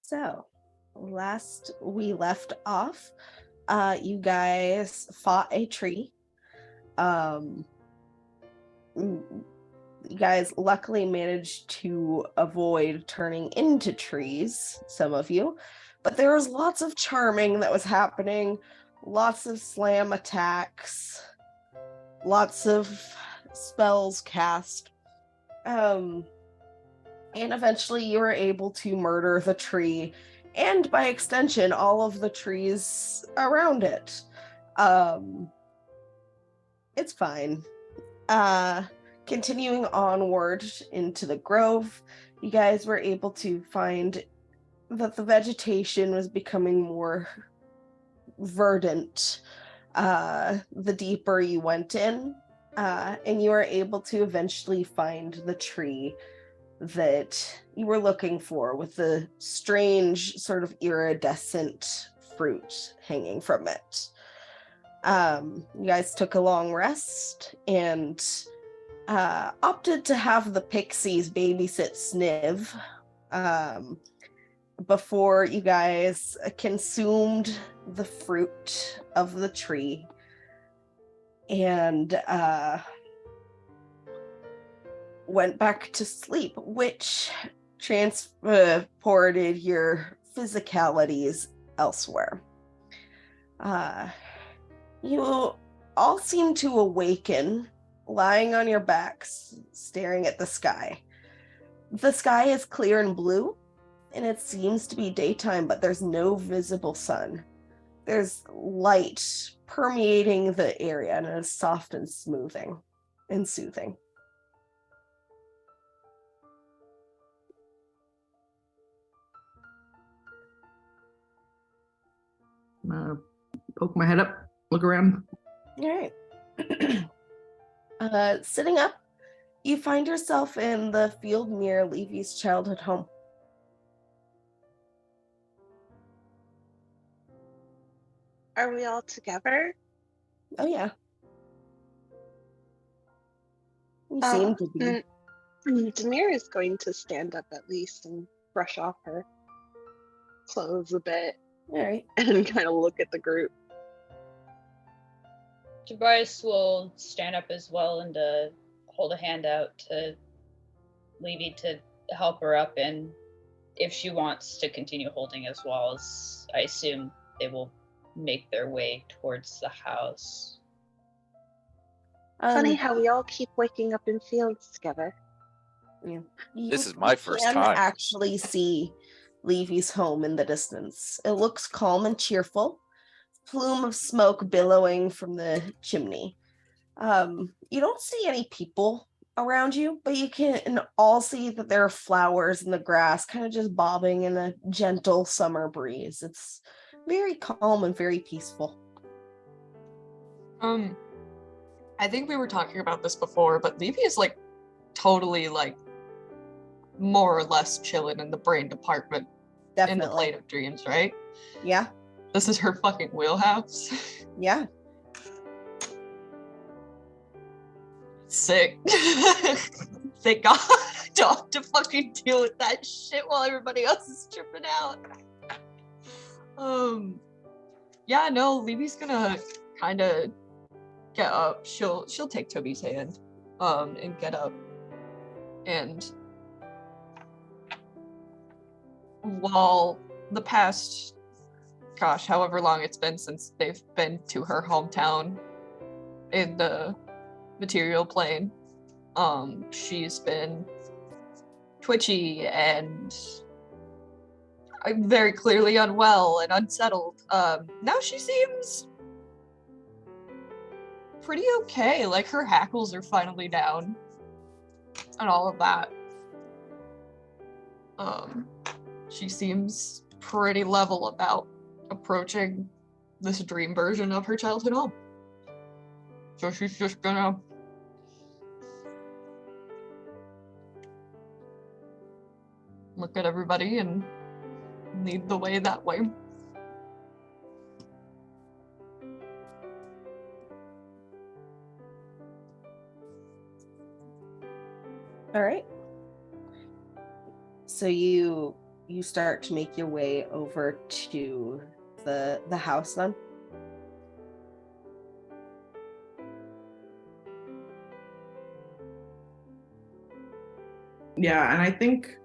So, last we left off, you guys fought a tree. Um, mm, you guys luckily managed to avoid turning into trees, some of you, but there was lots of charming that was happening, lots of slam attacks, lots of spells cast. And eventually you were able to murder the tree and by extension all of the trees around it. It's fine. Continuing onward into the grove, you guys were able to find that the vegetation was becoming more verdant the deeper you went in, and you were able to eventually find the tree that you were looking for with the strange sort of iridescent fruit hanging from it. You guys took a long rest and opted to have the pixies babysit Sniv before you guys consumed the fruit of the tree and went back to sleep, which transported your physicalities elsewhere. You all seem to awaken lying on your backs, staring at the sky. The sky is clear and blue, and it seems to be daytime, but there's no visible sun. There's light permeating the area, and it is soft and smoothing and soothing. Poke my head up, look around. All right. Sitting up, you find yourself in the field near Levy's childhood home. Are we all together? Oh, yeah. You seem to be. Demir is going to stand up at least and brush off her clothes a bit. All right. And kind of look at the group. Tobias will stand up as well and hold a hand out to Levy to help her up, and if she wants to continue holding as well, as I assume they will make their way towards the house. Funny how we all keep waking up in fields together. Yeah. This is my first time. You can actually see Levy's home in the distance. It looks calm and cheerful. Plume of smoke billowing from the chimney. You don't see any people around you, but you can all see that there are flowers in the grass, kind of just bobbing in a gentle summer breeze. It's very calm and very peaceful. I think we were talking about this before, but Levy is like totally like more or less chilling in the brain department. Definitely. In the Plate of Dreams, right? Yeah. This is her fucking wheelhouse. Yeah. Sick. Thank God I don't have to fucking deal with that shit while everybody else is tripping out. Yeah, no, Levy's gonna kind of get up. She'll take Toby's hand, and get up. And while the past, gosh, however long it's been since they've been to her hometown in the material plane, she's been twitchy and very clearly unwell and unsettled. Now she seems pretty okay. Like, her hackles are finally down and all of that. She seems pretty level about approaching this dream version of her childhood home. So she's just gonna look at everybody and lead the way that way. All right. So you you start to make your way over to the house then? Yeah, and I think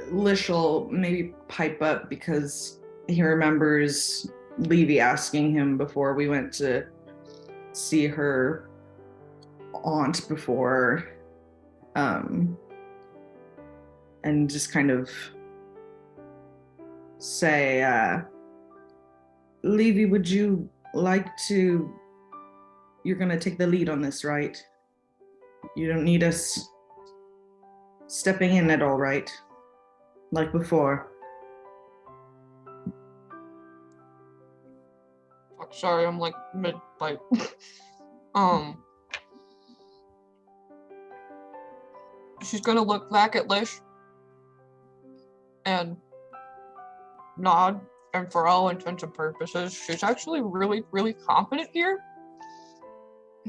Lish will maybe pipe up because he remembers Levy asking him before we went to see her aunt before, and just kind of say, Levy, would you like to, you're gonna take the lead on this, right? You don't need us stepping in at all, right? Like before. Fuck, sorry, I'm like mid-bite. She's gonna look back at Lish and nod, and for all intents and purposes, she's actually really, really confident here.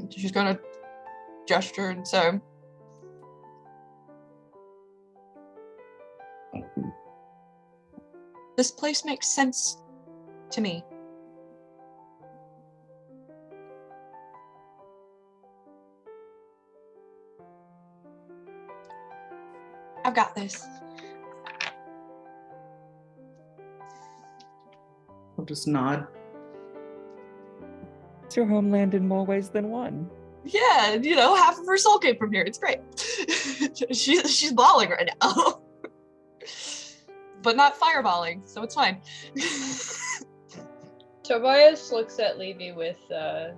She's gonna gesture and say, "This place makes sense to me. I've got this." I'll just nod. It's your homeland in more ways than one. Yeah, you know, half of her soul came from here. It's great. she's balling right now. But not fireballing, so it's fine. Tobias looks at Levy with a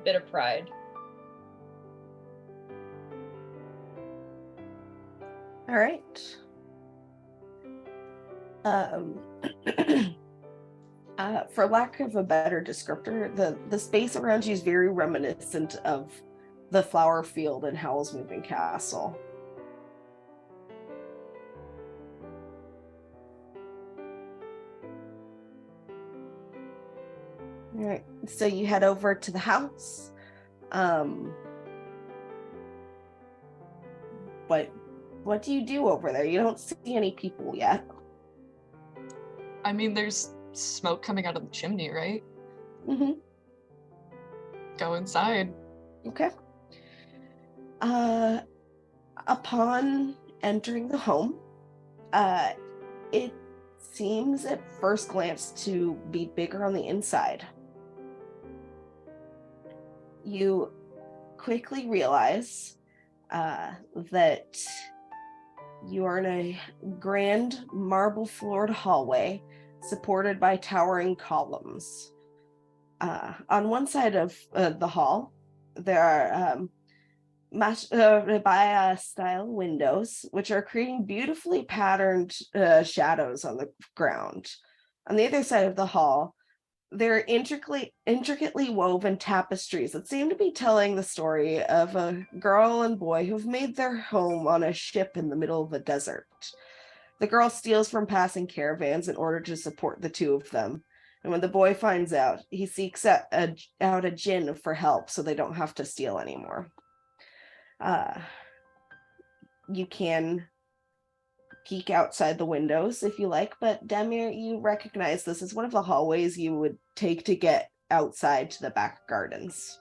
bit of pride. All right. For lack of a better descriptor, the space around you is very reminiscent of the flower field in Howl's Moving Castle. All right, so you head over to the house. What do you do over there? You don't see any people yet. I mean, there's smoke coming out of the chimney, right? Mm-hmm. Go inside. Okay. Upon entering the home, it seems at first glance to be bigger on the inside. You quickly realize that you are in a grand marble-floored hallway supported by towering columns. On one side of the hall, there are Maya-style windows, which are creating beautifully patterned shadows on the ground. On the other side of the hall, there are intricately woven tapestries that seem to be telling the story of a girl and boy who've made their home on a ship in the middle of the desert. The girl steals from passing caravans in order to support the two of them. And when the boy finds out, he seeks out a djinn for help so they don't have to steal anymore. You can peek outside the windows if you like, but Demir, you recognize this as one of the hallways you would take to get outside to the back gardens.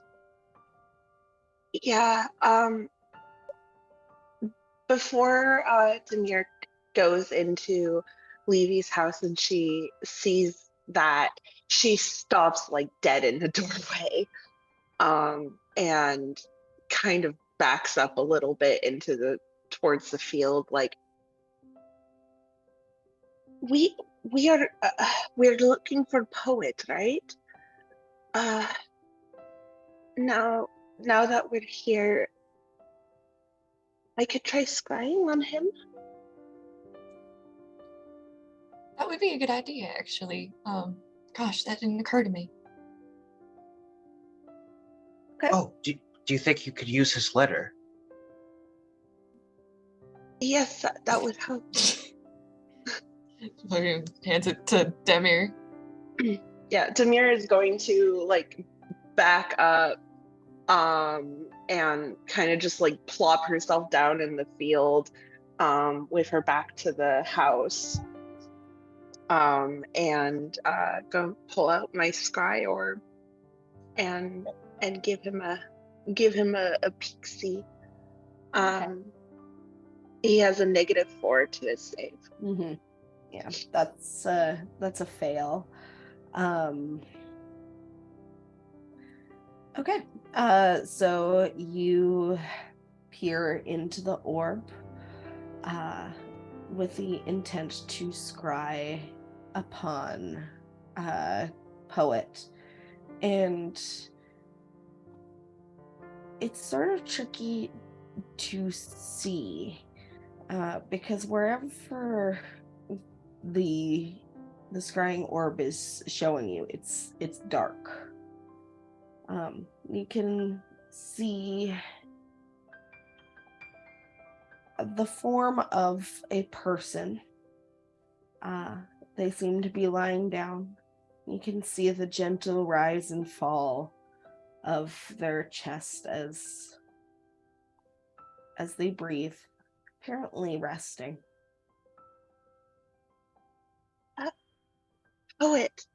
Yeah, before Demir goes into Levy's house and she sees that, she stops like dead in the doorway, and kind of backs up a little bit towards the field, like, we're looking for poet, right? Now that we're here, I could try scrying on him. That would be a good idea, actually. Gosh, that didn't occur to me. Okay. Oh, do you think you could use his letter? Yes, that would help. Fucking hands it to Demir. Yeah, Demir is going to like back up, and kind of just like plop herself down in the field, with her back to the house, and go pull out my scry orb and give him a peek see. He has a -4 to his save. Mm-hmm. Yeah, that's a fail. Okay. So you peer into the orb with the intent to scry upon Poet, and it's sort of tricky to see because wherever the scrying orb is showing you, it's dark. You can see the form of a person. They seem to be lying down. You can see the gentle rise and fall of their chest as they breathe, apparently resting. Poet.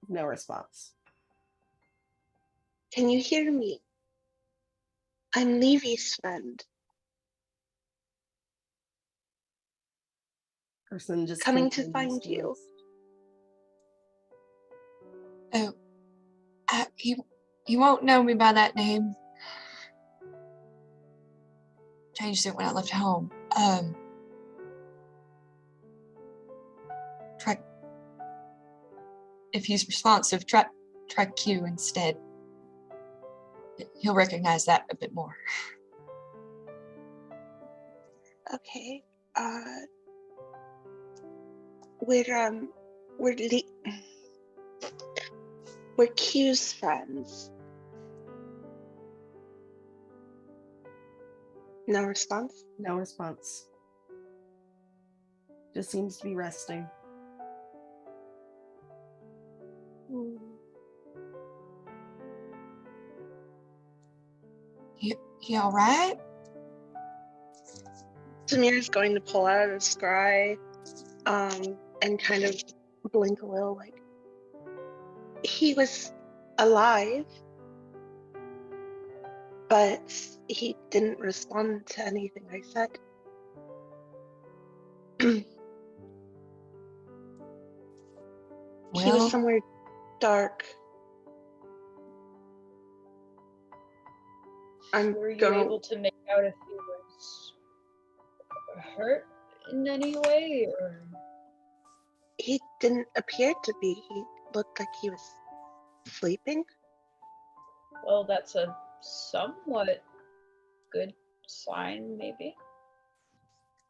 No response. Can you hear me? I'm Levy's friend. Person just Coming to continues find you. rest. Oh, you won't know me by that name. Changed it when I left home. Try. If he's responsive, try Q instead. He'll recognize that a bit more. Okay. We're Q's friends. No response? No response. Just seems to be resting. He all right? Samir's going to pull out a scry, and kind of blink a little, like, he was alive, but he didn't respond to anything I said. He was Well, somewhere dark. Were you able to make out if he was hurt in any way, or? He didn't appear to be. He looked like he was sleeping. Well, that's a somewhat good sign, maybe.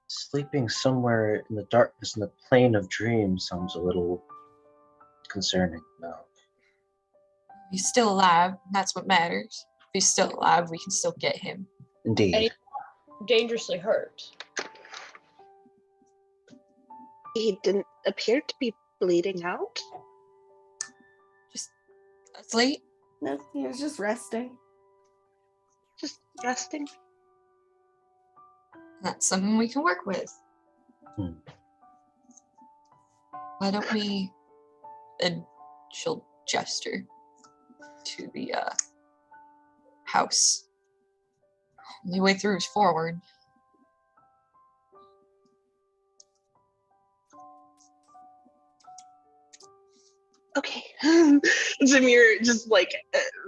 Sleeping somewhere in the darkness in the plane of dreams sounds a little concerning. No. he's still alive. That's what matters. If he's still alive, we can still get him. Indeed. And he's not dangerously hurt. He didn't appear to be bleeding out. Just asleep. No, he was just resting. Just resting. That's something we can work with. Why don't we? And she'll gesture to the house. Only way through is forward. Okay. Zamir just like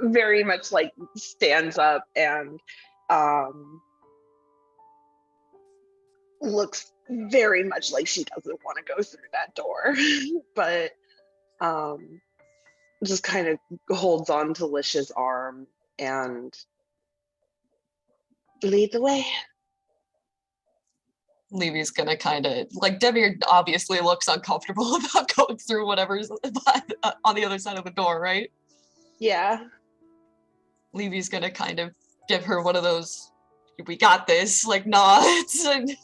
very much like stands up and looks very much like she doesn't want to go through that door, but just kind of holds on to Lish's arm and lead the way. Levy's gonna kind of like Demir obviously looks uncomfortable about going through whatever's on the other side of the door, right? Yeah. Levy's gonna kind of give her one of those "we got this" like nods and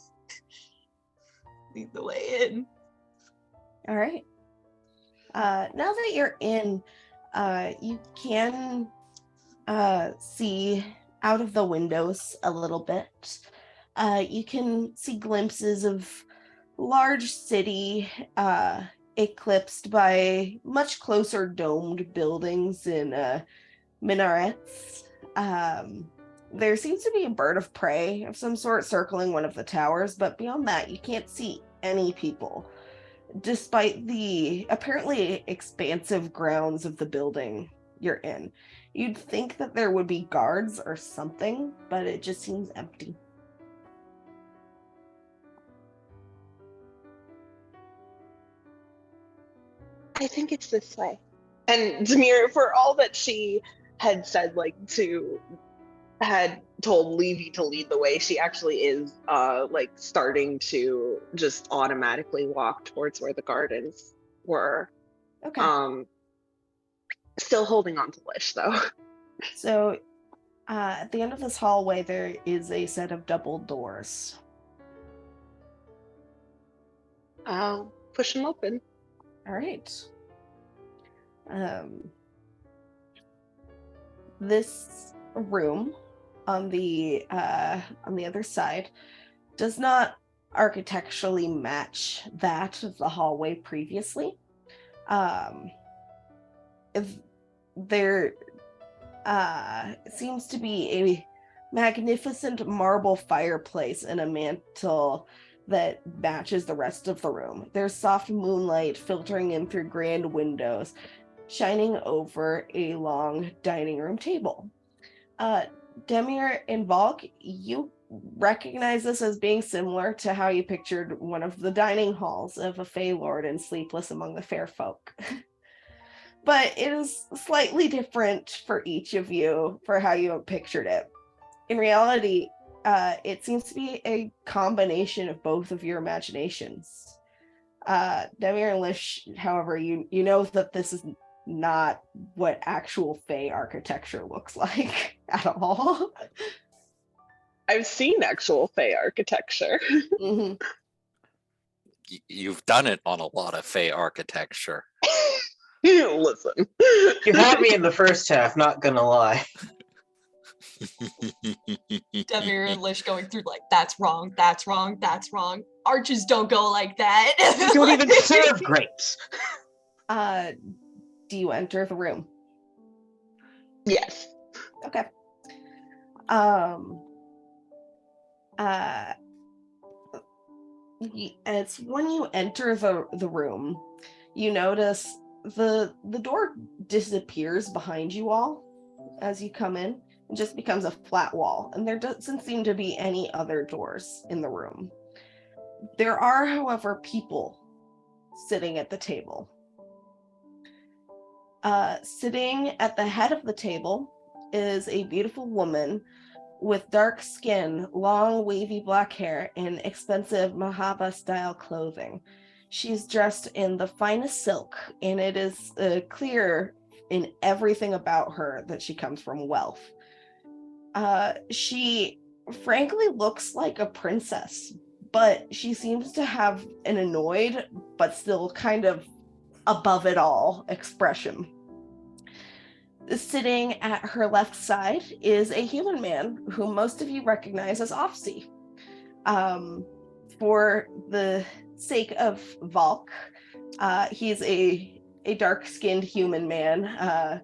lead the way in. All right. Now that you're in, you can see out of the windows a little bit. You can see glimpses of large city eclipsed by much closer domed buildings and minarets. There seems to be a bird of prey of some sort circling one of the towers, but beyond that, you can't see any people, despite the apparently expansive grounds of the building you're in. You'd think that there would be guards or something, but it just seems empty. I think it's this way. And Demir, for all that she had said, had told Levy to lead the way, she actually is starting to just automatically walk towards where the gardens were. Okay. Still holding on to Lish though. So at the end of this hallway, there is a set of double doors. I'll push them open. All right. This room on the other side does not architecturally match that of the hallway previously. There seems to be a magnificent marble fireplace and a mantle that matches the rest of the room. There's soft moonlight filtering in through grand windows, shining over a long dining room table. Demir and Valk, you recognize this as being similar to how you pictured one of the dining halls of a Fey Lord in Sleepless Among the Fair Folk. But it is slightly different for each of you for how you pictured it. In reality, it seems to be a combination of both of your imaginations. Demir and Lish, however, you know that this is not what actual Fey architecture looks like at all. I've seen actual Fey architecture. Mm-hmm. You've done it on a lot of Fey architecture. Listen. You had me in the first half, not gonna lie. Demir and Lish going through that's wrong, that's wrong, that's wrong. Arches don't go like that. You don't even serve grapes. Do you enter the room? Yes. Okay. It's when you enter the room, you notice the door disappears behind you all as you come in. It just becomes a flat wall, and there doesn't seem to be any other doors in the room. There are, however, people sitting at the table. Sitting at the head of the table is a beautiful woman with dark skin, long wavy black hair, and expensive Mahaba-style clothing. She's dressed in the finest silk, and it is clear in everything about her that she comes from wealth. She frankly looks like a princess, but she seems to have an annoyed but still kind of above it all expression. Sitting at her left side is a human man whom most of you recognize as Offsea. For the sake of Valk, he's a dark-skinned human man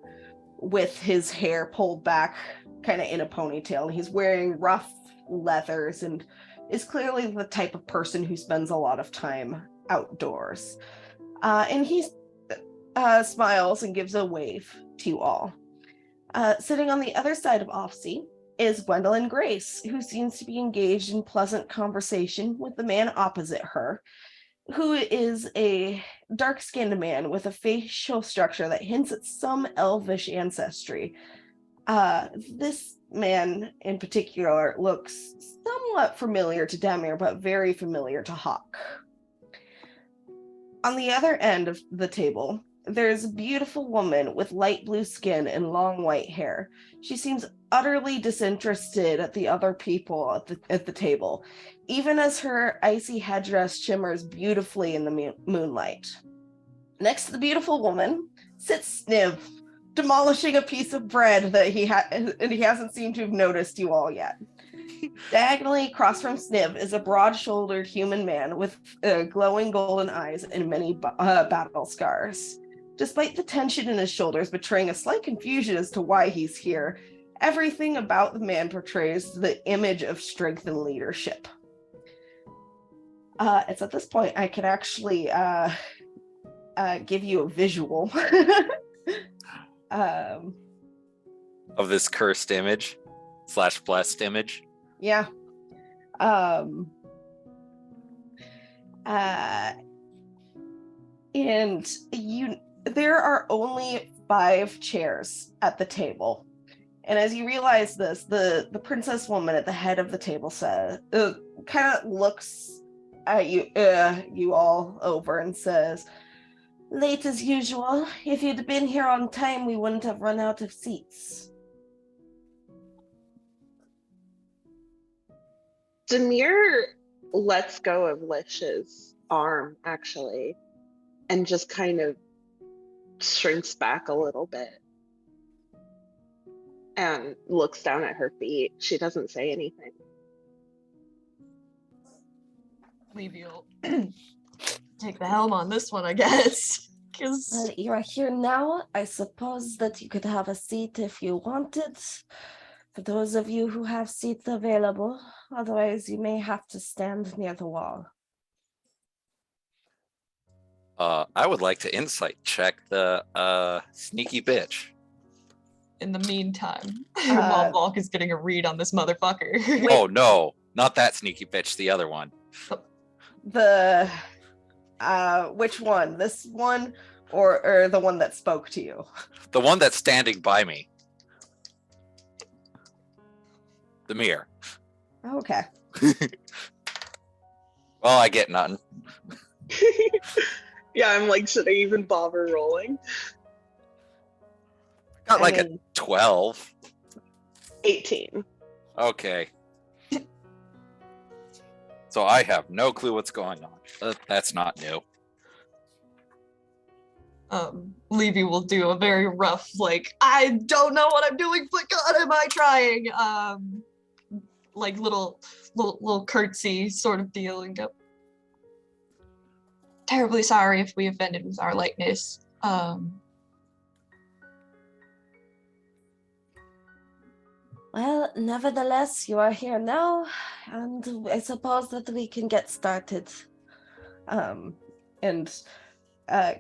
with his hair pulled back kind of in a ponytail. He's wearing rough leathers and is clearly the type of person who spends a lot of time outdoors. And he smiles and gives a wave to you all. Sitting on the other side of Offsea is Gwendolyn Grace, who seems to be engaged in pleasant conversation with the man opposite her, who is a dark-skinned man with a facial structure that hints at some elvish ancestry. This man in particular looks somewhat familiar to Demir, but very familiar to Hawk. On the other end of the table, there's a beautiful woman with light blue skin and long white hair. She seems utterly disinterested at the other people at the table, even as her icy headdress shimmers beautifully in the moonlight. Next to the beautiful woman sits Sniv, demolishing a piece of bread that he hasn't seemed to have noticed you all yet. Diagonally across from Sniv is a broad-shouldered human man with glowing golden eyes and many battle scars. Despite the tension in his shoulders betraying a slight confusion as to why he's here, everything about the man portrays the image of strength and leadership. It's at this point I can actually give you a visual Of this cursed image / blessed image. Yeah. And there are only 5 chairs at the table. And as you realize this, the princess woman at the head of the table says, kind of looks at you all over and says, "Late as usual. If you'd been here on time, we wouldn't have run out of seats." Demir lets go of Lish's arm, actually, and just kind of shrinks back a little bit and looks down at her feet. She doesn't say anything. Levy will take the helm on this one, I guess. Because You are here now. I suppose that you could have a seat if you wanted. For those of you who have seats available, otherwise you may have to stand near the wall. I would like to insight check the sneaky bitch. in the meantime, while Volk is getting a read on this motherfucker. Oh no, not that sneaky bitch, the other one. The which one? This one or the one that spoke to you? The one that's standing by me. The mirror. Okay. Well, I get nothing. Yeah, I'm like, should I even bother rolling? Got like a 12. 18. Okay. So I have no clue what's going on. That's not new. Levy will do a very rough, like, I don't know what I'm doing, but God, am I trying? Like little curtsy sort of deal and go, terribly sorry if we offended with our lightness. Well, nevertheless, you are here now, and I suppose that we can get started. And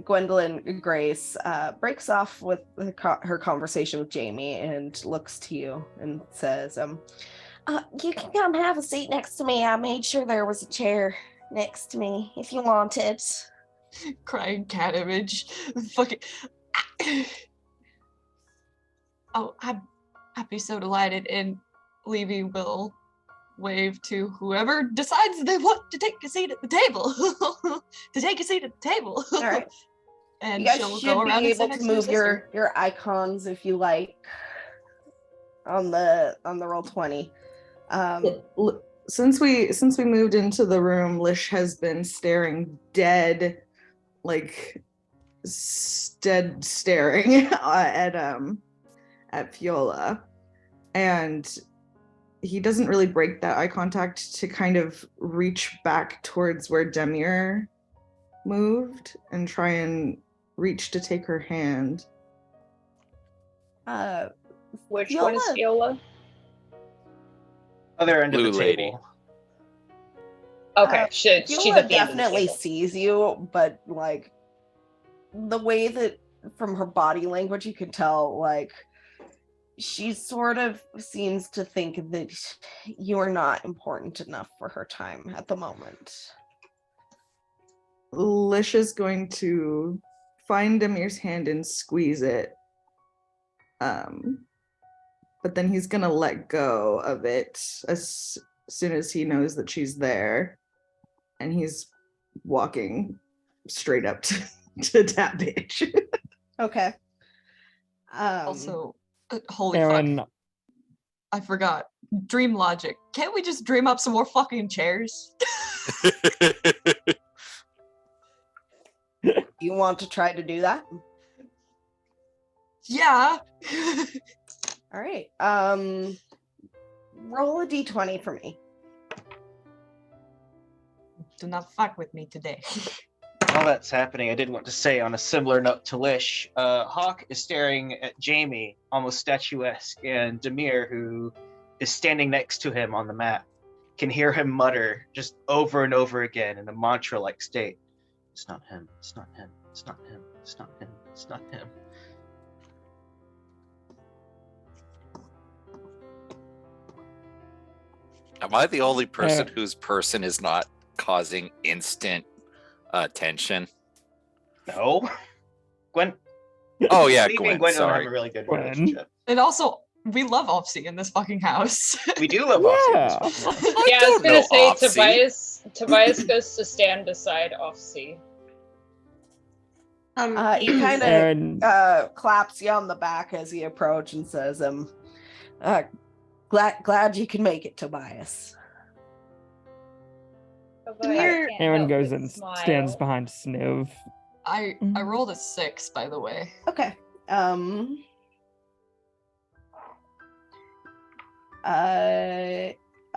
Gwendolyn Grace breaks off with her conversation with Jamie and looks to you and says, you can come have a seat next to me. I made sure there was a chair next to me if you wanted. Crying cat image. Fucking. Oh, I'd be so delighted. And Levy will wave to whoever decides they want to take a seat at the table. To take a seat at the table. All right. And You guys she'll should go around be and sit able next to her move sister. your icons if you like on the roll 20. Since we moved into the room, Lish has been staring dead, like staring at Fiola, and he doesn't really break that eye contact to kind of reach back towards where Demir moved and try and reach to take her hand. Which one is Fiola? Other end Blue of the lady. table. Okay, she's Fiola at the end of the definitely table. sees you, but like the way that from her body language you can tell, like she sort of seems to think that you are not important enough for her time at the moment. Lish is going to find Demir's hand and squeeze it. But then he's gonna let go of it as soon as he knows that she's there. And he's walking straight up to that bitch. Okay. Also, holy Aaron, fuck. I forgot. Dream logic. Can't we just dream up some more fucking chairs? You want to try to do that? Yeah. All right. Roll a d20 for me. Do not fuck with me today. While that's happening, I did want to say on a similar note to Lish, Hawk is staring at Jamie, almost statuesque, and Demir, who is standing next to him on the mat, can hear him mutter just over and over again in a mantra-like state. It's not him, it's not him, it's not him, it's not him, it's not him. Am I the only person whose person is not causing instant tension? No. Gwen. Oh yeah, Levi and Gwen. Gwen don't have Sorry. a really good Gwen. relationship. And also, we love Offsea in this fucking house. We do love Yeah. Offset. Yeah, I was don't gonna know say Offsea. Tobias goes to stand beside Offsea. He kind of And claps you on the back as you approach and says, glad you can make it, Tobias. Tobias can't Aaron help goes but and smile. stands behind Sniv. I rolled a 6, by the way. Okay.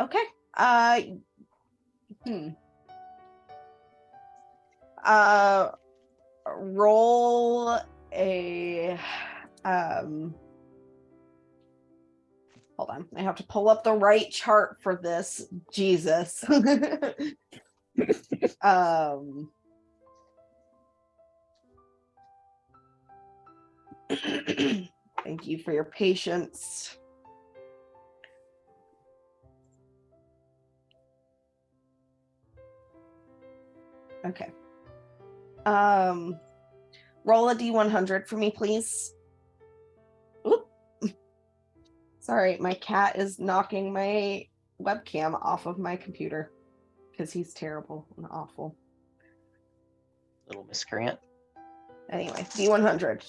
Okay. Roll a hold on. I have to pull up the right chart for this. Jesus. Thank you for your patience. Okay. Roll a D100 for me, please. Oop. Sorry, my cat is knocking my webcam off of my computer because he's terrible and awful. Little miscreant. Anyway, D100.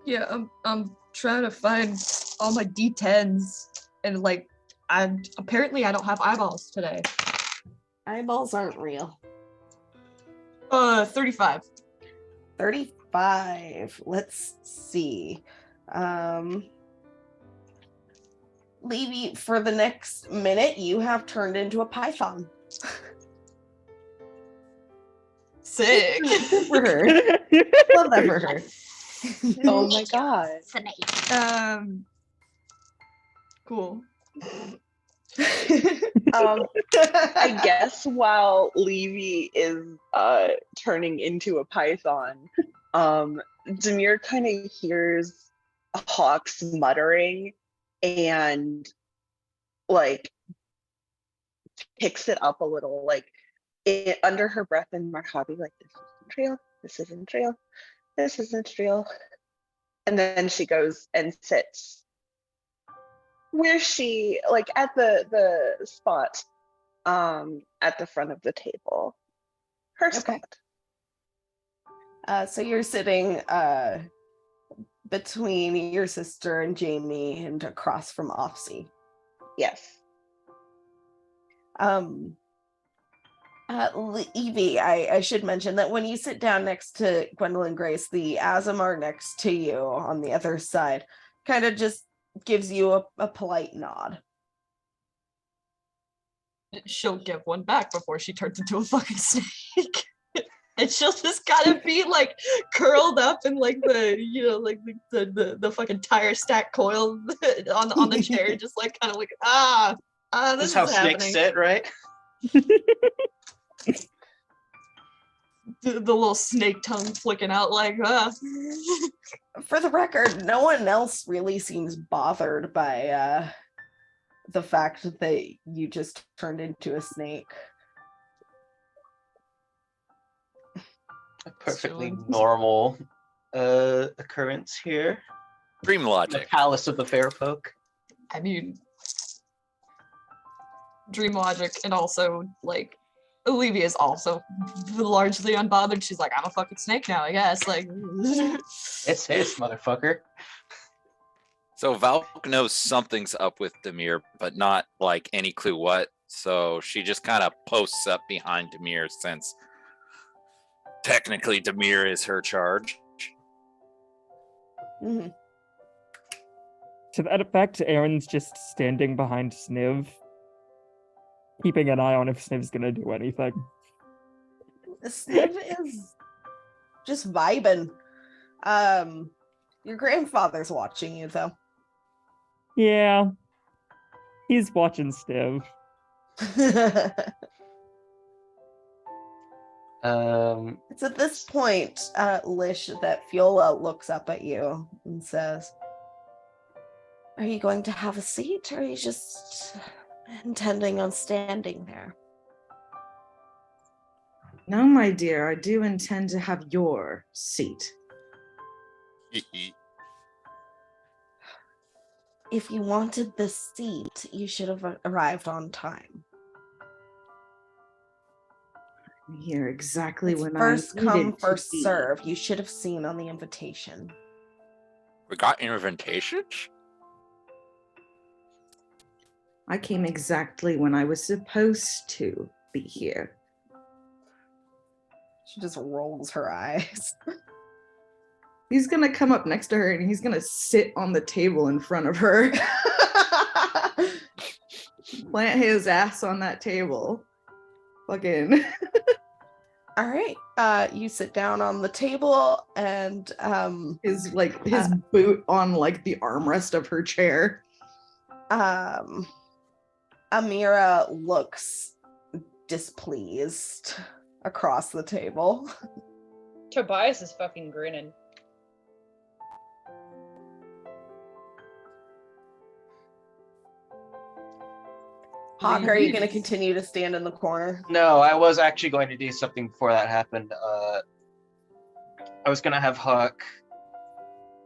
Yeah, I'm trying to find all my D10s, and like, apparently I don't have eyeballs today. Eyeballs aren't real. 35. 35. Let's see. Levy, for the next minute, you have turned into a python. Sick. Good for her. Love that for her. Oh my god. Cool. I guess while Levy is turning into a python, Demir kind of hears Hawks muttering and like picks it up a little, like under her breath in Marhabi, like, this isn't real, this isn't real, this isn't real. And then she goes and sits where she, like, at the spot at the front of the table. Her spot. So you're sitting between your sister and Jamie and across from Offsea. Yes. Evie, I should mention that when you sit down next to Gwendolyn Grace, the Azamar next to you on the other side kind of just gives you a polite nod. She'll give one back before she turns into a fucking snake. And she'll just kind of be like curled up in like the, you know, like the fucking tire stack coil on the chair, just like kind of like, this is how happening. snakes sit, right? The little snake tongue flicking out like, For the record, no one else really seems bothered by the fact that you just turned into a snake. A perfectly Chilling. normal occurrence here. Dream The logic. palace of the fair folk. I mean, dream logic, and also like Olivia is also largely unbothered. She's like, I'm a fucking snake now, I guess. Like, It's his, motherfucker. So Valk knows something's up with Demir, but not like any clue what. So she just kind of posts up behind Demir since technically Demir is her charge. Mm-hmm. To that effect, Aaron's just standing behind Sniv, keeping an eye on if Sniv's gonna do anything. Sniv is just vibing. Your grandfather's watching you, though. Yeah. He's watching Sniv. It's at this point, Lish, that Fiola looks up at you and says, "Are you going to have a seat, or are you just intending on standing there?" No, my dear, I do intend to have your seat. If you wanted the seat, you should have arrived on time. I'm here exactly It's when first I come, needed to first be. serve. You should have seen on the invitation. We got invitations? I came exactly when I was supposed to be here. She just rolls her eyes. He's gonna come up next to her and he's gonna sit on the table in front of her. Plant his ass on that table. Fucking. All right. You sit down on the table and his boot on like the armrest of her chair. Amira looks displeased across the table. Tobias is fucking grinning. Hawk, are you going to continue to stand in the corner? No, I was actually going to do something before that happened. I was going to have Hawk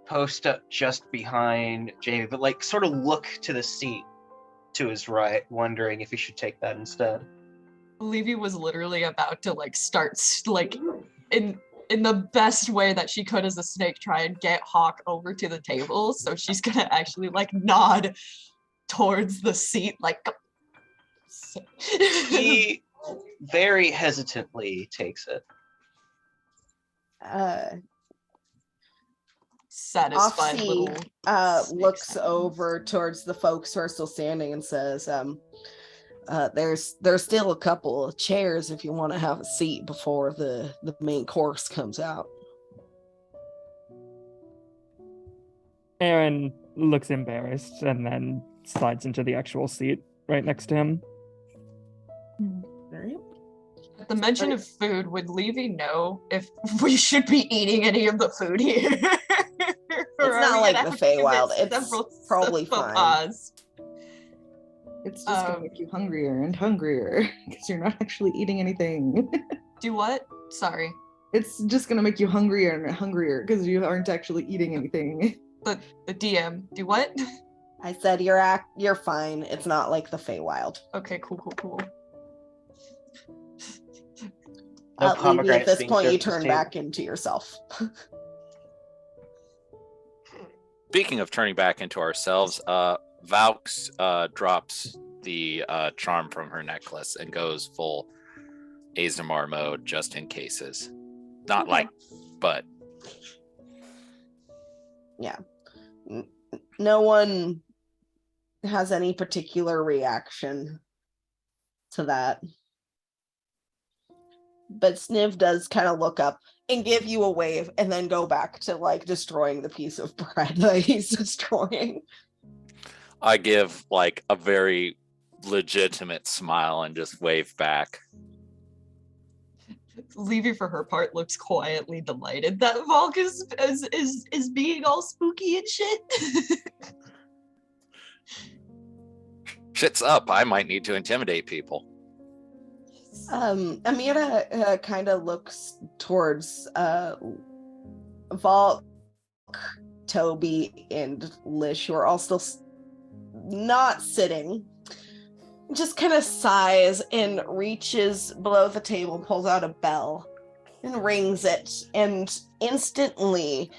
post up just behind Jamie, but like sort of look to the seat to his right, wondering if he should take that instead. Levy was literally about to like start like in the best way that she could as a snake try and get Hawk over to the table. So she's gonna actually like nod towards the seat like He very hesitantly takes it. Satisfied little looks over towards the folks who are still standing and says, there's still a couple of chairs if you want to have a seat before the main course comes out. Aaron looks embarrassed and then slides into the actual seat right next to him. At the mention of food, would Levy know if we should be eating any of the food here? It's not like the Feywild. It's probably fine. It's just gonna make you hungrier and hungrier because you're not actually eating anything. Do what? Sorry. It's just gonna make you hungrier and hungrier because you aren't actually eating anything. But the DM, do what? I said you're fine. It's not like the Feywild. Okay, cool. No Levy, at this point, you turn back into yourself. Speaking of turning back into ourselves, Valks drops the charm from her necklace and goes full Azamar mode just in cases. Not like, but. Yeah. No one has any particular reaction to that. But Sniv does kind of look up and give you a wave and then go back to like destroying the piece of bread that he's destroying. I give like a very legitimate smile and just wave back. Levy, for her part, looks quietly delighted that Valk is being all spooky and shit. Shit's up. I might need to intimidate people. Amira kind of looks towards Valk, Toby, and Lish, who are all still not sitting. Just kind of sighs and reaches below the table, pulls out a bell and rings it, and instantly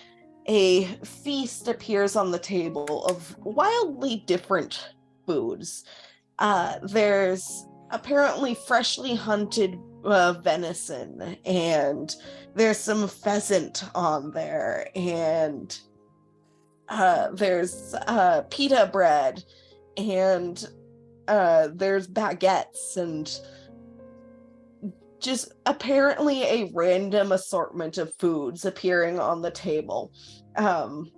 a feast appears on the table of wildly different foods. There's apparently freshly hunted venison, and there's some pheasant on there, and There's pita bread, and there's baguettes, and just apparently a random assortment of foods appearing on the table. And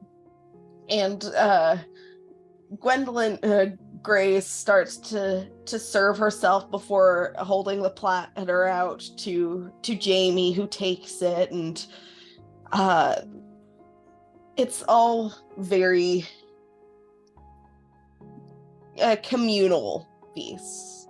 Gwendolyn Grace starts to serve herself before holding the platter out to Jamie, who takes it, and it's all very communal feast.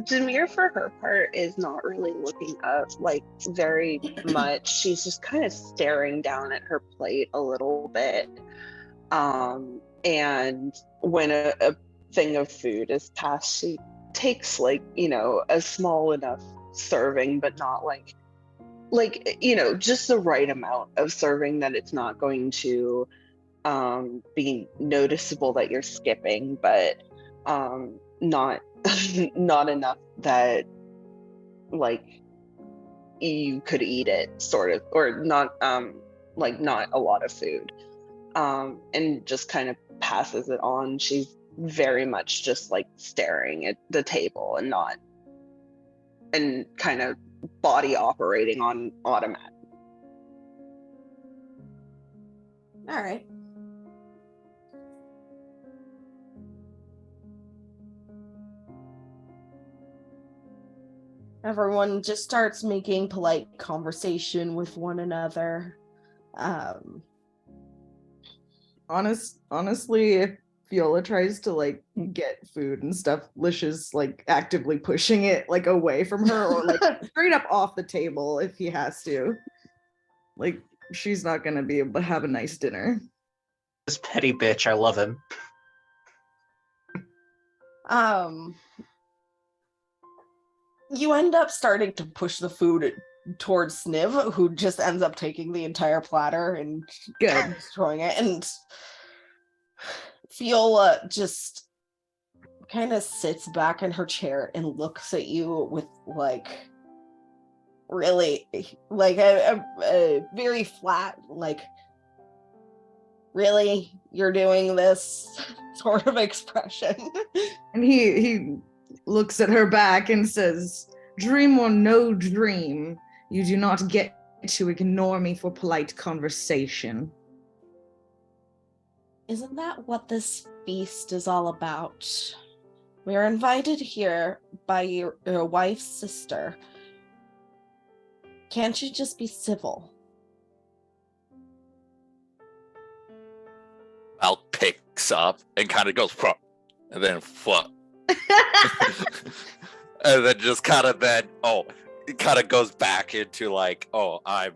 Demir, for her part, is not really looking up like very much. She's just kind of staring down at her plate a little bit. And when a thing of food is passed, she takes like, a small enough serving, but not like, just the right amount of serving that it's not going to be noticeable that you're skipping, but not not enough that like you could eat it, sort of, or not not a lot of food, and just kind of passes it on. She's very much just like staring at the table and kind of body operating on automatic. All right. Everyone just starts making polite conversation with one another. Honestly, if Fiola tries to like get food and stuff, Lish is like actively pushing it like away from her, or like straight up off the table if he has to. Like, she's not gonna be able to have a nice dinner. This petty bitch, I love him. You end up starting to push the food towards Sniv, who just ends up taking the entire platter and destroying it. And Fiola just kind of sits back in her chair and looks at you with like really like a very flat, like, really, you're doing this sort of expression. And he looks at her back and says, "Dream or no dream, you do not get to ignore me for polite conversation." Isn't that what this feast is all about? We are invited here by your wife's sister. Can't you just be civil? Val picks up and kind of goes, "Fuck," and then fuck. And then just kind of it kind of goes back into like, I'm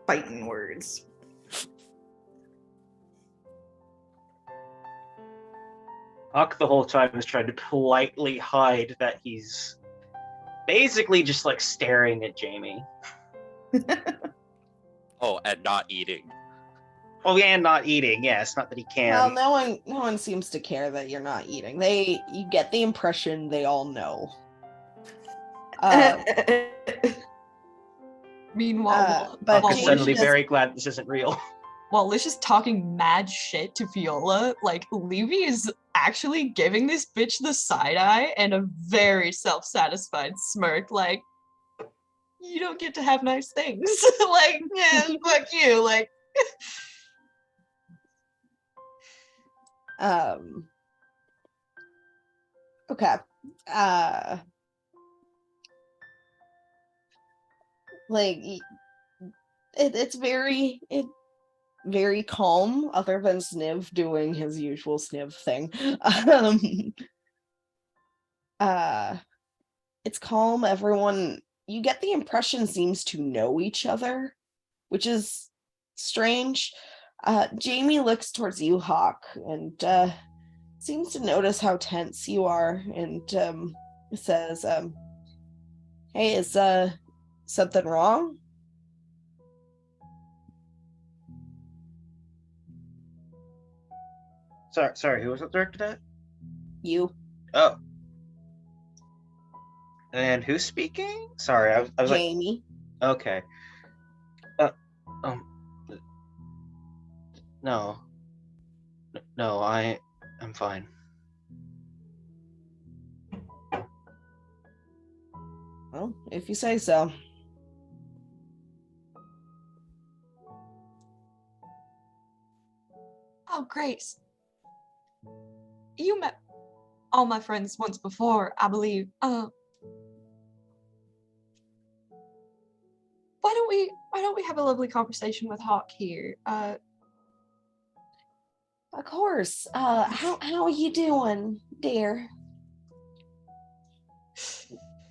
fighting words. Huck the whole time is trying to politely hide that he's basically just like staring at Jamie. And not eating. Oh, yeah, and not eating. Yeah, it's not that he can. Well, no one seems to care that you're not eating. You get the impression they all know. Meanwhile, but Huck is Jamie suddenly just- very glad this isn't real. while Lish is talking mad shit to Fiola, like, Levy is actually giving this bitch the side eye and a very self-satisfied smirk, like, you don't get to have nice things. Like, yeah, fuck you, like. Okay. Like, it's very calm, other than Sniv doing his usual Sniv thing. It's calm. Everyone, you get the impression, seems to know each other, which is strange. Jamie looks towards you, Hawk, and seems to notice how tense you are, and says, "Hey, is something wrong?" Sorry, who was it directed at? You, Oh. And who's speaking? Sorry, I was like, Jamie. okay. Um, no. No, I'm fine. Well, if you say so. Oh, Grace. You met all my friends once before, I believe. Why don't we have a lovely conversation with Hawk here? Of course. How are you doing, dear?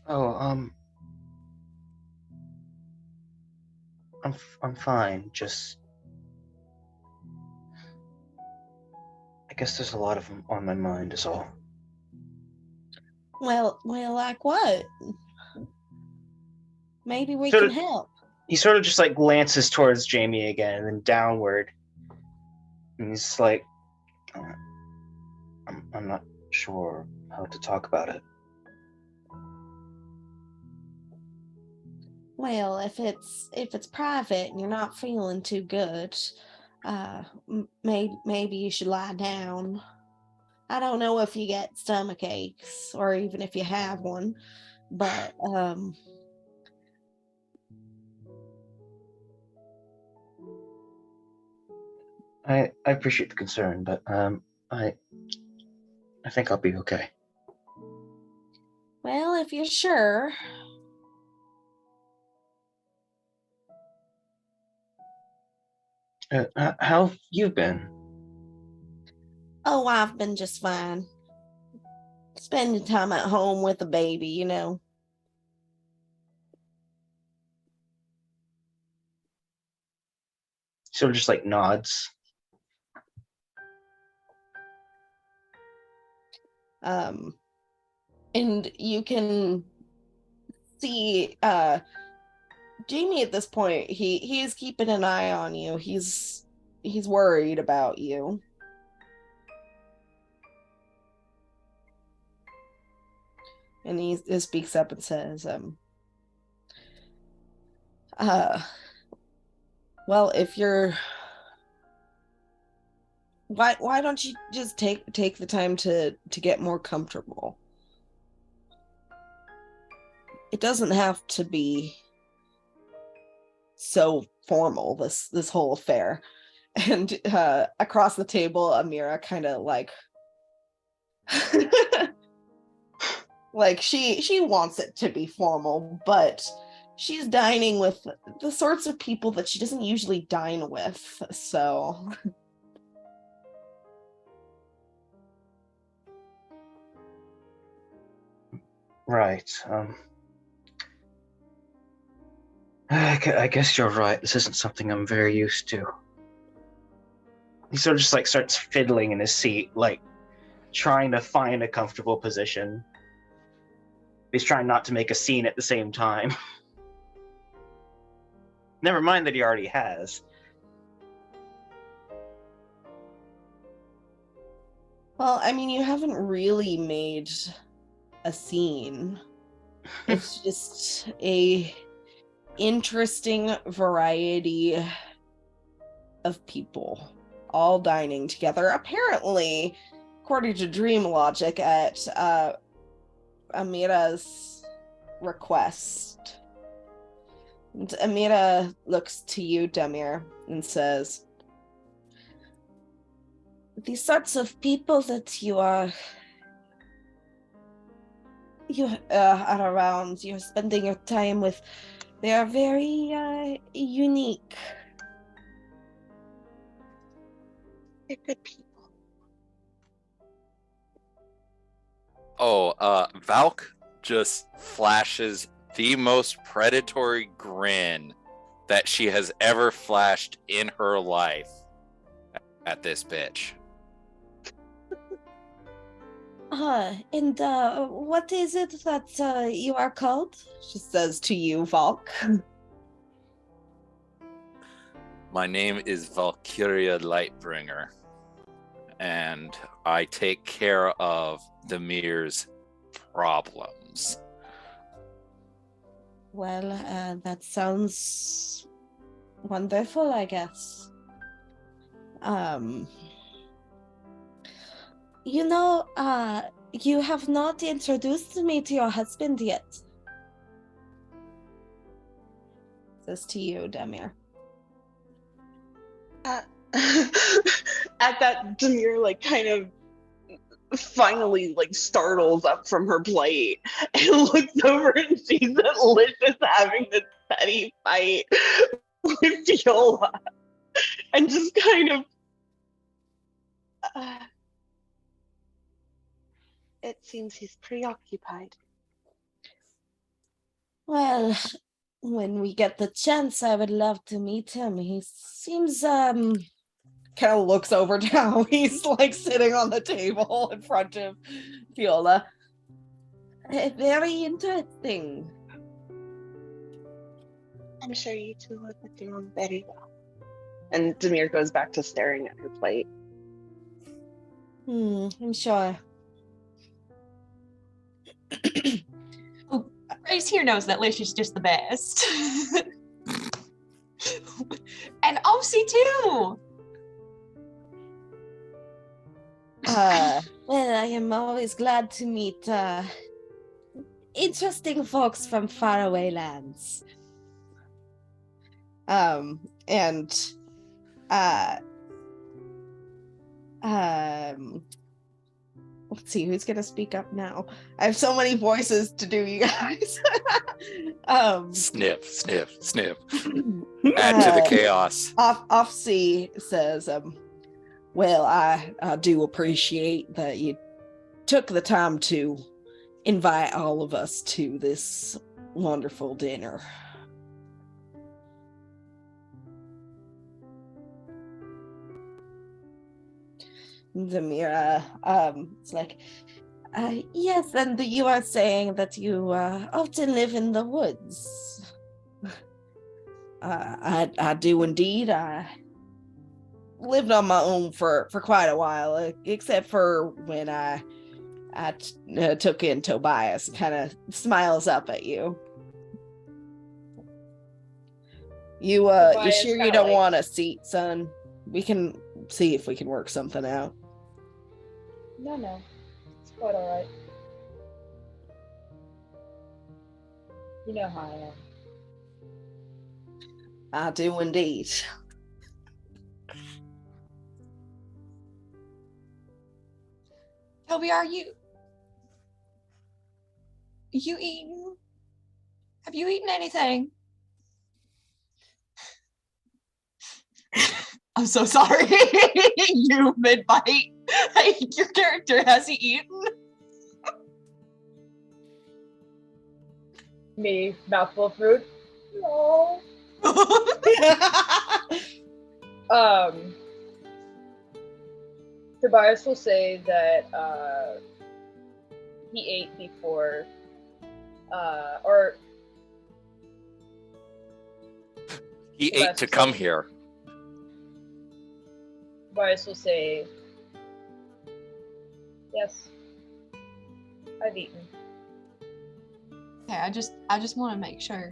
Oh, I'm fine. Just, I guess there's a lot of them on my mind, is all. Well, like what? Maybe we Sort can of- help. He sort of just like glances towards Jamie again and then downward, and he's like, I'm not sure how to talk about it. Well, if it's private and you're not feeling too good, maybe you should lie down. I don't know if you get stomach aches or even if you have one, but I appreciate the concern, but I think I'll be okay. well, if you're sure. How have you been? Oh, I've been just fine. Spending time at home with a baby, you know. Sort of just like nods. And you can see Jamie at this point, he is keeping an eye on you. He's worried about you. And he speaks up and says, well, if you're why don't you just take the time to get more comfortable? It doesn't have to be so formal, this whole affair. And across the table, Amira kind of like like she wants it to be formal, but she's dining with the sorts of people that she doesn't usually dine with, so Right. I guess you're right. This isn't something I'm very used to. He sort of just like starts fiddling in his seat, like trying to find a comfortable position. He's trying not to make a scene at the same time. Never mind that he already has. well, I mean, you haven't really made a scene. It's just a interesting variety of people all dining together, apparently according to dream logic at Amira's request. And Amira looks to you, Demir, and says, these sorts of people that you are around, you're spending your time with, they are very unique. They're good people. Oh, Valk just flashes the most predatory grin that she has ever flashed in her life at this bitch. And what is it that you are called? She says to you, Valk. My name is Valkyria Lightbringer, and I take care of Demir's problems. Well, that sounds wonderful, I guess. You know, you have not introduced me to your husband yet. This to you, Demir. At that, Demir like kind of finally like startles up from her plate and looks over and sees that Lish is having this petty fight with Viola, and just kind of it seems he's preoccupied. Well, when we get the chance, I would love to meet him. He seems, kind of looks over now. He's like sitting on the table in front of Viola. Very interesting. I'm sure you two would get along very well. And Demir goes back to staring at her plate. I'm sure. Grace here knows that Lish is just the best. And Osi too! Well, I am always glad to meet interesting folks from faraway lands. Let's see who's gonna speak up now. I have so many voices to do, you guys. Sniff, sniff, sniff. Add to the chaos. Offsea says, well, I do appreciate that you took the time to invite all of us to this wonderful dinner. Demir, it's like, yes, and you are saying that you often live in the woods. I do indeed. I lived on my own for quite a while, except for when I took in Tobias. Kind of smiles up at you. You sure you don't want a seat, son? We can see if we can work something out. No. It's quite alright. You know how I am. I do indeed. Toby, are you eaten? Have you eaten anything? I'm so sorry. You mid-bite. Your character has he eaten? Me, mouthful of fruit. No. Tobias will say that he ate before, or he ate to come here. Tobias will say, yes, I've eaten. Okay, I just want to make sure.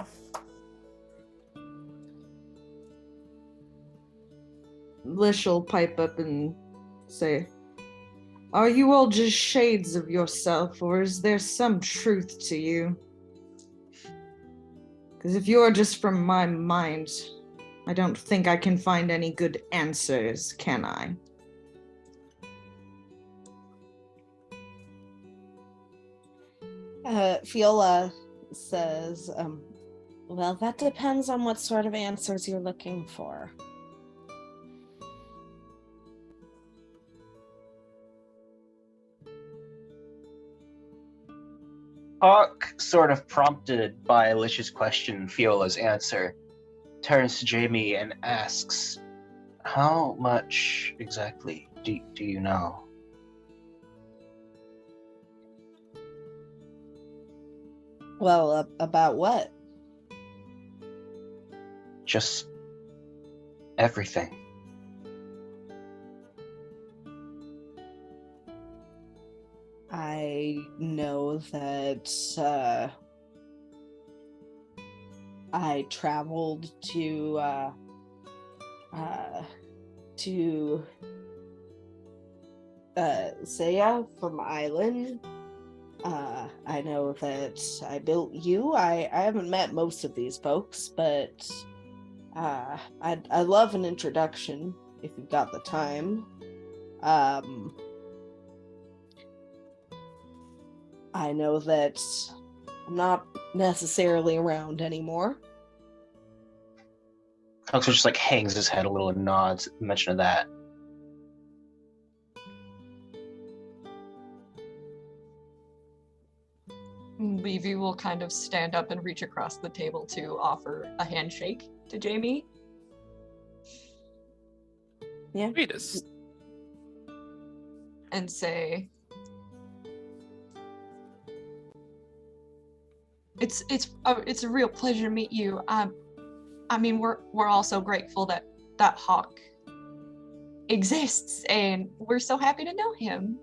Lish will pipe up and say, are you all just shades of yourself, or is there some truth to you? Because if you're just from my mind, I don't think I can find any good answers, can I? Fiola says, well, that depends on what sort of answers you're looking for. Hawk, sort of prompted by Lish's question and Fiola's answer, turns to Jamie and asks, how much exactly do you know? Well, about what? Just everything. I know that I traveled to Saya from Island. I know that I built you. I haven't met most of these folks, but I'd love an introduction if you've got the time. I know that I'm not necessarily around anymore. Huxley just like hangs his head a little and nods at the mention of that. Levy will kind of stand up and reach across the table to offer a handshake to Jamie. Yeah. Sweetest. And say, it's a real pleasure to meet you. I mean, we're all so grateful that Hawk exists, and we're so happy to know him.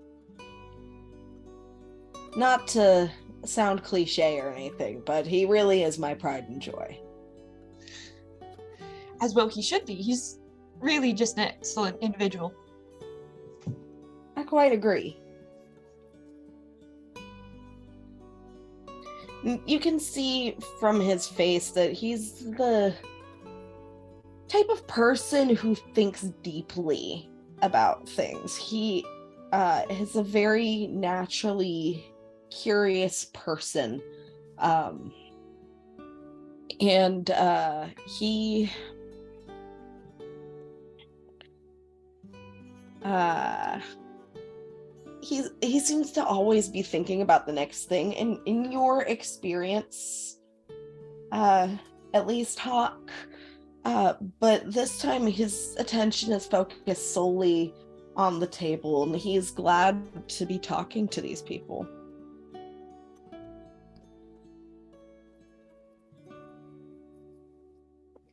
Not to sound cliche or anything, but he really is my pride and joy. As well he should be. He's really just an excellent individual. I quite agree. You can see from his face that he's the type of person who thinks deeply about things. He is a very naturally curious person. And he seems to always be thinking about the next thing. And in your experience, at least Hawk, but this time his attention is focused solely on the table, and he's glad to be talking to these people.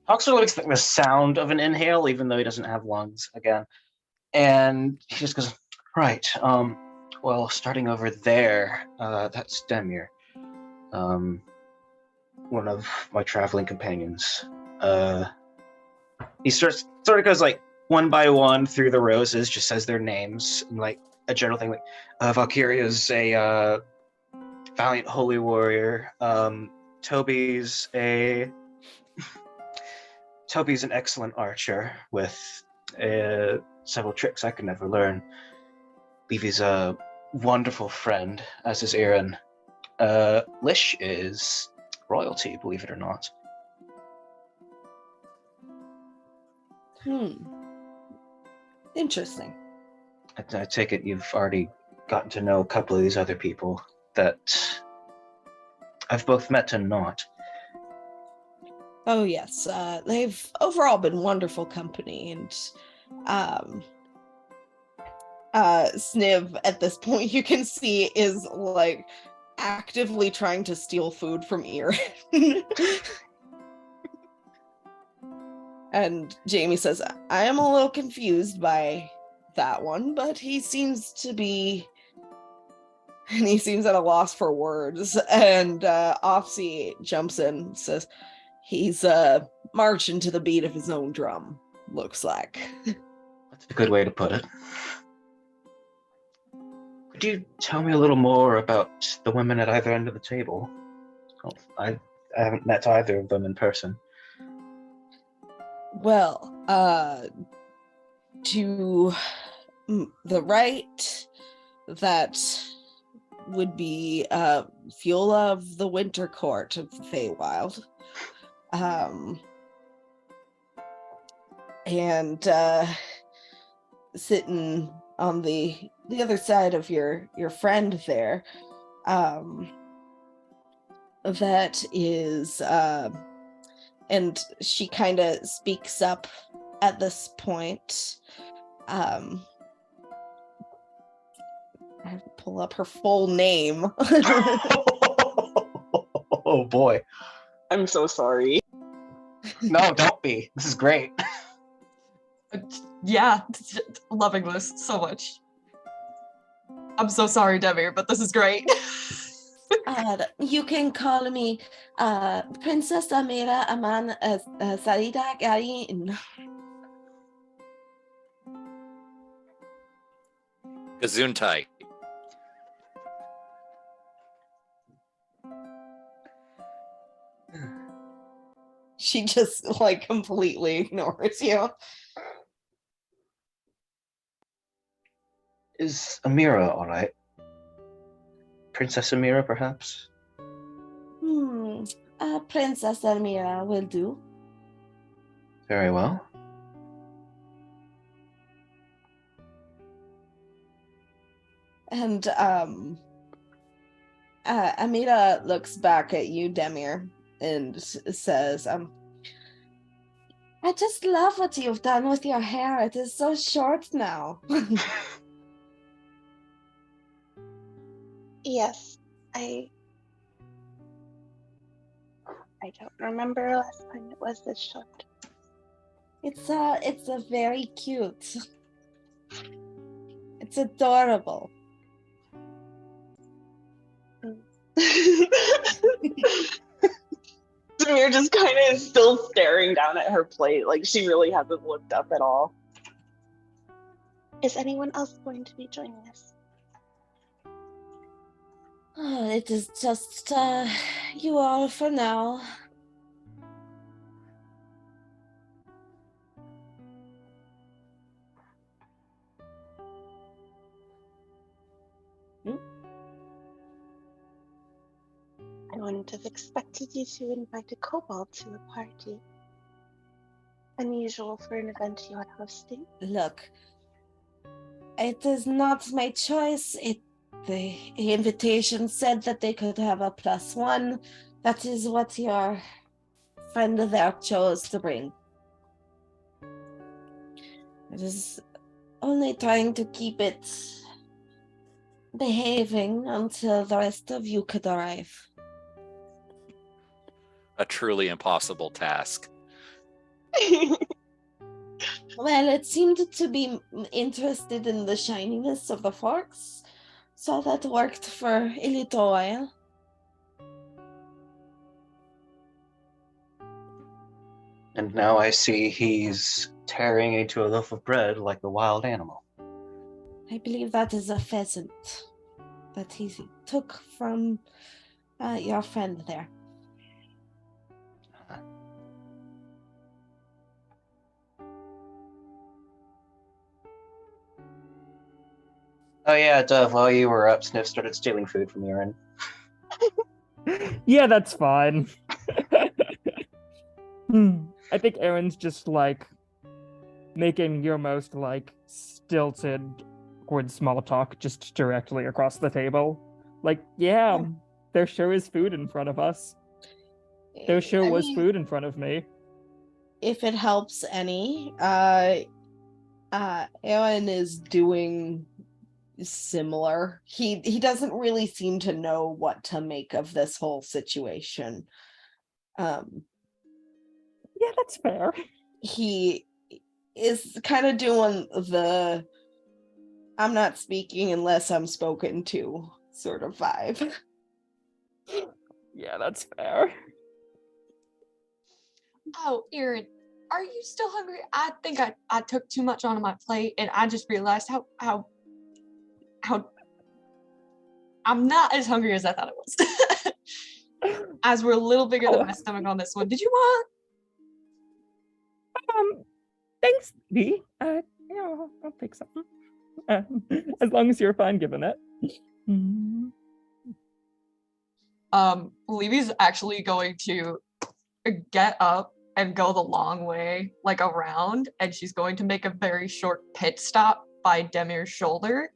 Hawk sort of expecting the sound of an inhale, even though he doesn't have lungs again. And he just goes, right, well, starting over there, that's Demir, one of my traveling companions. He sort of goes like one by one through the roses, just says their names, and like a general thing like, Valkyria's a valiant holy warrior, Toby's an excellent archer with several tricks I could never learn. Levy's a wonderful friend, as is Aaron. Lish is royalty, believe it or not. Interesting. I take it you've already gotten to know a couple of these other people that I've both met and not. Oh yes, they've overall been wonderful company, and Sniv at this point you can see is like actively trying to steal food from Erin. And Jamie says, I am a little confused by that one, but he seems to be, and he seems at a loss for words. And Offsea jumps in and says, he's marching to the beat of his own drum, looks like. That's a good way to put it. Could you tell me a little more about the women at either end of the table? Oh, I haven't met either of them in person. Well, to the right, that would be Fiola of the Winter Court of the Feywild. And sitting on the other side of your friend there, that is and she kind of speaks up at this point. I have to pull up her full name. Oh boy. I'm so sorry. No, don't be. This is great. Yeah, loving this so much. I'm so sorry, Demir, but this is great. You can call me Princess Amira Aman Sarida Garin. Gesundheit. She just like completely ignores you. Is Amira all right? Princess Amira, perhaps? Princess Amira will do. Very well. And Amira looks back at you, Demir, and says, I just love what you've done with your hair. It is so short now. Yes, I don't remember last time it was this short. It's a very cute. It's adorable. Samir just kind of is still staring down at her plate, like she really hasn't looked up at all. Is anyone else going to be joining us? Oh, it is just you all for now. I wouldn't have expected you to invite a kobold to a party. Unusual for an event you are hosting. Look, it is not my choice. The invitation said that they could have a +1. That is what your friend there chose to bring. It is only trying to keep it behaving until the rest of you could arrive. A truly impossible task. Well, it seemed to be interested in the shininess of the forks, so that worked for a little while. And now I see he's tearing into a loaf of bread like a wild animal. I believe that is a pheasant that he took from your friend there. Oh yeah, Dove, while you were up, Sniff started stealing food from Urine. Yeah, that's fine. I think Aaron's just like making your most like stilted awkward small talk just directly across the table. Like, yeah, there sure is food in front of us. There sure was food in front of me. If it helps any, Aaron is doing similar. He doesn't really seem to know what to make of this whole situation. Yeah, that's fair. He is kind of doing the I'm not speaking unless I'm spoken to sort of vibe. Yeah, that's fair. Oh, Erin, are you still hungry? I think I took too much onto my plate, and I just realized how I'm not as hungry as I thought it was. As we're a little bigger than my stomach on this one. Did you want? Thanks, B. Yeah, I'll take something. As long as you're fine giving it. Levy's actually going to get up and go the long way, like around, and she's going to make a very short pit stop by Demir's shoulder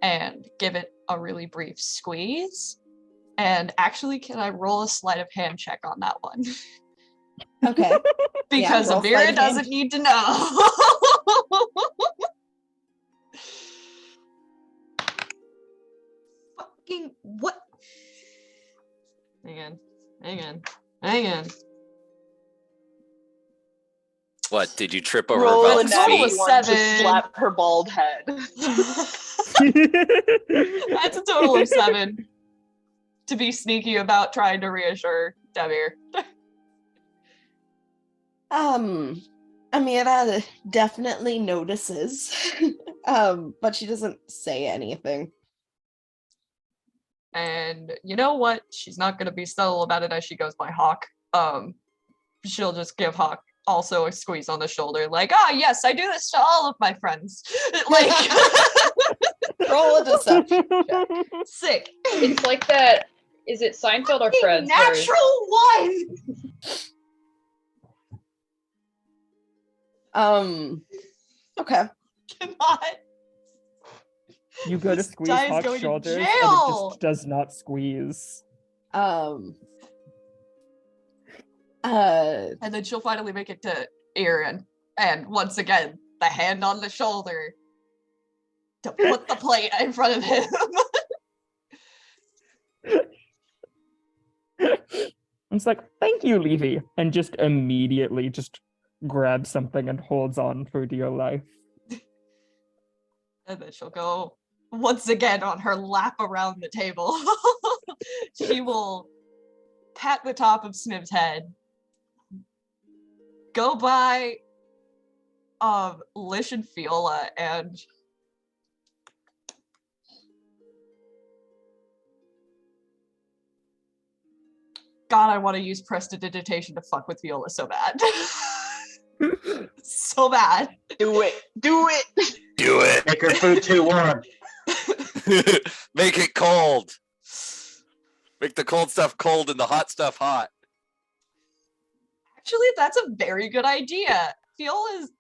and give it a really brief squeeze. And actually, can I roll a sleight of hand check on that one? Okay. Because roll Amira sleight of doesn't hand. need to know. Fucking what? Hang on. What, did you trip over Roll a Valk's total natty of feet? one to 7. slap her bald head. That's a total of 7. To be sneaky about trying to reassure Demir. Amira definitely notices, but she doesn't say anything. And you know what? She's not gonna be subtle about it as she goes by Hawk. She'll just give Hawk also a squeeze on the shoulder, like, yes, I do this to all of my friends. Like, Roll a deception. sick. It's like that. Is it Seinfeld or Friends? where- Natural 1. Okay. Cannot. You go to This squeeze guy is Hawk's going to shoulders, and it jail. just does not squeeze. Uh, And then she'll finally make it to Aaron. And once again, the hand on the shoulder to put the plate in front of him. It's like, thank you, Levy, and just immediately just grabs something and holds on for dear life. And then she'll go once again on her lap around the table. She will pat the top of Sniv's head, go by Lish and Fiola, and God, I want to use prestidigitation to fuck with Viola so bad. So bad. Do it. Do it. Do it. Make her food too warm. Make it cold. Make the cold stuff cold and the hot stuff hot. Actually, that's a very good idea. Viola is...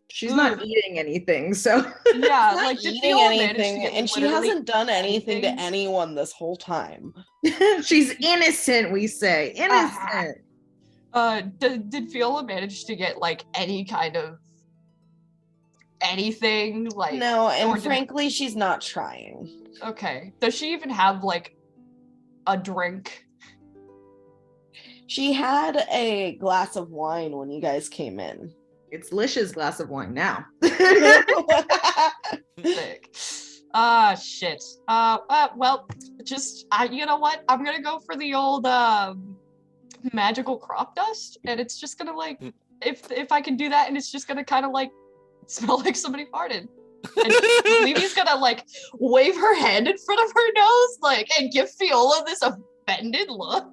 She's not eating anything, so Yeah, not like did eating Viola manage to anything, get and she literally hasn't done anything to anything? anyone this whole time. she's innocent, we say. Innocent. Did Viola manage to get like any kind of anything? Like No, or and did- frankly, she's not trying. Okay. Does she even have like a drink? She had a glass of wine when you guys came in. It's Lish's glass of wine now. Sick. Shit. Well, just you know what? I'm gonna go for the old magical crop dust, and it's just gonna like if I can do that, and it's just gonna kind of like smell like somebody farted. And Levy's gonna like wave her hand in front of her nose, like, and give Fiola this offended look.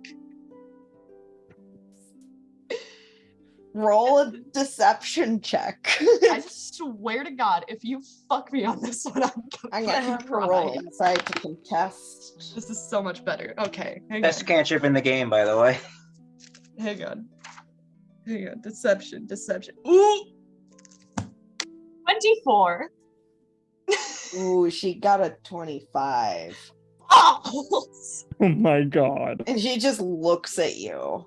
Roll a deception check. I swear to God, if you fuck me on this one, I'm gonna have to cry. roll inside to contest. This is so much better. Okay, hang Best on. cantrip in the game, by the way. Hang on. Deception. Ooh! 24. Ooh, she got a 25. Oh! Oh my god. And she just looks at you,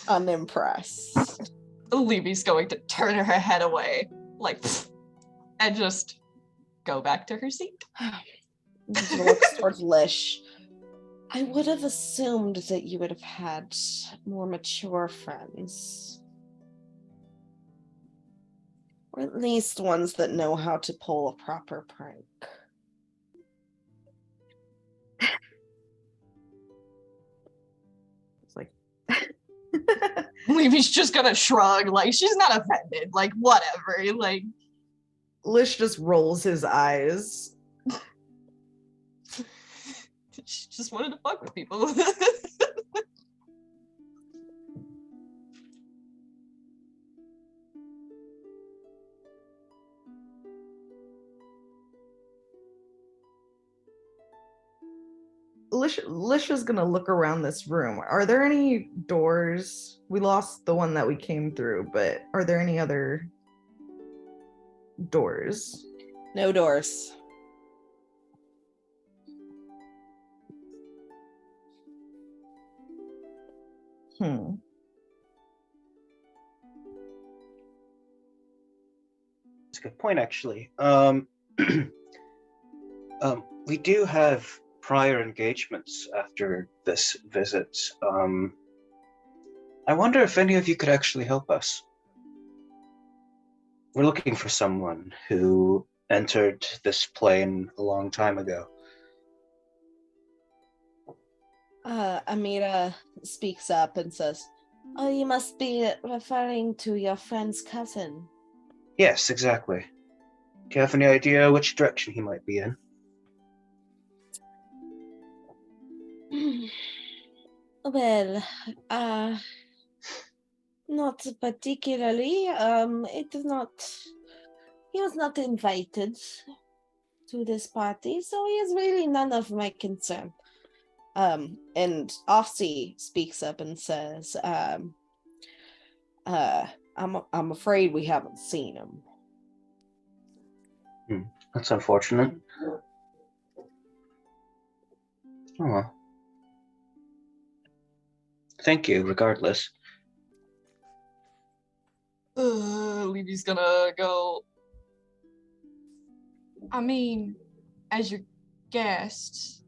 unimpressed. Levy's going to turn her head away, like, and just go back to her seat. She looks towards Lish. I would have assumed that you would have had more mature friends. Or at least ones that know how to pull a proper prank. It's like Levy's just gonna shrug, like, she's not offended, like, whatever, like, Lish just rolls his eyes. she just wanted to fuck with people. Lish is gonna look around this room. Are there any doors? We lost the one that we came through, but are there any other doors? No doors. That's a good point, actually. We do have prior engagements after this visit. I wonder if any of you could actually help us. We're looking for someone who entered this plane a long time ago. Amira speaks up and says, "Oh, you must be referring to your friend's cousin." Yes, exactly. Do you have any idea which direction he might be in? Well, not particularly. It is not. He was not invited to this party, so he is really none of my concern. And Offsea speaks up and says, I'm afraid we haven't seen him. That's unfortunate. Oh well. Thank you, regardless. Levy's gonna go. I mean, as your guest,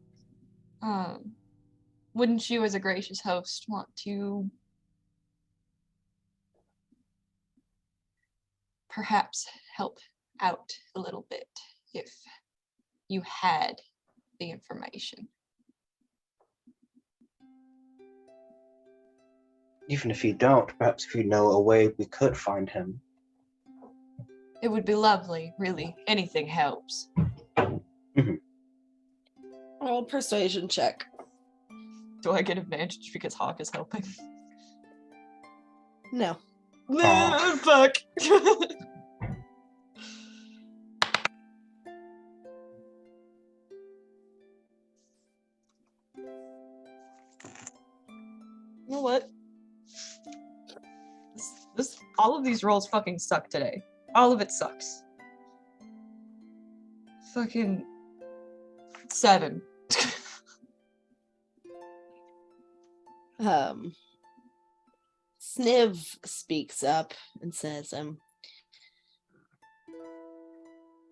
wouldn't you, as a gracious host, want to perhaps help out a little bit if you had the information? Even if you don't, perhaps if you know a way we could find him. It would be lovely, really. Anything helps. Roll persuasion check. Do I get advantage because Hawk is helping? No. Fuck. You know what? This all of these rolls fucking suck today. All of it sucks. Fucking 7. Sniv speaks up and says,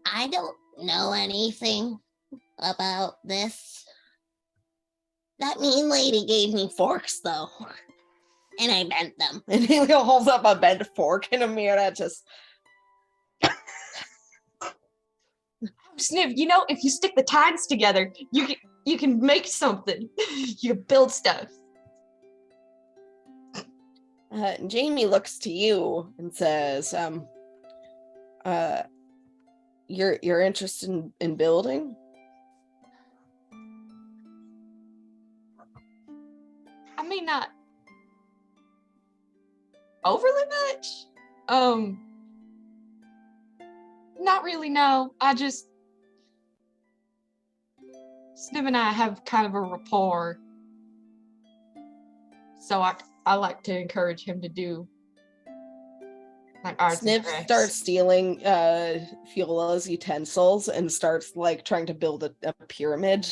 I don't know anything about this. That mean lady gave me forks, though. And I bent them. and he holds up a bent fork, and Amira just, Sniv, you know, if you stick the tines together, you can make something. You can build stuff. Jamie looks to you and says, you're interested in building? I mean, not overly much. Not really, no. Sniv and I have kind of a rapport. So I like to encourage him to do like arts and Sniv crafts. starts stealing Fiola's utensils and starts like trying to build a pyramid.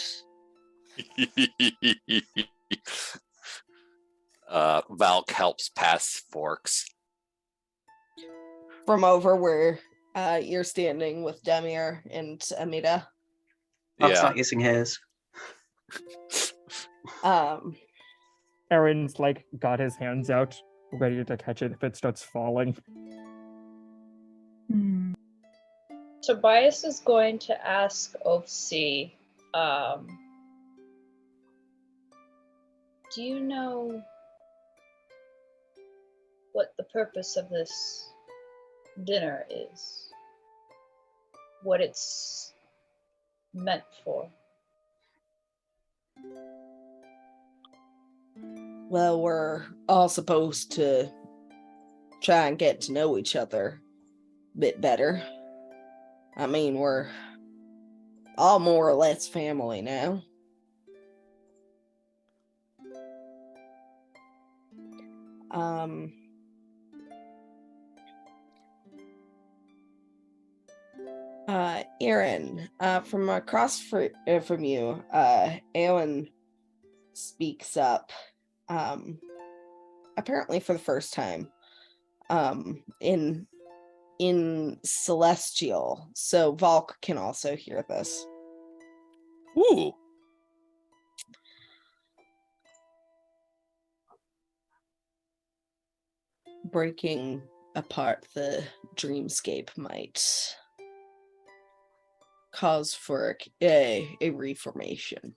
Valk helps pass forks. From over where you're standing with Demir and Amita. Hawk's Yeah. not using his. Aaron's like got his hands out, ready to catch it if it starts falling. Tobias is going to ask Offsea, do you know what the purpose of this dinner is? What it's meant for? Well, we're all supposed to try and get to know each other a bit better. I mean, we're all more or less family now. Aaron, from across from you, Alan speaks up, apparently for the first time, in Celestial, so Valk can also hear this. Ooh. breaking apart the dreamscape might cause for a reformation.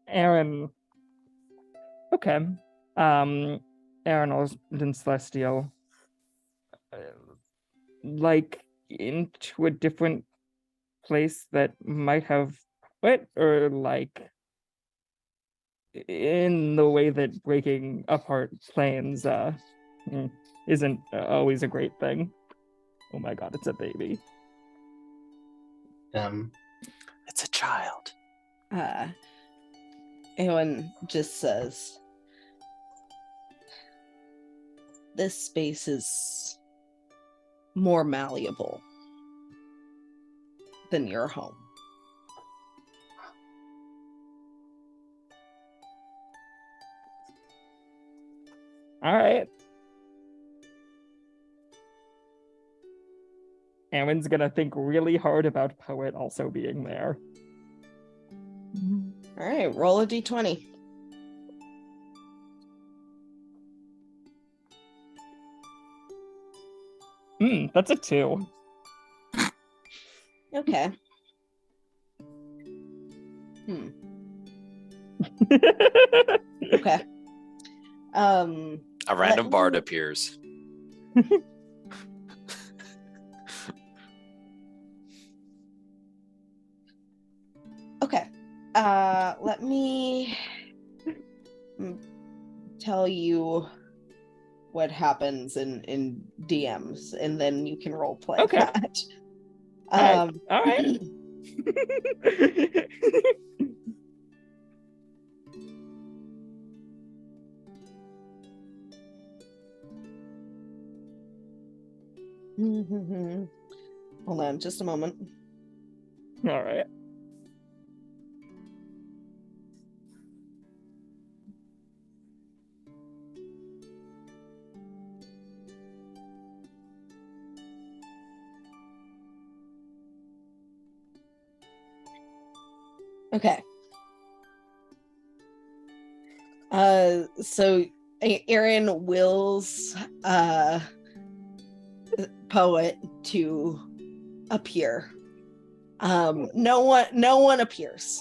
Aaron. Okay. Aaron and Celestial. Like into a different place that might have what, or like in the way that breaking apart planes isn't always a great thing. Oh my god, it's a baby. It's a child. Eowyn just says, this space is more malleable than your home. All right. Aaron's gonna think really hard about Poet also being there. All right, roll a d20. That's a 2. Okay. Okay. A random bard appears. Okay. Let me tell you what happens in DMs, and then you can role play that. All right. Hold on just a moment. All right. Okay. So Aaron wills Poet to appear. No one appears.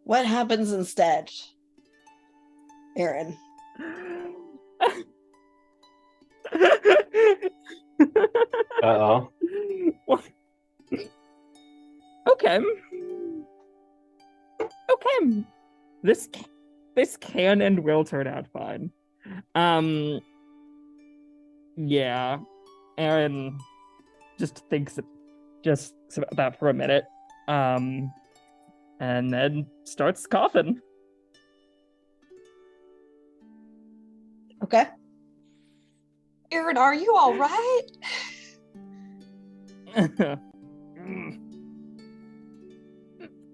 What happens instead, Aaron? Uh-oh. Okay. This can and will turn out fine. Yeah. Aaron just thinks just about that for a minute. And then starts coughing. Okay. Aaron, are you all right?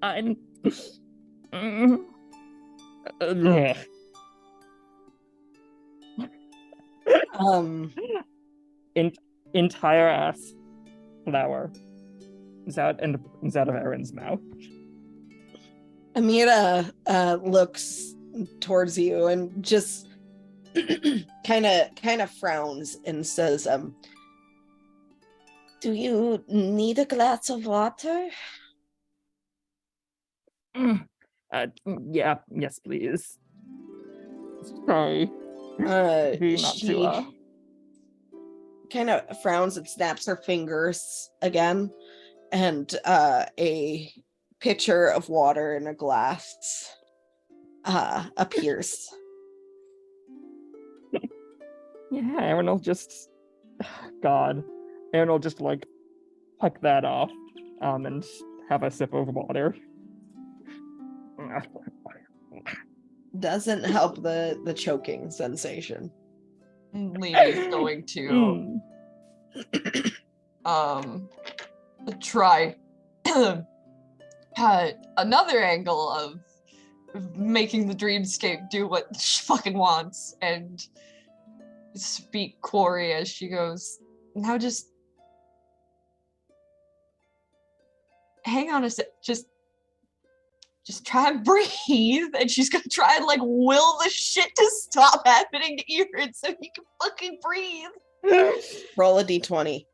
I'm entire ass flower is out of Aaron's mouth. Amira looks towards you and just kind of frowns and says, do you need a glass of water? Yeah, yes, please. Sorry. She kind of frowns and snaps her fingers again, and a pitcher of water in a glass appears. Yeah, Aaron will just... God. Aaron will just, like, pick that off and have a sip of water. Doesn't help the choking sensation. Levy's going to try another angle of making the dreamscape do what she fucking wants, and speak Quarry as she goes, now just hang on a sec, just try and breathe. And she's gonna try and like will the shit to stop happening to Aaron so he can fucking breathe. Roll a d20.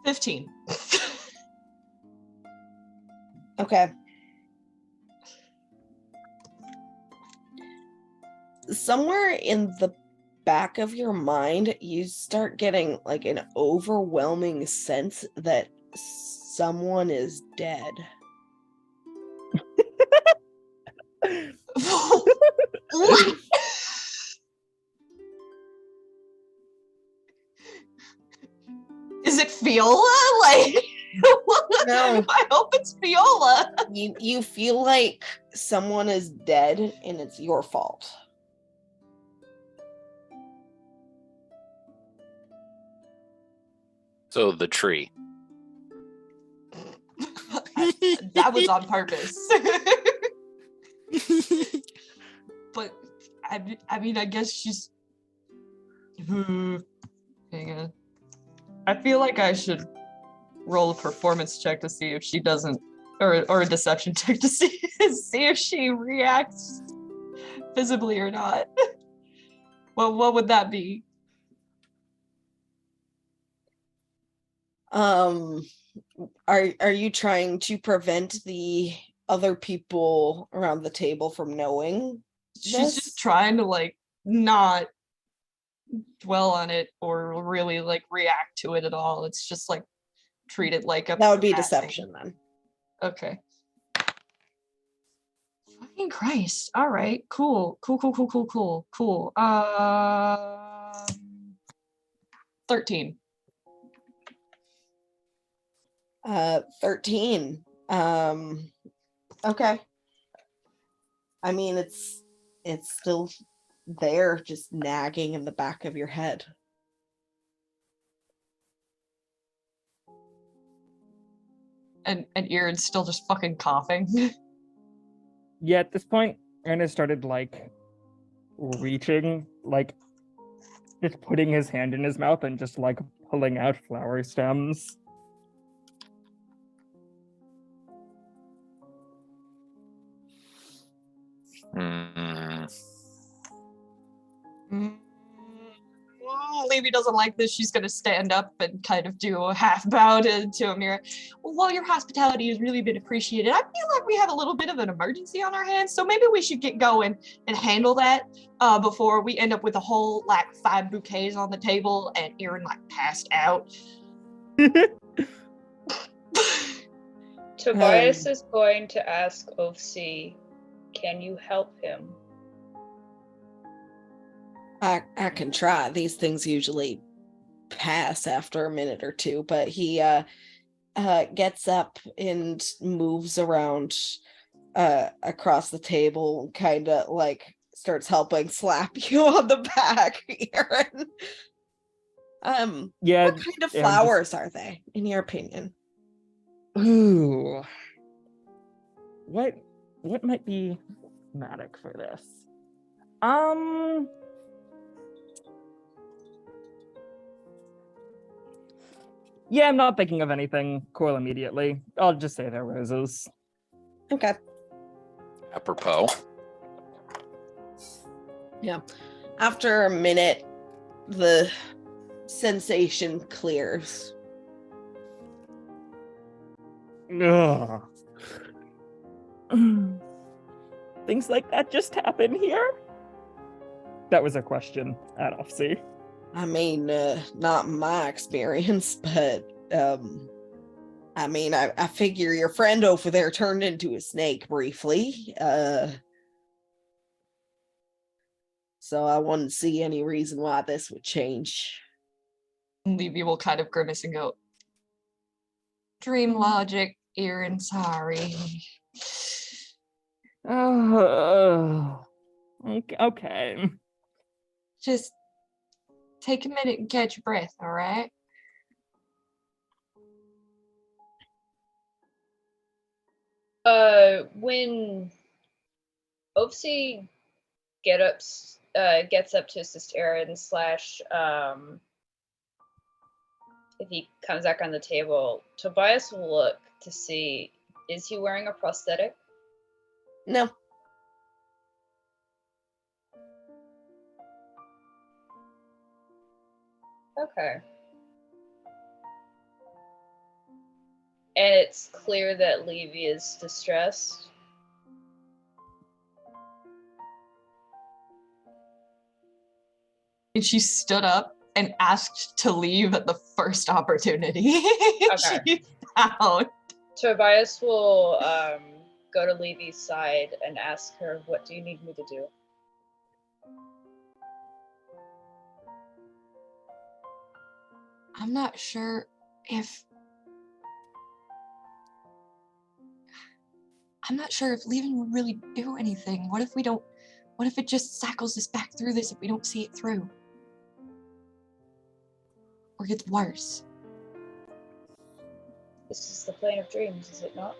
15. Okay. Somewhere in the back of your mind, you start getting like an overwhelming sense that someone is dead. What? Is it Fiola? Like, No. I hope it's Fiola. You feel like someone is dead and it's your fault. So the tree. That was on purpose. But I mean, I guess she's. Hang on. I feel like I should roll a performance check to see if she doesn't, or a deception check to see if she reacts visibly or not. Well, what would that be? Are you trying to prevent the other people around the table from knowing She's this? just trying to like not dwell on it or really like react to it at all. It's just like treat it like a That would be passing. deception then. Okay. Fucking Christ. All right. Cool. 13. 13. Okay. I mean, it's still there, just nagging in the back of your head. And Aaron's still just fucking coughing. Yeah, at this point, Ernest started like reaching, like just putting his hand in his mouth and just like pulling out flower stems. Levy doesn't like this. She's gonna stand up and kind of do a half bow to Amira. Well, while your hospitality has really been appreciated, I feel like we have a little bit of an emergency on our hands, so maybe we should get going and handle that before we end up with a whole like 5 bouquets on the table and Aaron like passed out. Tobias is going to ask Ofsi, can you help him? I can try. These things usually pass after a minute or two, but he gets up and moves around across the table and kind of like starts helping slap you on the back, Aaron. Yeah. What kind of flowers are they, in your opinion? Ooh. What might be thematic for this? Yeah, I'm not thinking of anything cool immediately. I'll just say they're roses. Okay. Apropos. Yeah. After a minute, the sensation clears. Ugh. Things like that just happen here? That was a question at Offsea. I mean, not in my experience, but I mean, I figure your friend over there turned into a snake briefly. So I wouldn't see any reason why this would change. Levy will kind of grimace and go, dream logic, Aaron, sorry. Oh, okay. Just take a minute and catch your breath, all right? When Ofsi gets up to assist Aaron / if he comes back on the table, Tobias will look to see, is he wearing a prosthetic? No. Okay. And it's clear that Levy is distressed. And she stood up and asked to leave at the first opportunity. Okay. She's out. Tobias will go to Levy's side and ask her, what do you need me to do? I'm not sure if leaving would really do anything. What if it just cycles us back through this if we don't see it through? Or gets worse? This is the plane of dreams, is it not?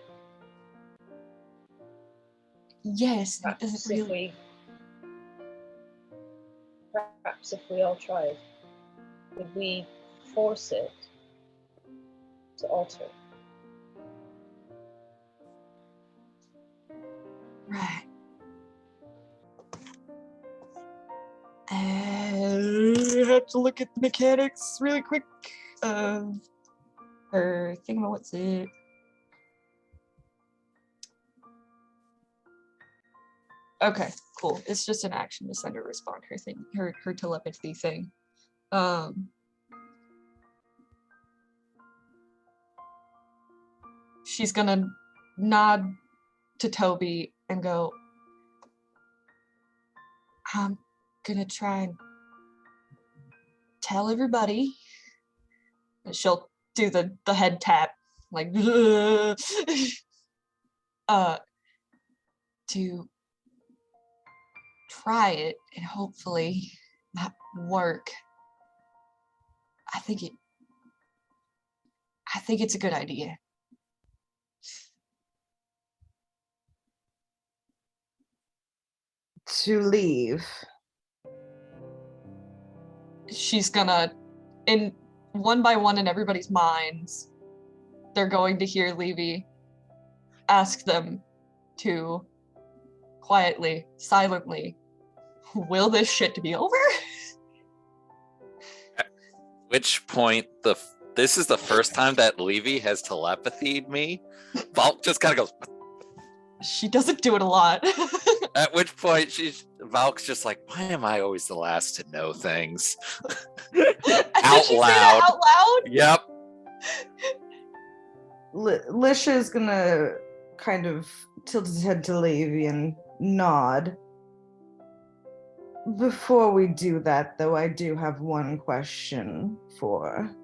Yes, it doesn't really. Perhaps if we all tried, would we force it to alter? Right. I have to look at the mechanics really quick. Or think about what's it. Okay, cool. It's just an action to send her respond. Her thing, her telepathy thing. She's gonna nod to Toby and go, I'm gonna try and tell everybody. And she'll do the head tap, like, to try it and hopefully that work. I think it's a good idea. To leave. She's gonna, in one by one in everybody's minds, they're going to hear Levy ask them to quietly, silently, will this shit be over? At which point, this is the first time that Levy has telepathied me. Valk just kind of goes. She doesn't do it a lot. At which point, Valk's just like, why am I always the last to know things? Out loud. Out loud? Yep. Lisha is gonna kind of tilt his head to Levy and nod. Before we do that, though, I do have one question for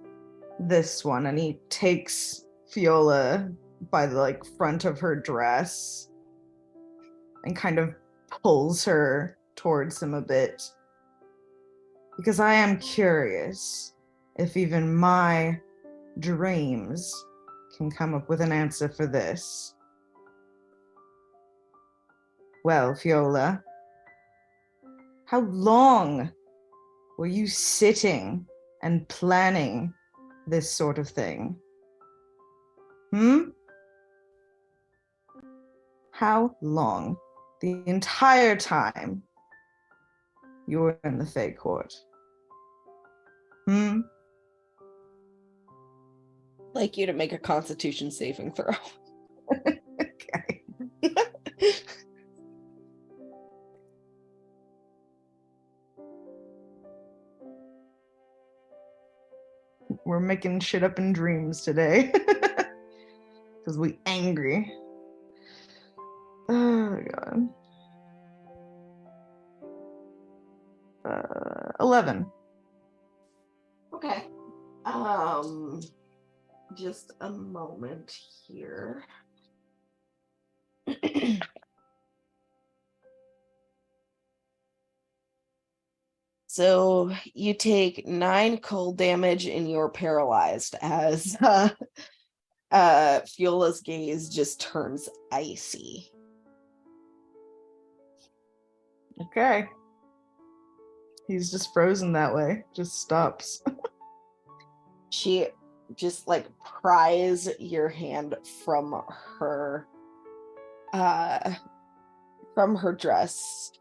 this one. And he takes Fiola by the front of her dress and kind of pulls her towards him a bit. Because I am curious if even my dreams can come up with an answer for this. Well, Fiola, how long were you sitting and planning this sort of thing? How long? The entire time you were in the Fae Court? Like you to make a Constitution saving throw. Okay. We're making shit up in dreams today. Because we angry. Oh my god. 11. Okay. Just a moment here. So you take 9 cold damage and you're paralyzed as Fiola's gaze just turns icy. Okay. He's just frozen that way. Just stops. She just like pries your hand from her dress,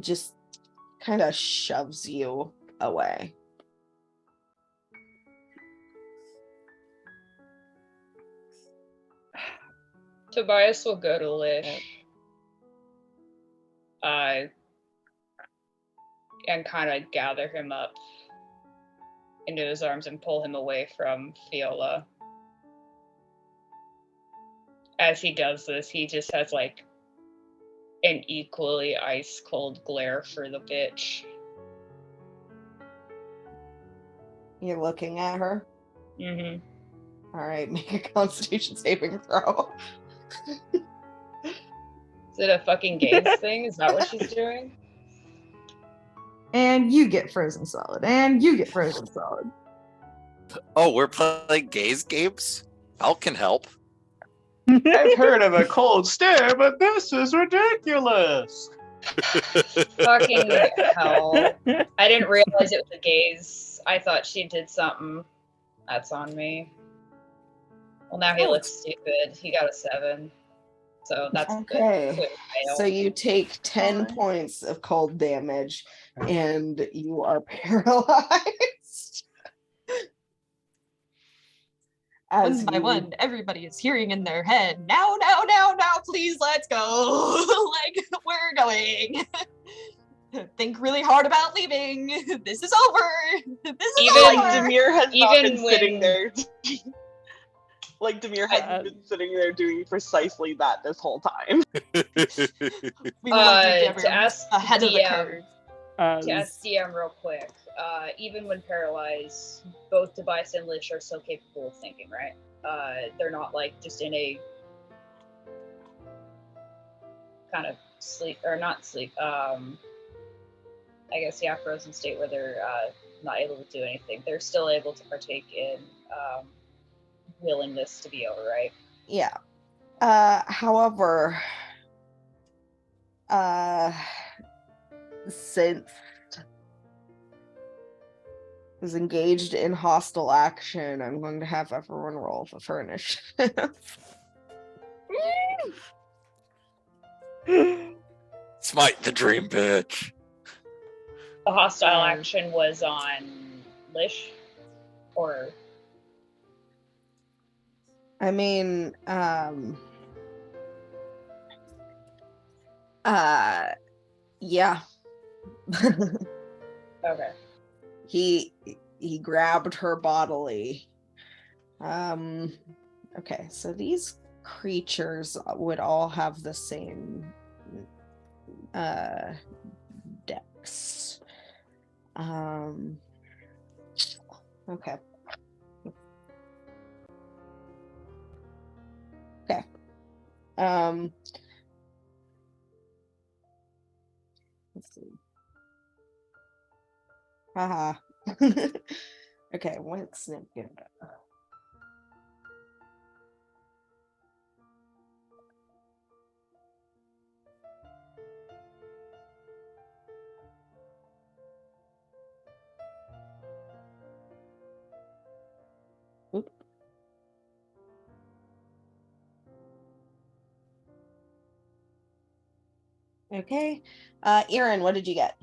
just kind of shoves you away. Tobias will go to Lish. And kind of gather him up into his arms and pull him away from Fiola. As he does this, he just has like an equally ice cold glare for the bitch. You're looking at her. Mm-hmm. All right, make a Constitution saving throw. Is it a fucking gaze thing? Is that what she's doing? And you get frozen solid. And you get frozen solid. Oh, we're playing gaze games? Val can help. I've heard of a cold stare, but this is ridiculous. Fucking hell. I didn't realize it was a gaze. I thought she did something. That's on me. Well, now he looks stupid. He got a 7. So that's okay. good. So you take 10 points of cold damage and you are paralyzed. One by one, everybody is hearing in their head, now, please, let's go. Like, we're going. Think really hard about leaving. This is over. This is Even over. Demir has not been Even sitting when- there. Like Demir has been sitting there doing precisely that this whole time. We love you, to Deborah. ask Ahead of the DM. curve. To ask DM real quick, even when paralyzed, both Tobias and Lish are still capable of thinking, right? They're not like just in a kind of sleep, or not sleep, I guess, yeah, frozen state where they're not able to do anything. They're still able to partake in willingness to be over, right? Yeah. However, since is engaged in hostile action, I'm going to have everyone roll for initiative. Smite the dream bitch. The hostile action was on Lish, or I mean, yeah. okay. He grabbed her bodily. Okay, so these creatures would all have the same dex. Okay. Okay. Let's see. Haha. Okay, what's Snip good? Oop. Okay. Erin, what did you get?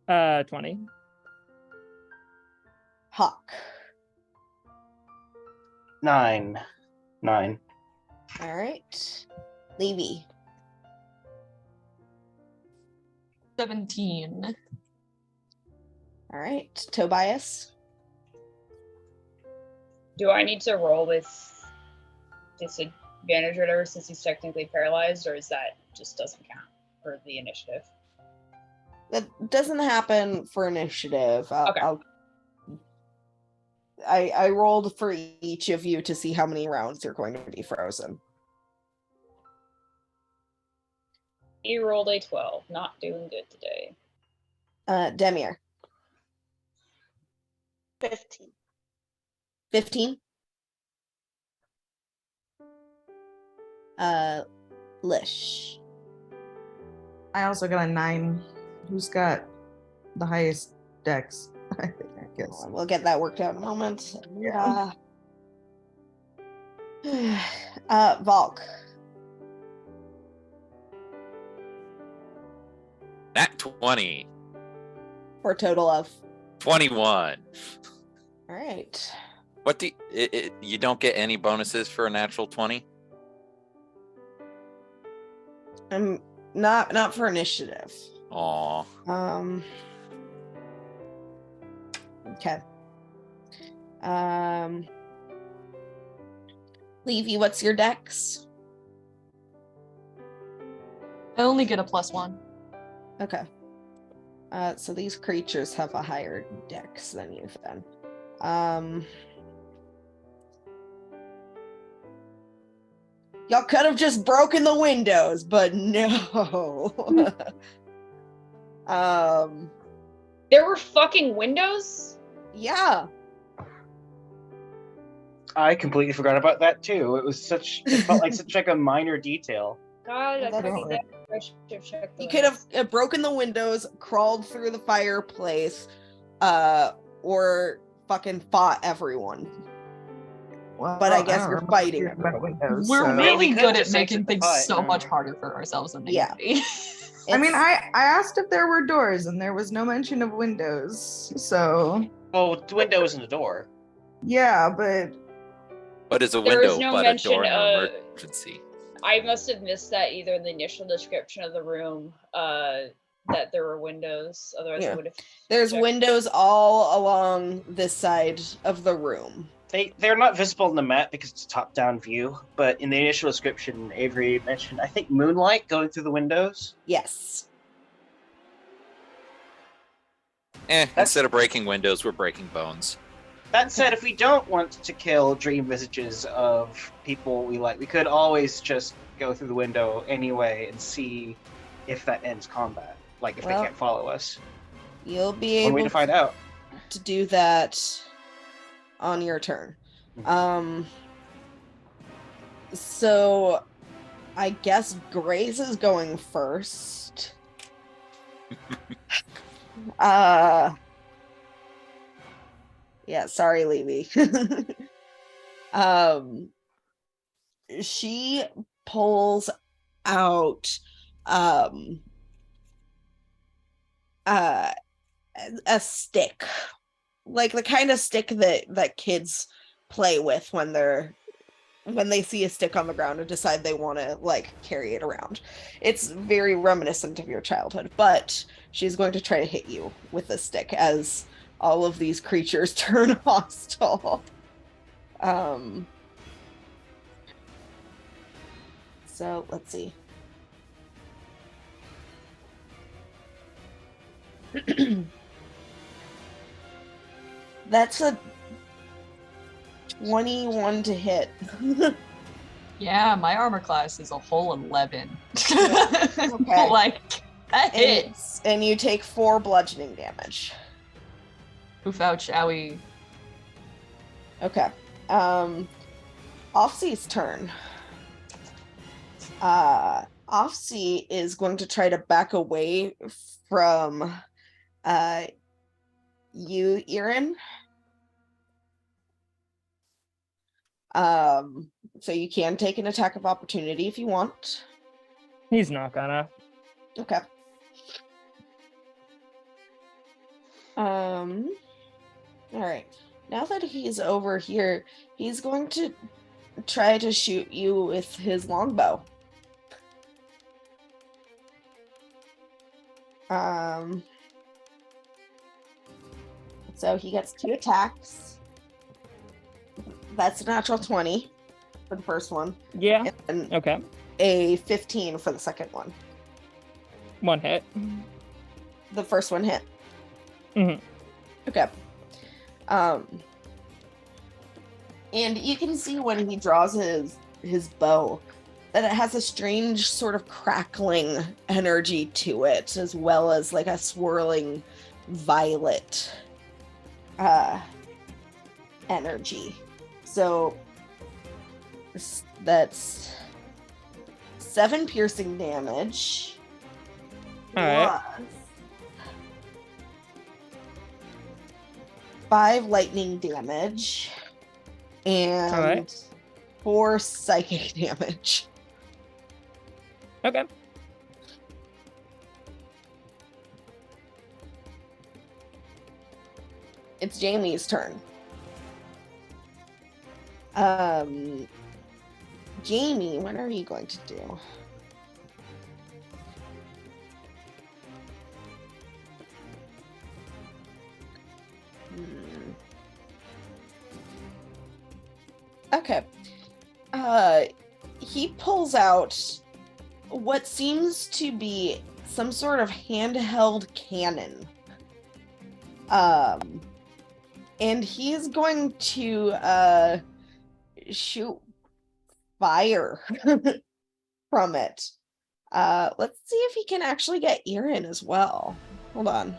20. Hawk. 9. All right. Levy. 17. All right. Tobias. Do I need to roll with disadvantage or whatever since he's technically paralyzed, or is that just doesn't count for the initiative? That doesn't happen for initiative. Okay. I rolled for each of you to see how many rounds you're going to be frozen. He rolled a 12. Not doing good today. Demir. 15. 15. Lish. I also got a 9. Who's got the highest dex? I guess. We'll get that worked out in a moment. Yeah. Valk. Nat 20. For a total of 21. all right. What do you don't get any bonuses for a natural 20? I'm not for initiative. Aw. Okay. Levy, what's your dex? I only get a +1. Okay. So these creatures have a higher dex than you then. Y'all could have just broken the windows, but no. There were fucking windows? Yeah. I completely forgot about that too. It felt like such like a minor detail. God, I That's could all have checked. You could have broken the windows, crawled through the fireplace, or fucking fought everyone. Well, But I guess don't you're remember fighting hearing about windows, We're so- really We could good at just say making it's a things fight. so much harder for ourselves than they Yeah. need to be. I mean, It's- I asked if there were doors, and there was no mention of windows. So Well, the window is in the door. yeah, but What is a There window is no but a mention door in of- an emergency? I must have missed that either in the initial description of the room, that there were windows. Otherwise, Yeah. I would have. There's checked. windows all along this side of the room. They're not visible in the map because it's a top-down view, but in the initial description, Avery mentioned, I think, moonlight going through the windows. Yes. Instead of breaking windows, we're breaking bones. That said, if we don't want to kill dream visages of people we like, we could always just go through the window anyway and see if that ends combat. Like, if Well, they can't follow us. You'll be One way able to find out. to do that on your turn. So I guess Grace is going first. Yeah, sorry, Levy. She pulls out a stick, like the kind of stick that kids play with when they see a stick on the ground and decide they want to like carry it around. It's very reminiscent of your childhood, but she's going to try to hit you with the stick as all of these creatures turn hostile. So let's see. That's a 21 to hit. Yeah, my armor class is a whole 11. Okay. Like, that hits. And you take 4 bludgeoning damage. Oof, ouch, owie. Okay. Offsee's turn. Offsea is going to try to back away from you, Erin. So you can take an attack of opportunity if you want. He's not gonna. Okay. All right. Now that he's over here, he's going to try to shoot you with his longbow. So he gets 2 attacks. That's a natural 20 for the first one. Yeah. And Okay. a 15 for the second one. 1 hit. The first one hit. Mhm. Okay. And you can see when he draws his bow that it has a strange sort of crackling energy to it, as well as like a swirling violet energy. So that's 7 piercing damage. All right. plus 5 lightning damage and Alright. 4 psychic damage. Okay. It's Jamie's turn. Jamie, what are you going to do? Okay. He pulls out what seems to be some sort of handheld cannon. And he's going to shoot fire from it. Let's see if he can actually get Erin as well. Hold on.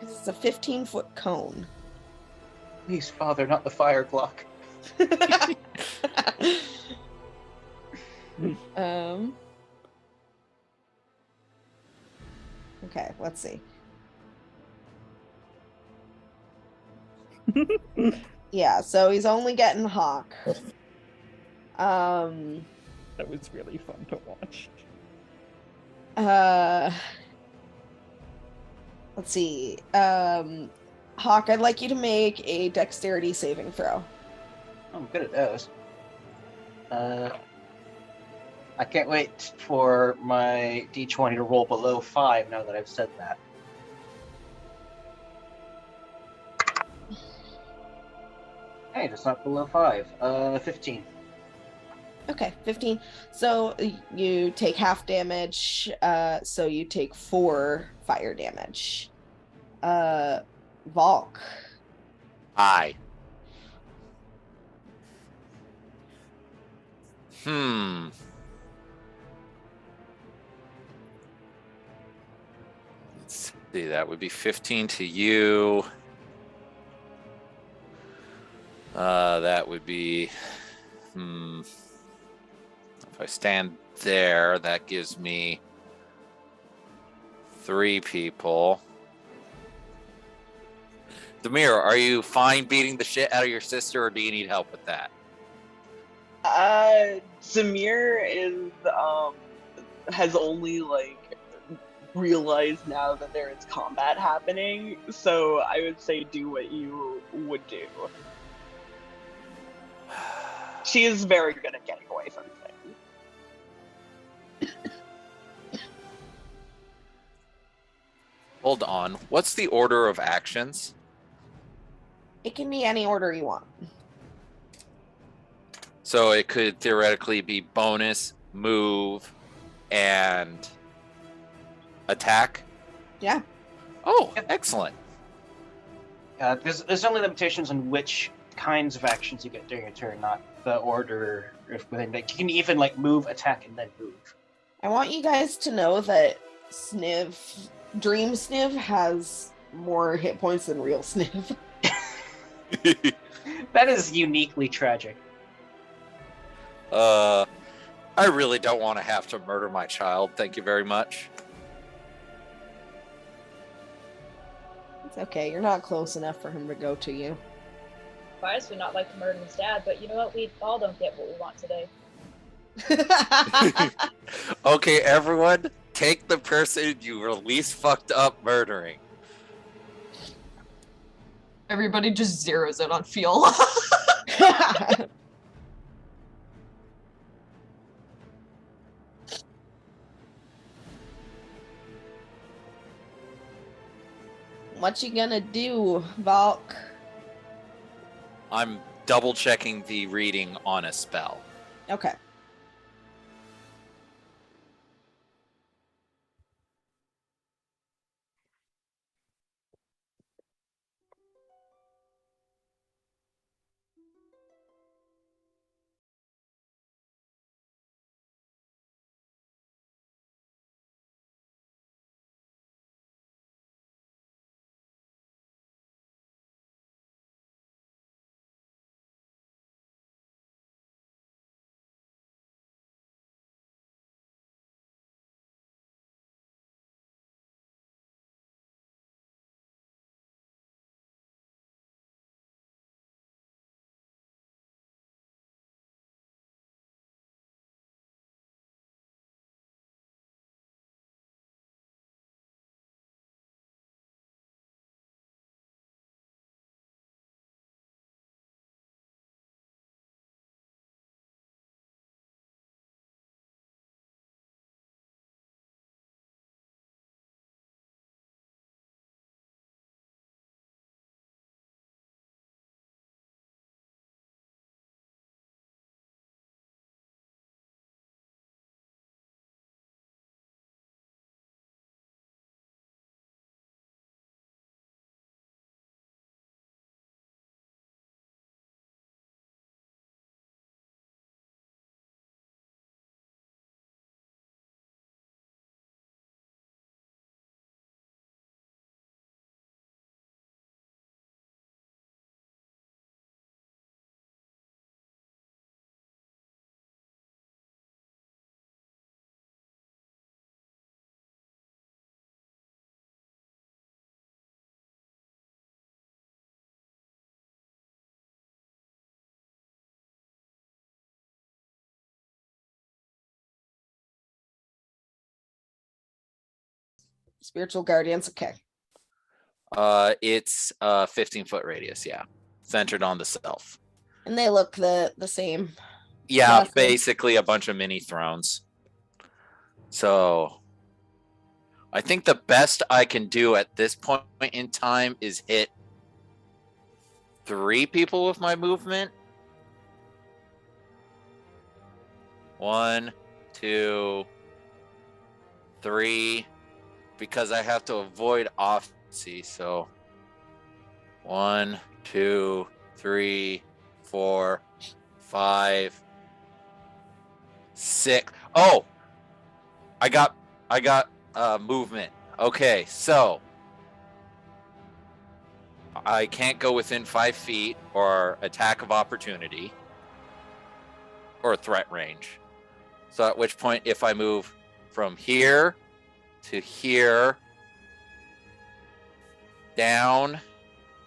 It's a 15-foot cone. Please, Father, not the fire Glock. Okay, let's see. Yeah, so he's only getting Hawk. That was really fun to watch. Let's see. Hawk, I'd like you to make a dexterity saving throw. I'm good at those. I can't wait for my d20 to roll below 5 now that I've said that. Hey, that's not below 5. 15. Okay, 15. So you take half damage, so you take 4 fire damage. Valk. Aye. Let's see, that would be 15 to you. That would be, if I stand there, that gives me 3 people. Demir, are you fine beating the shit out of your sister, or do you need help with that? Zamir is has only realized now that there is combat happening, so I would say do what you would do. She is very good at getting away from things. Hold on. What's the order of actions? It can be any order you want. So it could theoretically be bonus, move, and attack? Yeah. Oh, excellent. There's only limitations on which kinds of actions you get during your turn, not the order. If you can even move, attack, and then move. I want you guys to know that Dream Sniv has more hit points than real Sniv. That is uniquely tragic. I really don't want to have to murder my child. Thank you very much. It's okay. You're not close enough for him to go to you. Why does we not like to murder his dad? But you know what? We all don't get what we want today. Okay, everyone, take the person you were least fucked up murdering. Everybody just zeroes it on feel. What you gonna do, Valk? I'm double checking the reading on a spell. Okay. Spiritual guardians. Okay. It's 15-foot radius, yeah. Centered on the self. And they look the same. Yeah, Massive. basically a bunch of mini thrones. So I think the best I can do at this point in time is hit 3 people with my movement. 1, 2, 3, because I have to avoid offsee. So 1, 2, 3, 4, 5, 6. Oh, I got movement. Okay, so I can't go within 5 feet or attack of opportunity or threat range. So at which point, if I move from here to here, down,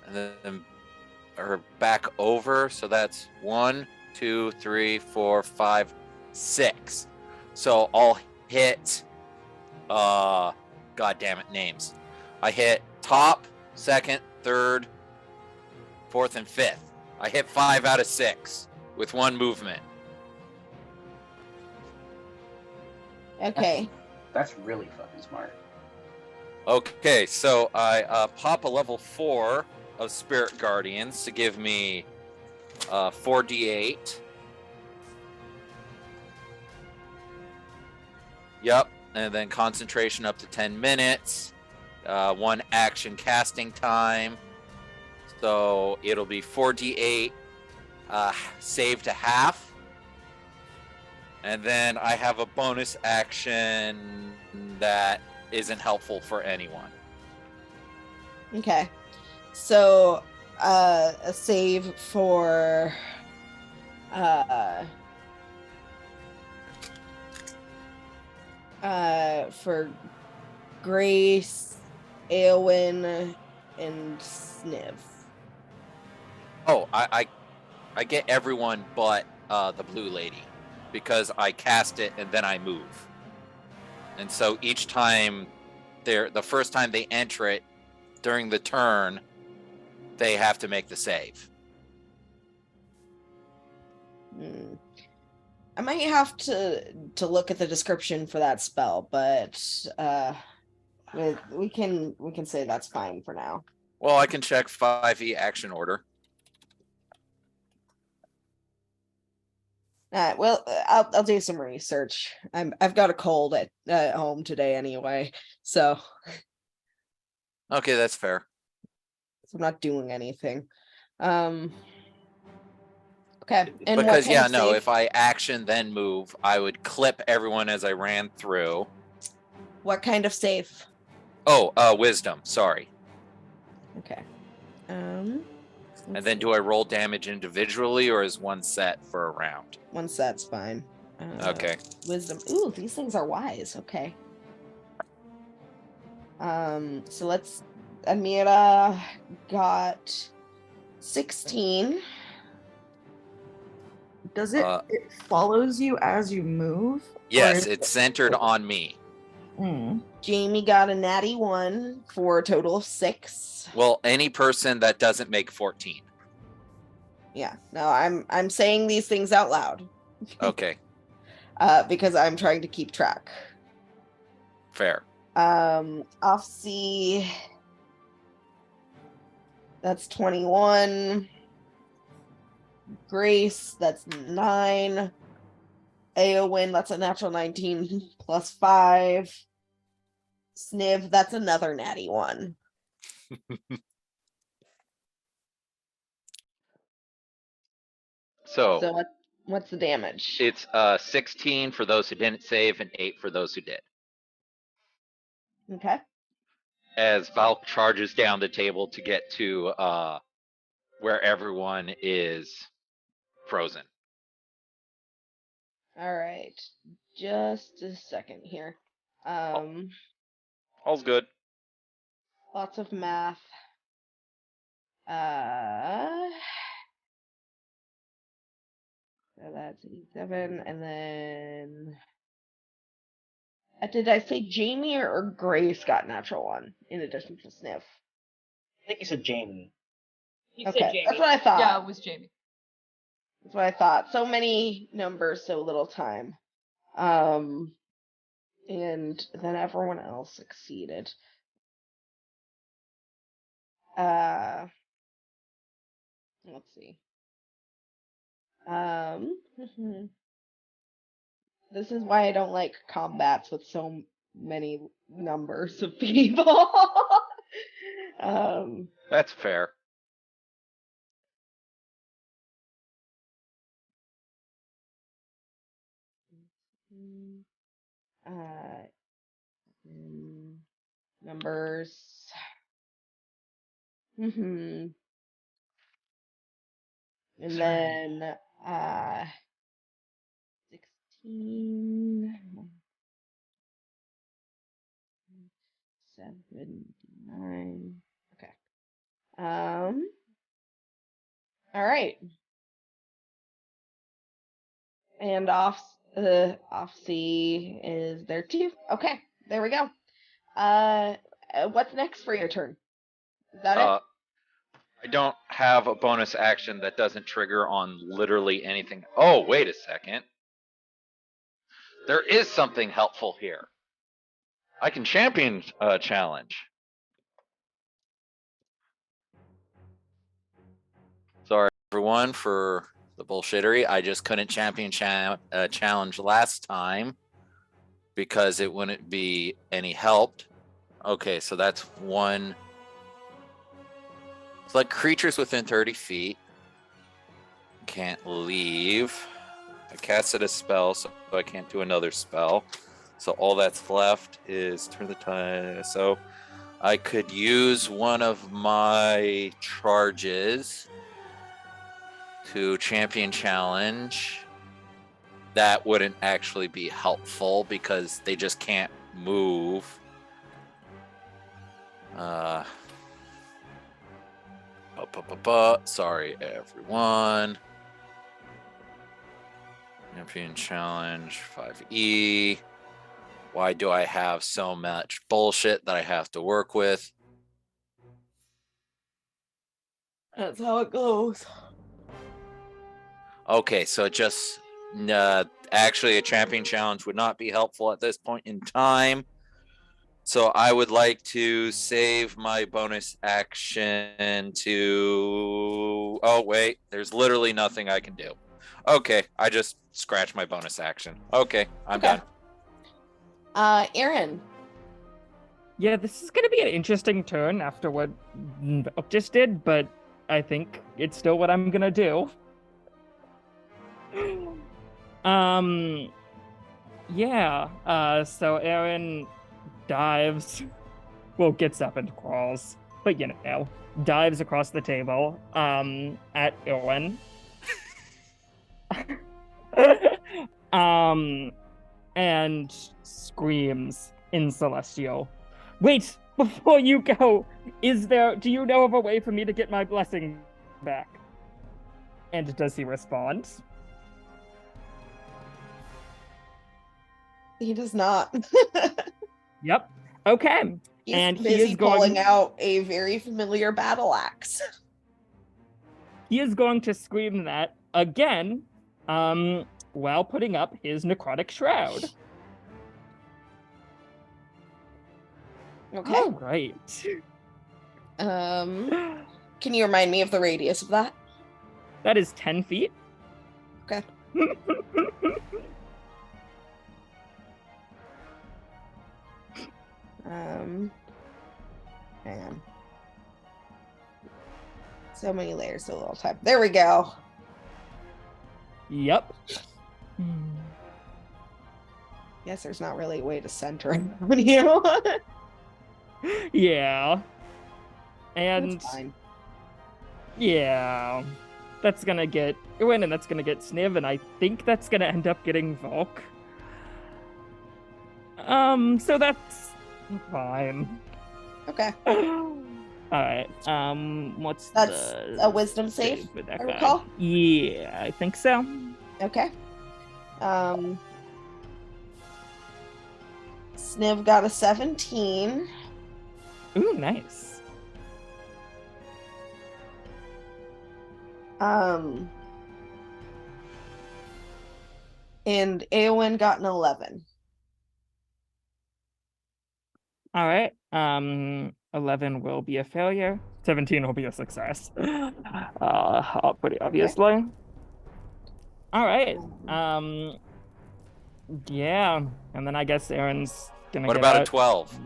and then or back over, so that's 1, 2, 3, 4, 5, 6. So I'll hit god damn it, names. I hit top, second, third, fourth, and fifth. I hit 5 out of 6 with 1 movement. Okay. That's really fucking smart. Okay, so I pop a level 4 of Spirit Guardians to give me 4d8. Yep, and then concentration up to 10 minutes. 1 action casting time. So it'll be 4d8 save to half. And then I have a bonus action that isn't helpful for anyone. Okay. So a save for Grace, Eowyn, and Sniv. Oh, I get everyone but the blue lady, because I cast it and then I move. And so each time the first time they enter it during the turn, they have to make the save. I might have to look at the description for that spell, but we can say that's fine for now. Well, I can check 5e action order. Well, I'll do some research. I've got a cold at home today anyway, so Okay, that's fair. I'm not doing anything. Okay. And Because what kind of save? if I action then move, I would clip everyone as I ran through. What kind of save? Oh, wisdom. Sorry. Okay. And then do I roll damage individually, or is one set for a round? One set's fine. Okay. Wisdom. Ooh, these things are wise. Okay. So let's. Amira got 16. Does it follows you as you move? Yes, it's centered on me. Jamie got a natty 1 for a total of 6. Well, any person that doesn't make 14. Yeah. No, I'm saying these things out loud. Okay. Because I'm trying to keep track. Fair. Offsee. That's 21. Grace, that's 9. Eowyn, that's a natural 19 plus 5. Sniv, that's another natty 1. So what's the damage? It's 16 for those who didn't save and 8 for those who did. Okay. As Valk charges down the table to get to where everyone is frozen. All right. Just a second here. All's good. Lots of math. So that's 7, and then Did I say Jamie or Grace got natural one in addition to Sniff? I think you said Jamie. You said Okay, Jamie. that's what I thought. Yeah, it was Jamie. That's what I thought. So many numbers, so little time. And then everyone else succeeded. Let's see. This is why I don't like combats with so many numbers of people. That's fair. Numbers. And then 16, 79. Okay. All right. And Offsea is there too. Okay, there we go. What's next for your turn? Is that it? I don't have a bonus action that doesn't trigger on literally anything. Oh, wait a second. There is something helpful here. I can champion a challenge. Sorry, everyone, for the bullshittery. I just couldn't champion challenge last time because it wouldn't be any help. Okay, so that's one. It's like creatures within 30 feet. Can't leave. I casted a spell, so I can't do another spell. So all that's left is turn the tide. So I could use one of my charges to champion challenge. That wouldn't actually be helpful because they just can't move. Sorry, everyone. Champion challenge 5e. Why do I have so much bullshit that I have to work with? That's how it goes. Okay, so just actually a champion challenge would not be helpful at this point in time. So I would like to save my bonus action to... Oh, wait. There's literally nothing I can do. Okay, I just scratched my bonus action. Okay, I'm done. Aaron. Yeah, this is going to be an interesting turn after what Up just did, but I think it's still what I'm going to do. So Aaron dives, well, gets up and crawls, but dives across the table, at Owen. And screams in Celestial. Wait, before you go, do you know of a way for me to get my blessing back? And does he respond? He does not. Yep. Okay. He's and busy he is pulling out a very familiar battle axe. He is going to scream that again, while putting up his necrotic shroud. Okay. All right. Can you remind me of the radius of that? That is 10 feet. Okay. Hang on. So many layers, so little time. There we go. Yep. Guess there's not really a way to center it on you. Yeah. And That's fine. yeah. That's gonna get Ewan, and that's gonna get Sniv, and I think that's gonna end up getting Volk. So that's fine. Okay. Alright, what's That's a wisdom save, with that I guy? recall? Yeah, I think so. Sniv got a 17. Ooh, nice. And Eowyn got an 11. All right. 11 will be a failure. 17 will be a success. Pretty obviously. All right. Yeah, and then I guess Aaron's gonna. What get about out. a 12?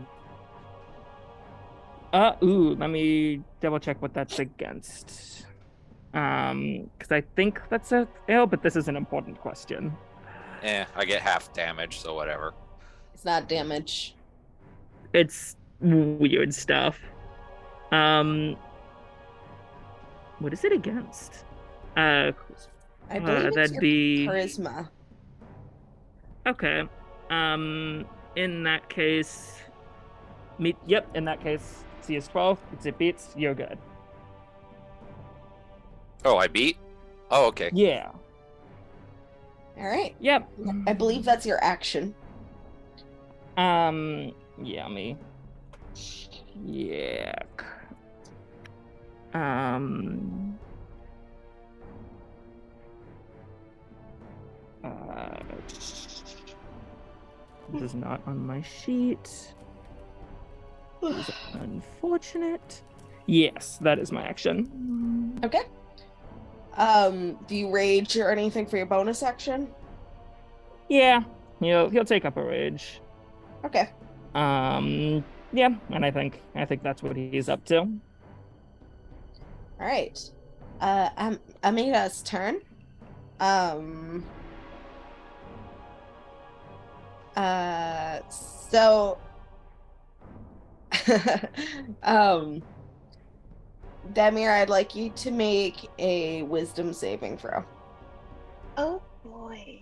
Let me double check what that's against. Because I think that's a fail, but this is an important question. I get half damage, so whatever. It's not damage. It's weird stuff. What is it against? I believe it's that'd your be charisma. Okay. In that case, in that case, C is 12. It beats. You're good. Oh, I beat? Oh, okay. Yeah. All right. Yep. I believe that's your action. Yeah, me. Check. This is not on my sheet. This is unfortunate. Yes, that is my action. Okay. Do you rage or anything for your bonus action? Yeah, he'll take up a rage. Okay. Yeah, and I think that's what he's up to. All right. Amida's turn. So Demir, I'd like you to make a wisdom saving throw. Oh boy.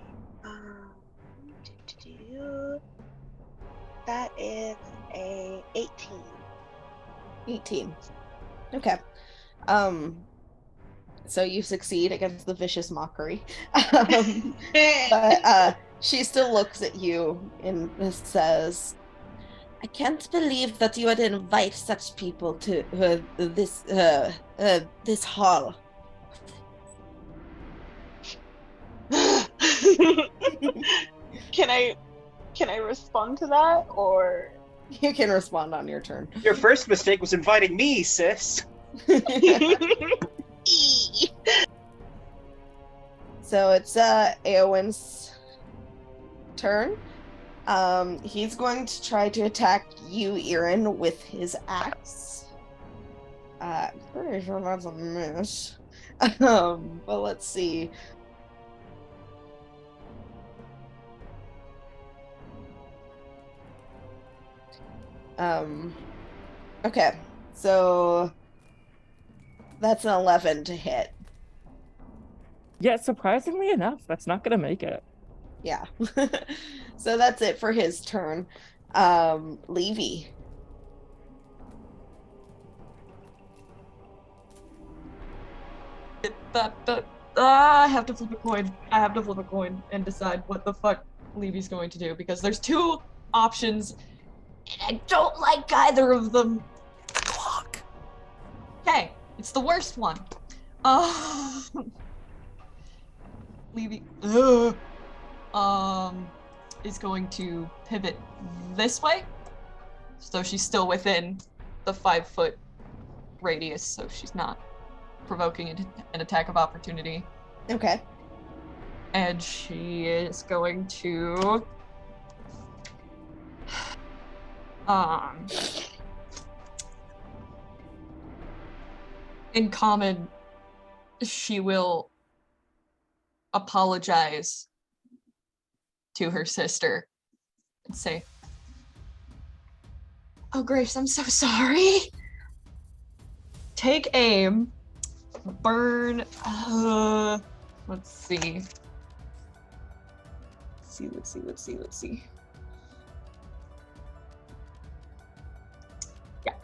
That is a 18. 18. Okay. So you succeed against the vicious mockery. But she still looks at you and says, I can't believe that you would invite such people to this hall. Can I respond to that, or you can respond on your turn? Your first mistake was inviting me, sis. So it's Eowyn's turn. He's going to try to attack you, Irin, with his axe. Pretty sure that's a miss. But let's see. Okay, so that's an 11 to hit. Yeah, surprisingly enough, that's not gonna make it. Yeah. So that's it for his turn. Levy. I have to flip a coin. I have to flip a coin and decide what the fuck Levy's going to do, because there's two options and I don't like either of them. Clock. Okay, it's the worst one. Levy is going to pivot this way, so she's still within the 5-foot radius, so she's not provoking an attack of opportunity. Okay. And she is going to in common, she will apologize to her sister and say, "Oh, Grace, I'm so sorry." Take aim, burn, let's see. Let's see. Yeah.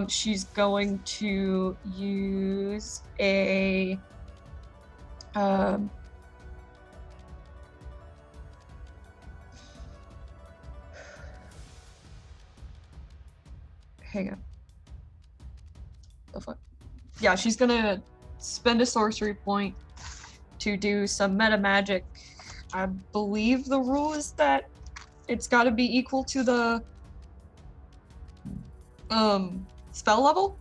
She's going to use a hang on. The fuck? Yeah, she's gonna spend a sorcery point to do some meta magic. I believe the rule is that it's got to be equal to the spell level.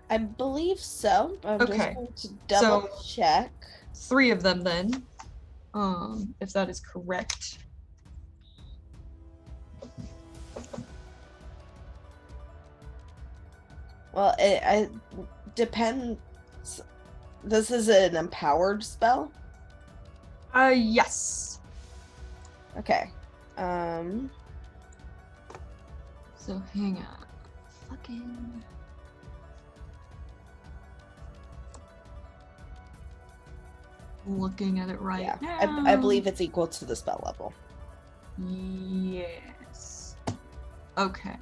I believe so. I'm just Okay. going to double check. 3 of them then. If that is correct. Well, it depends. This is an empowered spell? Yes. Okay. So hang on. Fucking. Looking at it right now. I believe it's equal to the spell level. Yes. Okay.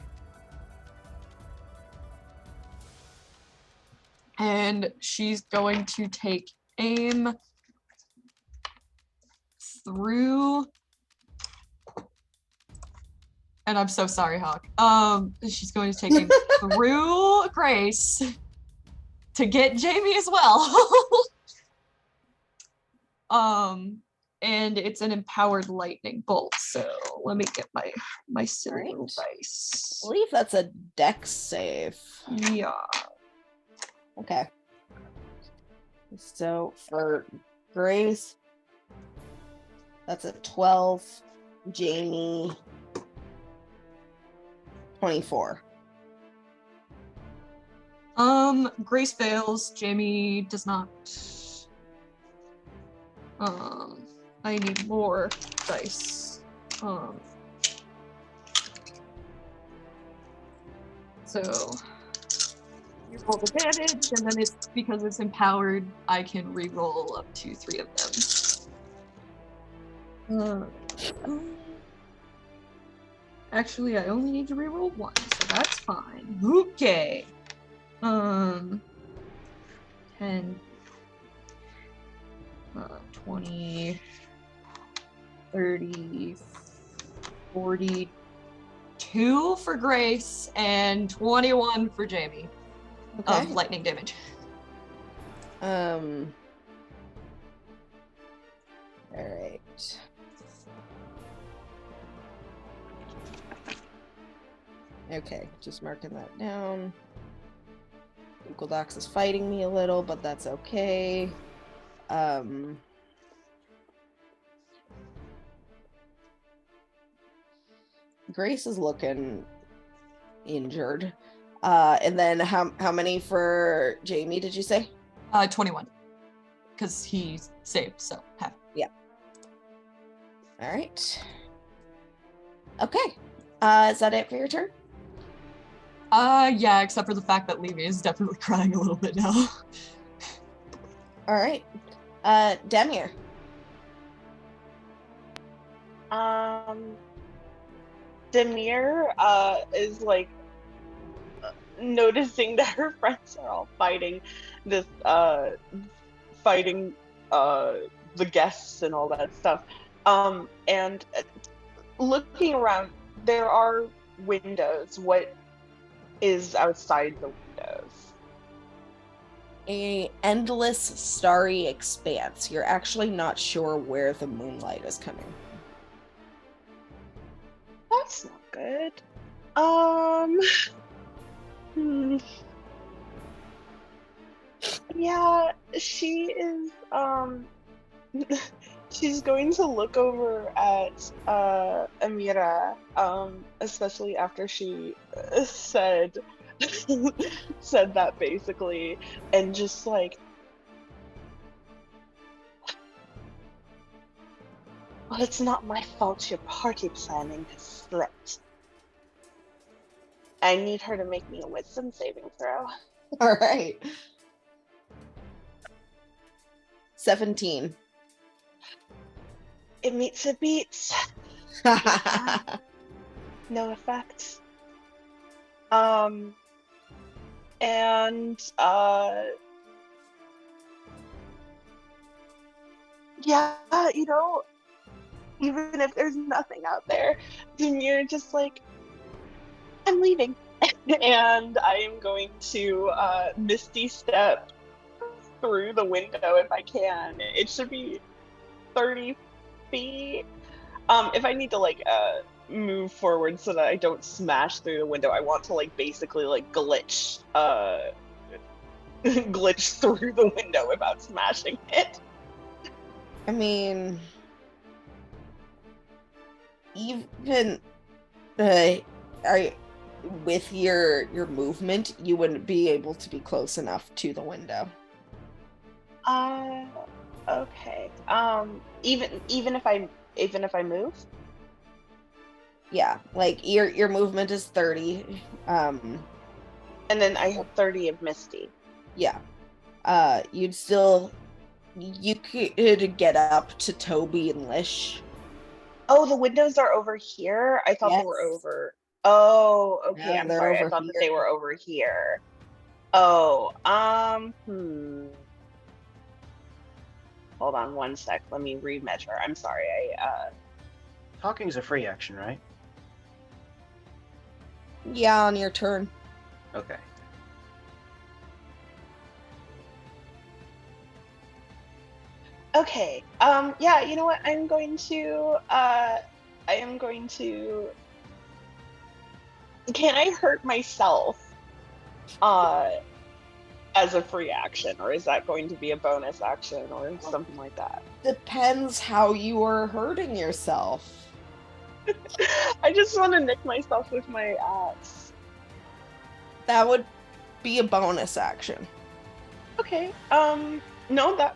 And she's going to take aim through. And I'm so sorry, Hawk. She's going to take aim through Grace to get Jamie as well. And it's an empowered lightning bolt. So let me get my silly little dice. I believe that's a dex save. Yeah. Okay. So for Grace, that's a 12. Jamie, 24. Grace fails. Jamie does not. I need more dice. So you roll the damage, and then it's because it's empowered, I can re-roll up to 3 of them. Actually, I only need to re-roll 1, so that's fine. Okay. 10, 20, 30, 42 for Grace, and 21 for Jamie of lightning damage. All right. Okay, just marking that down. Google Docs is fighting me a little, but that's okay. Grace is looking injured. And then how many for Jamie did you say? 21. Because he saved, so half. Yeah. All right. Okay. Is that it for your turn? Yeah, except for the fact that Levy is definitely crying a little bit now. All right. Demir. Demir is like noticing that her friends are all fighting this the guests and all that stuff, and looking around, there are windows. What is outside the windows? A endless starry expanse. You're actually not sure where the moonlight is coming. That's not good. Yeah, she is she's going to look over at Amira, especially after she said that basically, and just like, well, it's not my fault your party planning has slipped. I need her to make me a wisdom saving throw. All right. 17. It meets it beats. No effect. Yeah, even if there's nothing out there. Demir just like, I'm leaving. And I am going to Misty Step through the window if I can. It should be 30 feet. If I need to like move forward so that I don't smash through the window, I want to like basically like glitch glitch through the window without smashing it. I mean, even with your movement, you wouldn't be able to be close enough to the window. Okay. Even if I move? Yeah, like your movement is 30. And then I have 30 of Misty. Yeah. You could get up to Toby and Lish. Oh, the windows are over here? I thought they were Yes. over. Oh, okay. Yeah, I'm they're sorry. I over thought that here. they were over here. Oh, Hold on one sec. Let me remeasure. I'm sorry. Talking's a free action, right? Yeah, on your turn. Okay. Okay. Yeah, you know what? I am going to Can I hurt myself as a free action, or is that going to be a bonus action or something like that? Depends how you are hurting yourself. I just want to nick myself with my axe. That would be a bonus action. Okay. No, that,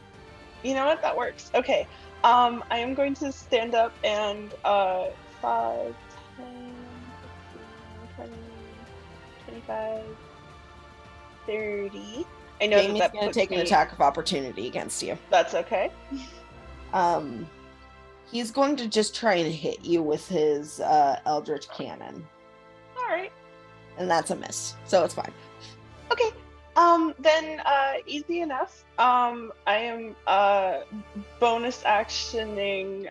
you know what? That works. Okay. I am going to stand up and 5, 10, 15, 20, 25, 30. I know Jamie's that gonna puts take an me- attack of opportunity against you. That's okay. He's going to just try and hit you with his Eldritch Cannon. All right. And that's a miss, so it's fine. Okay. Then easy enough. I am bonus actioning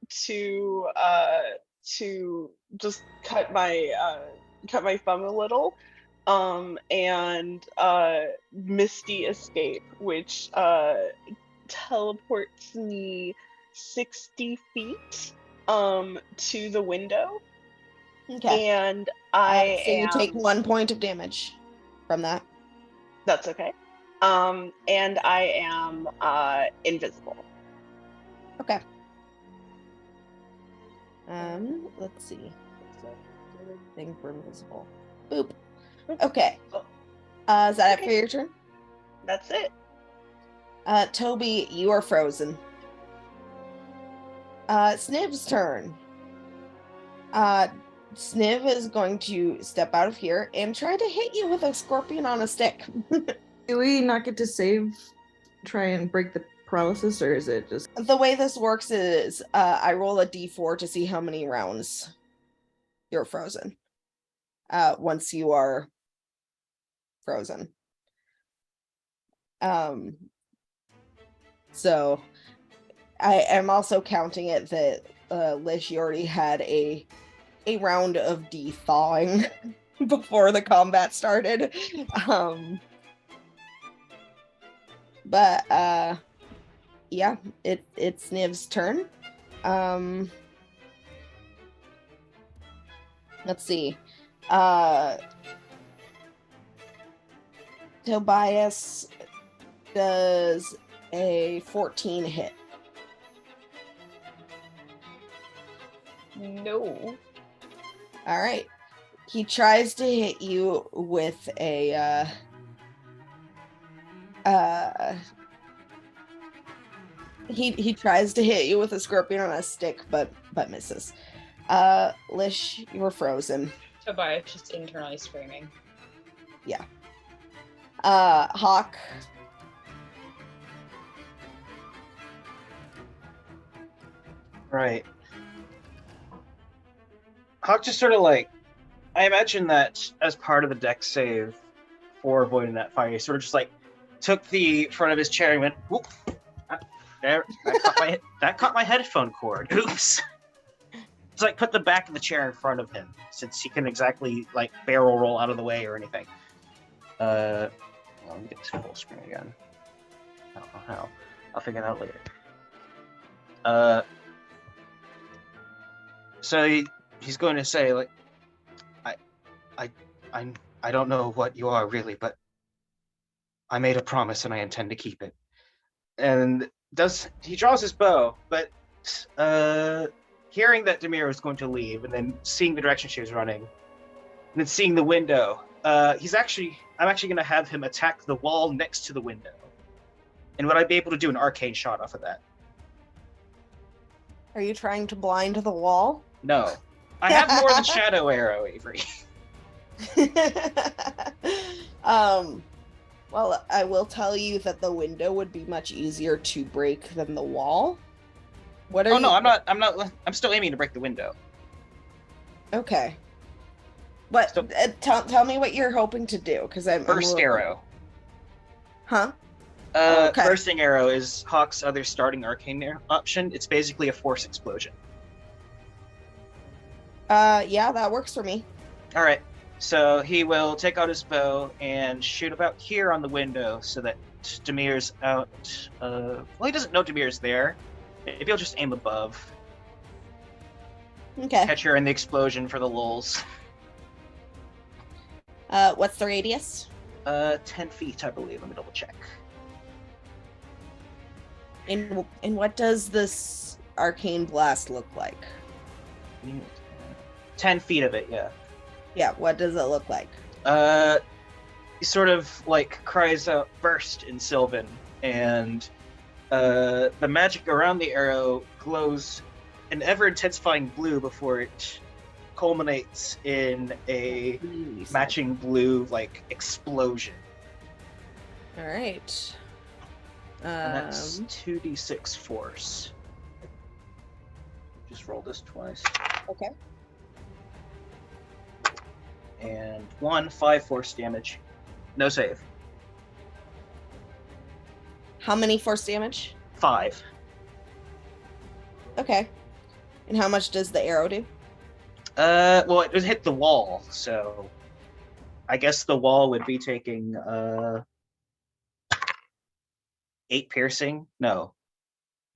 to just cut my thumb a little. And Misty Escape, which teleports me 60 feet to the window. Okay. And So you take 1 point of damage from that. That's okay. And I am invisible. Okay. Let's see. Thing for invisible. Boop. Okay. Is that it for your turn? That's it. Toby, you are frozen. Sniv's turn. Sniv is going to step out of here and try to hit you with a scorpion on a stick. Do we not get to try and break the paralysis, or is it just... The way this works is I roll a d4 to see how many rounds you're frozen. Once you are frozen. So I am also counting it that Lish, you already had a round of de-thawing before the combat started. But yeah, it's Niv's turn. Let's see. Tobias does a 14 hit. No. All right. He tries to hit you with a he tries to hit you with a scorpion on a stick, but misses. Lish, you were frozen. Tobias just internally screaming. Yeah. Hawk. Right. Hawk just sort of like, I imagine that as part of the deck save for avoiding that fire, he sort of just like took the front of his chair and went, whoop, There, that caught my headphone cord. Oops. It's like put the back of the chair in front of him, since he can exactly like barrel roll out of the way or anything. Let me get this full screen again. I don't know how. I'll figure it out later. So he's going to say like, I don't know what you are really, but I made a promise and I intend to keep it. And he draws his bow, but hearing that Demir was going to leave, and then seeing the direction she was running, and then seeing the window, I'm actually going to have him attack the wall next to the window. And would I be able to do an arcane shot off of that? Are you trying to blind the wall? No. I have more than Shadow Arrow, Avery. Well, I will tell you that the window would be much easier to break than the wall. What are you... no, I'm not. I'm still aiming to break the window. Okay. But tell me what you're hoping to do, because I'm Burst arrow. Huh? Okay. Bursting arrow is Hawk's other starting arcane option. It's basically a force explosion. Yeah, that works for me. All right. So he will take out his bow and shoot about here on the window so that Demir's out. Well, he doesn't know Demir's there. Maybe he'll just aim above. Okay. Catch her in the explosion for the lulz. What's the radius? 10 feet, I believe. Let me double check. And what does this arcane blast look like? 10 feet of it, yeah. Yeah, what does it look like? He sort of like cries out burst in Sylvan, and the magic around the arrow glows an ever-intensifying blue before it culminates in a matching blue like explosion. All right. And that's 2d6 force. Just roll this twice. Okay. And 5 force damage. No save. How many force damage? 5. Okay. And how much does the arrow do? Well, it hit the wall, so I guess the wall would be taking 8 piercing. No,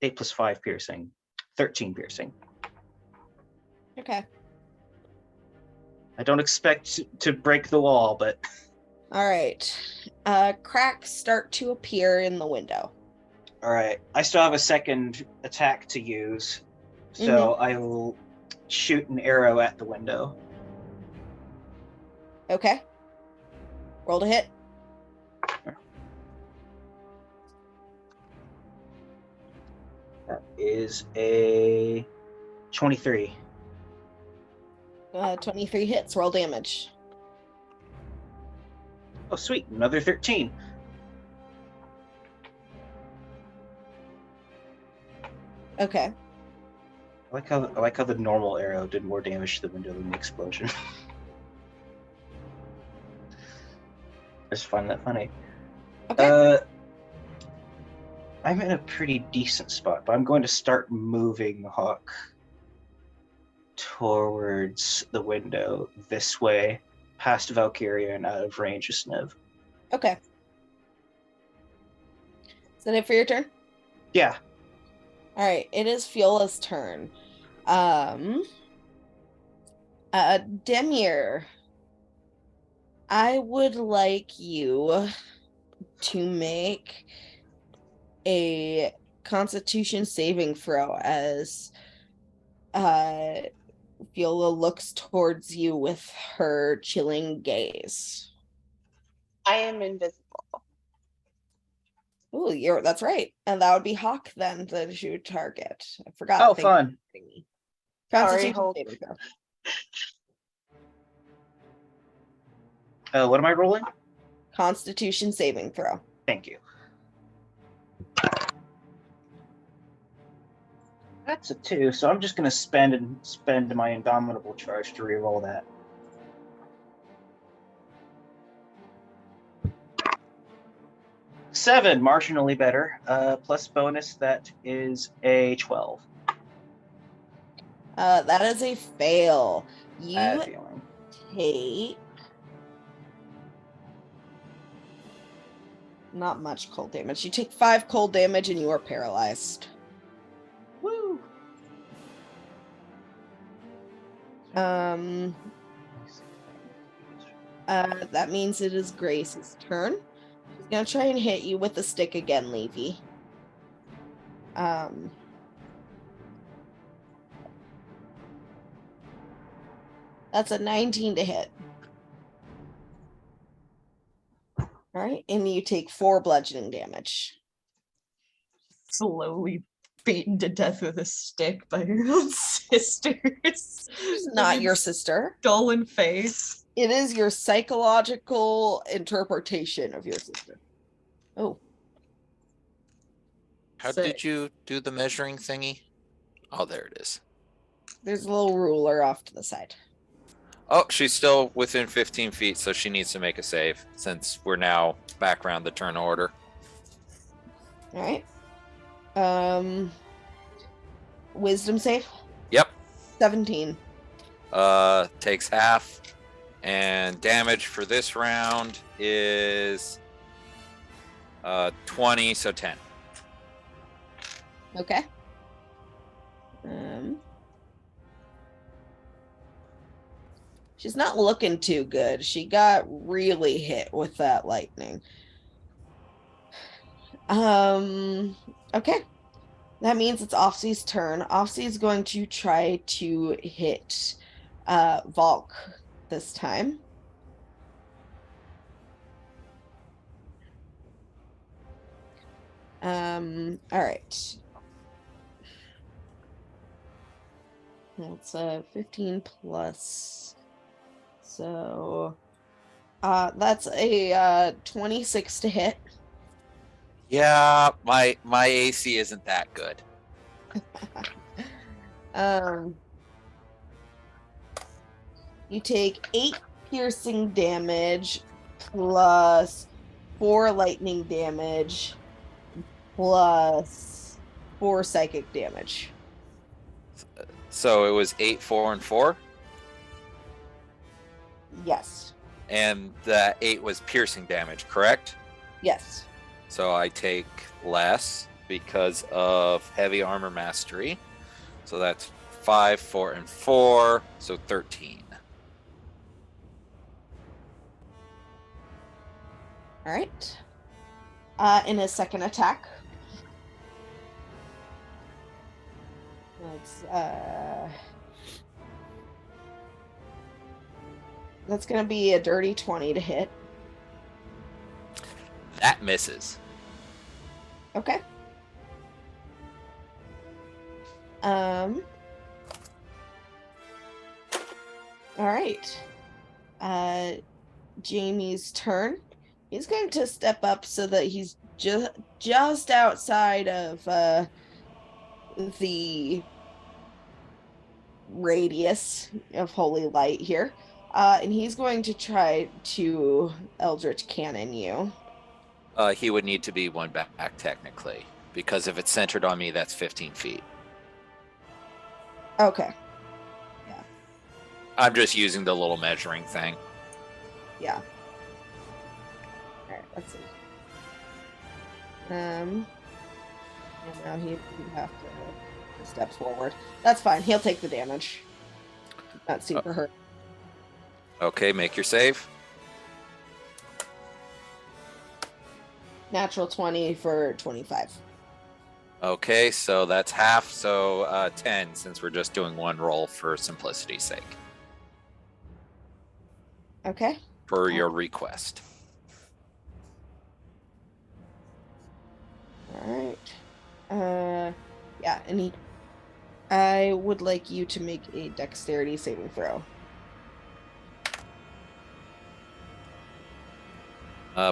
8 plus 5 piercing, 13 piercing. Okay. I don't expect to break the wall, but All right. Cracks start to appear in the window. all right. I still have a second attack to use, so I will shoot an arrow at the window. Okay. Roll to hit. That is a 23. 23 hits. Roll damage. Oh, sweet. Another 13. Okay. I like how the normal arrow did more damage to the window than the explosion. I just find that funny. Okay. I'm in a pretty decent spot, but I'm going to start moving Hawk towards the window this way, past Valkyria and out of range of Sniv. Okay. Is that it for your turn? Yeah. All right. It is Fiola's turn. Demir, I would like you to make a Constitution saving throw as Viola looks towards you with her chilling gaze. I am invisible. Oh, that's right. And that would be Hawk then that you target. I forgot. Oh, Thank fun. you. Constitution Hulk. saving throw. What am I rolling? Constitution saving throw. Thank you. That's a 2, so I'm just going to spend my Indomitable charge to reroll that. 7, marginally better. Plus bonus, that is a 12. That is a fail. Bad You feeling. take not much cold damage. You take 5 cold damage and you are paralyzed. Woo! That means it is Grace's turn. She's gonna try and hit you with the stick again, Levy. That's a 19 to hit. All right, and you take 4 bludgeoning damage. Slowly beaten to death with a stick by your own sisters. She's not your sister. Skull and face. It is your psychological interpretation of your sister. Oh. How Sick. did you do the measuring thingy? Oh, there it is. There's a little ruler off to the side. Oh, she's still within 15 feet, so she needs to make a save since we're now back around the turn order. All right. Wisdom save. Yep. 17. Takes half. And damage for this round is 20, so 10. Okay. She's not looking too good. She got really hit with that lightning. Okay. That means it's Offsee's turn. Offsee is going to try to hit Valk this time. All right. It's 15 plus. So that's a 26 to hit. Yeah, my AC isn't that good. You take 8 piercing damage plus 4 lightning damage plus 4 psychic damage. So it was 8, 4, and 4? Yes. And the 8 was piercing damage, correct? Yes. So I take less because of heavy armor mastery. So that's 5, 4, and 4, so 13. All right. In his second attack. That's going to be a dirty 20 to hit. That misses. Okay. All right. Jamie's turn. He's going to step up so that he's just outside of the radius of holy light here. And he's going to try to Eldritch Cannon you. He would need to be one back technically, because if it's centered on me, that's 15 feet. Okay. Yeah. I'm just using the little measuring thing. Yeah. All right, let's see. And now he have to step forward. That's fine. He'll take the damage. Not super hurt. Okay, make your save. Natural 20 for 25. Okay, so that's half, so 10, since we're just doing one roll for simplicity's sake. Okay. For your request. All right. Yeah, and I would like you to make a dexterity saving throw.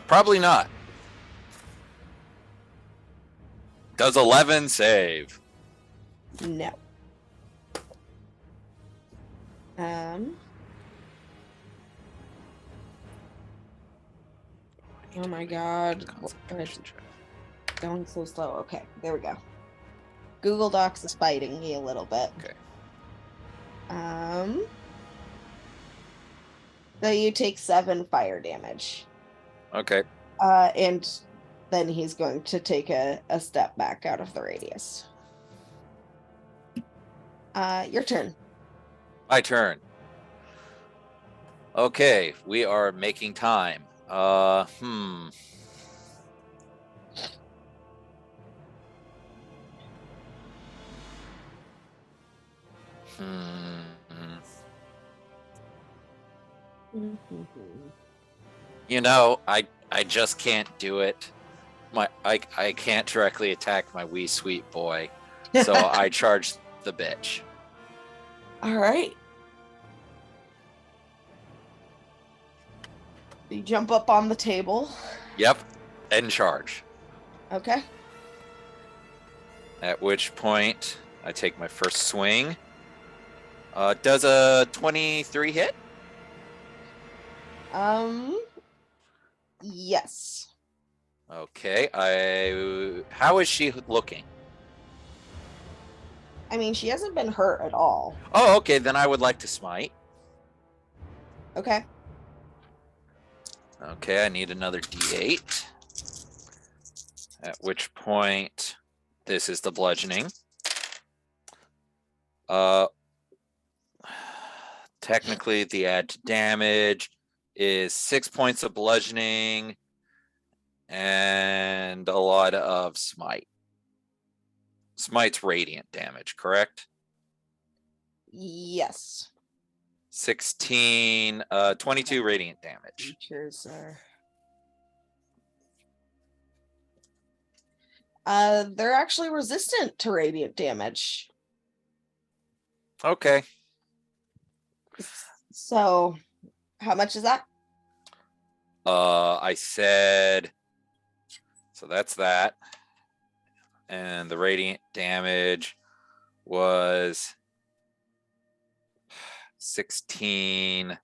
Probably not. Does 11 save? No. Oh my god. Concentration check. Going so slow. Okay, there we go. Google Docs is fighting me a little bit. Okay. So you take 7 fire damage. Okay. And then he's going to take a step back out of the radius. Your turn. My turn. Okay, we are making time. You know, I just can't do it. I can't directly attack my wee sweet boy. So I charge the bitch. All right. You jump up on the table. Yep. And charge. Okay. At which point I take my first swing. Does a 23 hit? Yes. Okay. How is she looking? I mean, she hasn't been hurt at all. Oh, okay. Then I would like to smite. Okay. Okay, I need another D8. At which point, this is the bludgeoning. Technically, the add to damage is 6 points of bludgeoning and a lot of smite. Smite's radiant damage, correct? Yes. 22 radiant damage. Features are. They're actually resistant to radiant damage. Okay. So, how much is that? I said, so that's that. And the radiant damage was 16,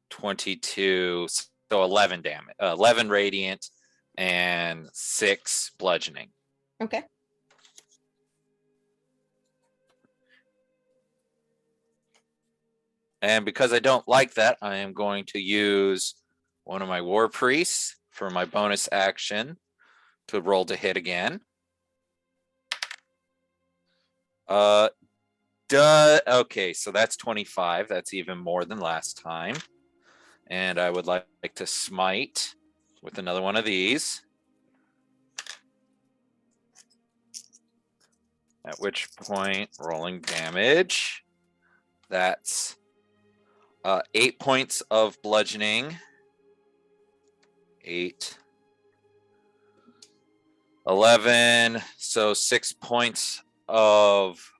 22, so 11 damage, 11 radiant and 6 bludgeoning. Okay. And because I don't like that, I am going to use one of my war priests for my bonus action to roll to hit again. Okay, so that's 25. That's even more than last time. And I would like to smite with another one of these. At which point, rolling damage. That's 8 points of bludgeoning. 8. 11. So 6 points of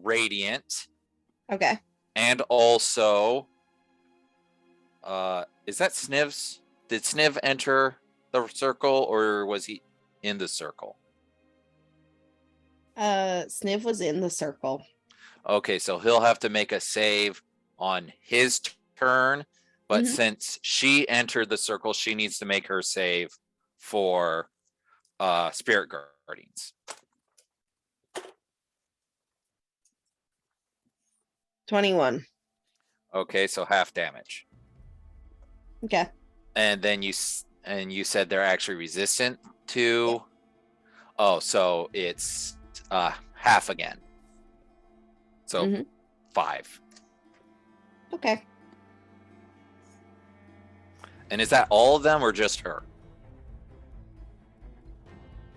radiant. Okay. And also, is that Sniv's? Did Sniv enter the circle or was he in the circle? Sniv was in the circle. Okay, so he'll have to make a save on his turn, but since she entered the circle, she needs to make her save for Spirit Guardians. 21. Okay, so half damage. Okay. And then you said they're actually resistant to. Oh, so it's half again. So 5. Okay. And is that all of them or just her?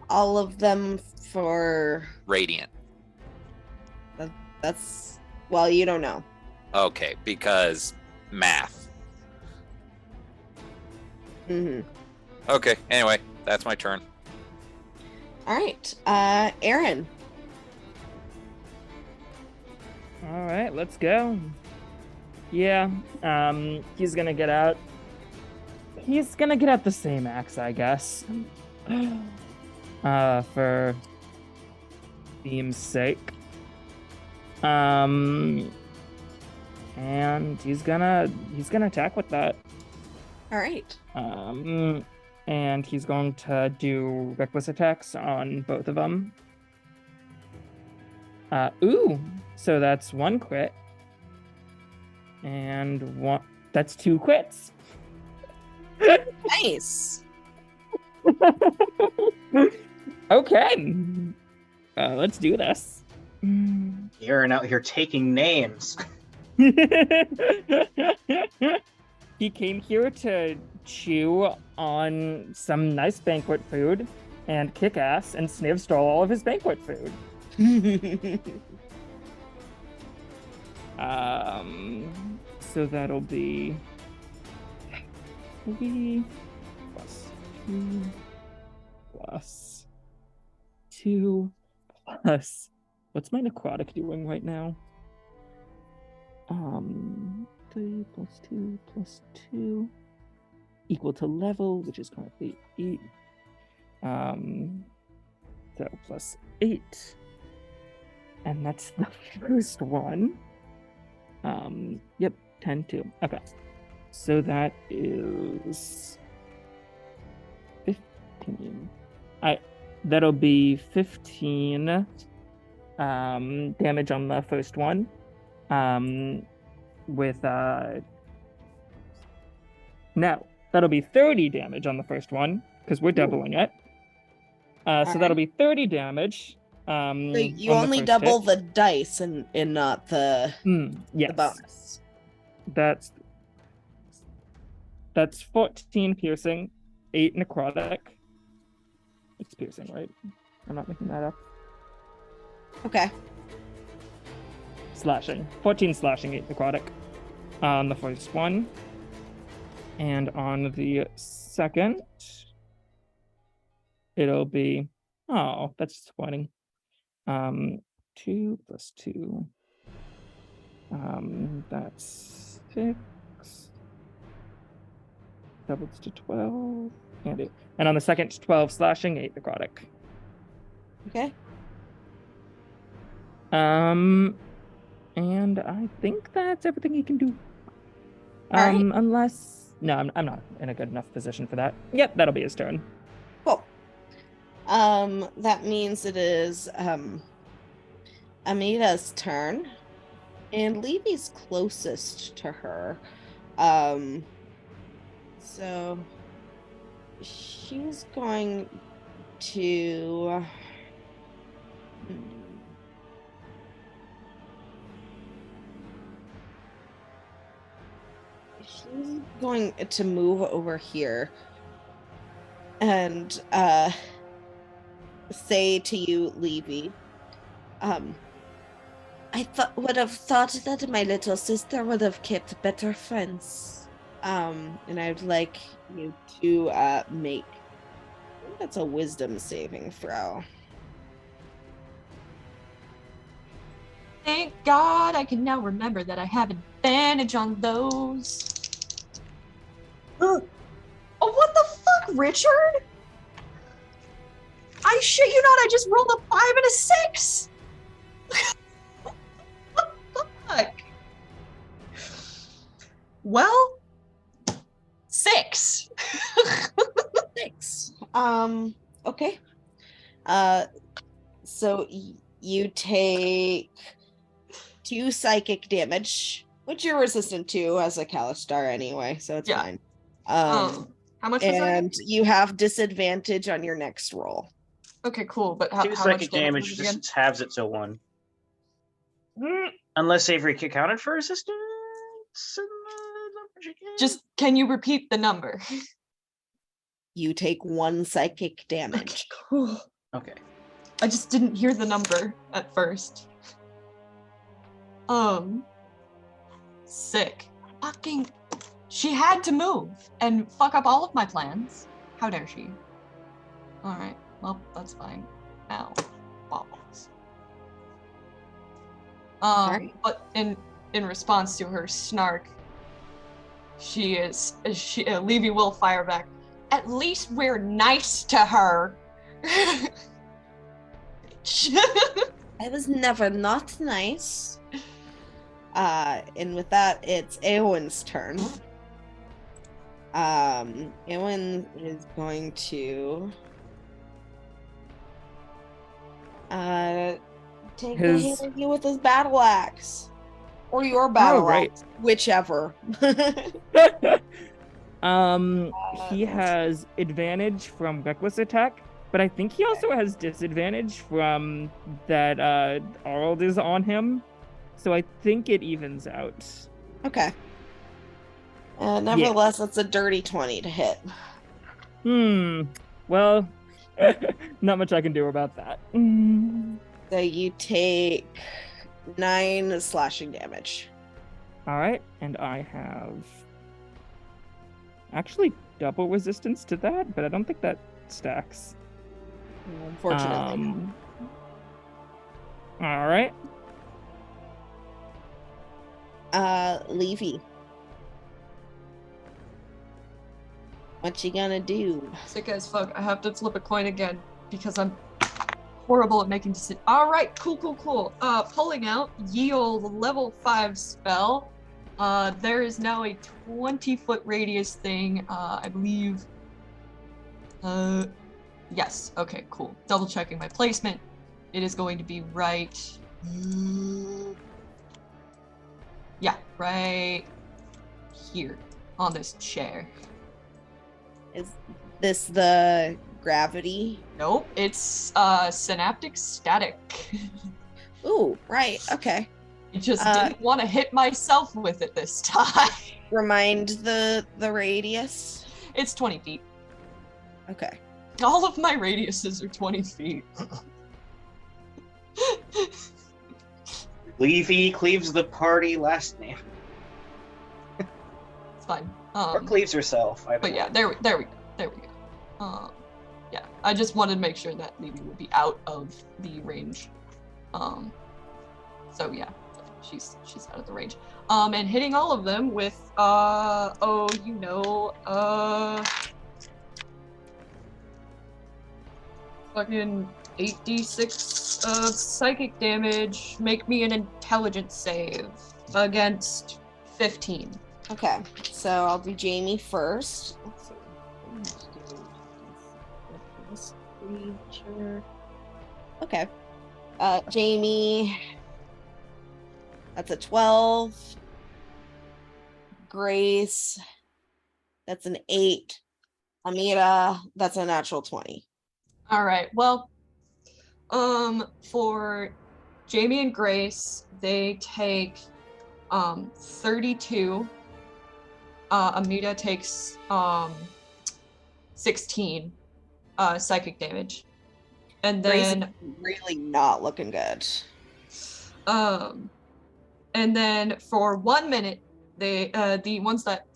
All of them for Radiant. that's well, you don't know. Okay, because math. Okay, anyway, that's my turn. All right. Aaron. All right, let's go. Yeah, he's gonna get out. He's gonna get out the same axe, I guess. For theme's sake. And he's gonna attack with that. All right. and he's going to do reckless attacks on both of them. Ooh, so that's 1 crit. And that's 2 crits. Nice. Okay. Let's do this. Aaron out here taking names. He came here to chew on some nice banquet food and kick ass, and Sniv stole all of his banquet food. So that'll be 3 plus 2 plus 2 plus. What's my necrotic doing right now? 3 plus 2 plus 2 equal to level, which is currently 8. So plus 8. And that's the first one. Yep, 10 2. Okay. So that is 15. That'll be 15 damage on the first one. No, that'll be 30 damage on the first one because we're doubling it. So that'll be 30 damage. So you only double the dice and not the yes. the bonus. That's 14 piercing, 8 necrotic. It's piercing, right? I'm not making that up. Okay. Slashing. 14 slashing, 8 necrotic on the first one. And on the second, it'll be... Oh, that's disappointing. 2 plus 2. That's 6. Doubles to 12. And 8. And on the second, 12 slashing, 8 necrotic. Okay. And I think that's everything he can do. Right. Unless... No, I'm not in a good enough position for that. Yep, that'll be his turn. Cool. That means it is Amita's turn. And Levy's closest to her. So she's going to she's going to move over here and say to you, Levy, I would have thought that my little sister would have kept better friends. And I'd like you to make, I think that's a wisdom saving throw. Thank God I can now remember that I have advantage on those. Oh, what the fuck, Richard? I shit you not, I just rolled a 5 and a 6. What the fuck? Well, 6. 6. Okay. So you take 2 psychic damage, which you're resistant to as a Kalistar anyway, so it's fine. How much was that? And you have disadvantage on your next roll. Okay, cool. But how 2 much psychic damage damage was it again? just halves it to 1. Unless Avery accounted for resistance. Just can you repeat the number? You take 1 psychic damage. Cool. Okay. I just didn't hear the number at first. Sick. Fucking. She had to move and fuck up all of my plans. How dare she? Alright, well, that's fine. Ow. Balls. Sorry. But in response to her snark, Levy will fire back. At least we're nice to her. I was never not nice. And with that, it's Eowyn's turn. Ewan is going to take the hit at you with his battle axe. Or your battle right. axe, whichever. He has advantage from reckless attack, but I think he also has disadvantage from that Arld is on him. So I think it evens out. Okay. Nevertheless, that's a dirty 20 to hit. Well, not much I can do about that. So you take 9 slashing damage. All right, and I have actually double resistance to that, but I don't think that stacks. Unfortunately. All right. Levy. What you gonna do? Sick as fuck. I have to flip a coin again because I'm horrible at making decisions. All right, cool. Pulling out Yield level 5 spell. There is now a 20-foot radius thing. I believe. Yes. Okay. Cool. Double checking my placement. It is going to be right. Yeah, right here on this chair. Is this the gravity? Nope, it's synaptic static. Ooh, right. Okay. I just didn't want to hit myself with it this time. Remind the radius. It's 20 feet. Okay. All of my radiuses are 20 feet. Levy cleaves the party last name. It's fine. Or cleaves herself. But yeah, there we go. Yeah, I just wanted to make sure that Levy would be out of the range. So yeah, she's out of the range. And hitting all of them with fucking 8d6 of psychic damage. Make me an intelligence save against 15. Okay, so I'll do Jamie first. Let's see. This creature. Okay. Jamie. That's a 12. Grace. That's an 8. Amira. That's a natural 20. All right. Well, for Jamie and Grace, they take 32. Amita takes 16 psychic damage. And then really not looking good. And then for 1 minute, they the ones that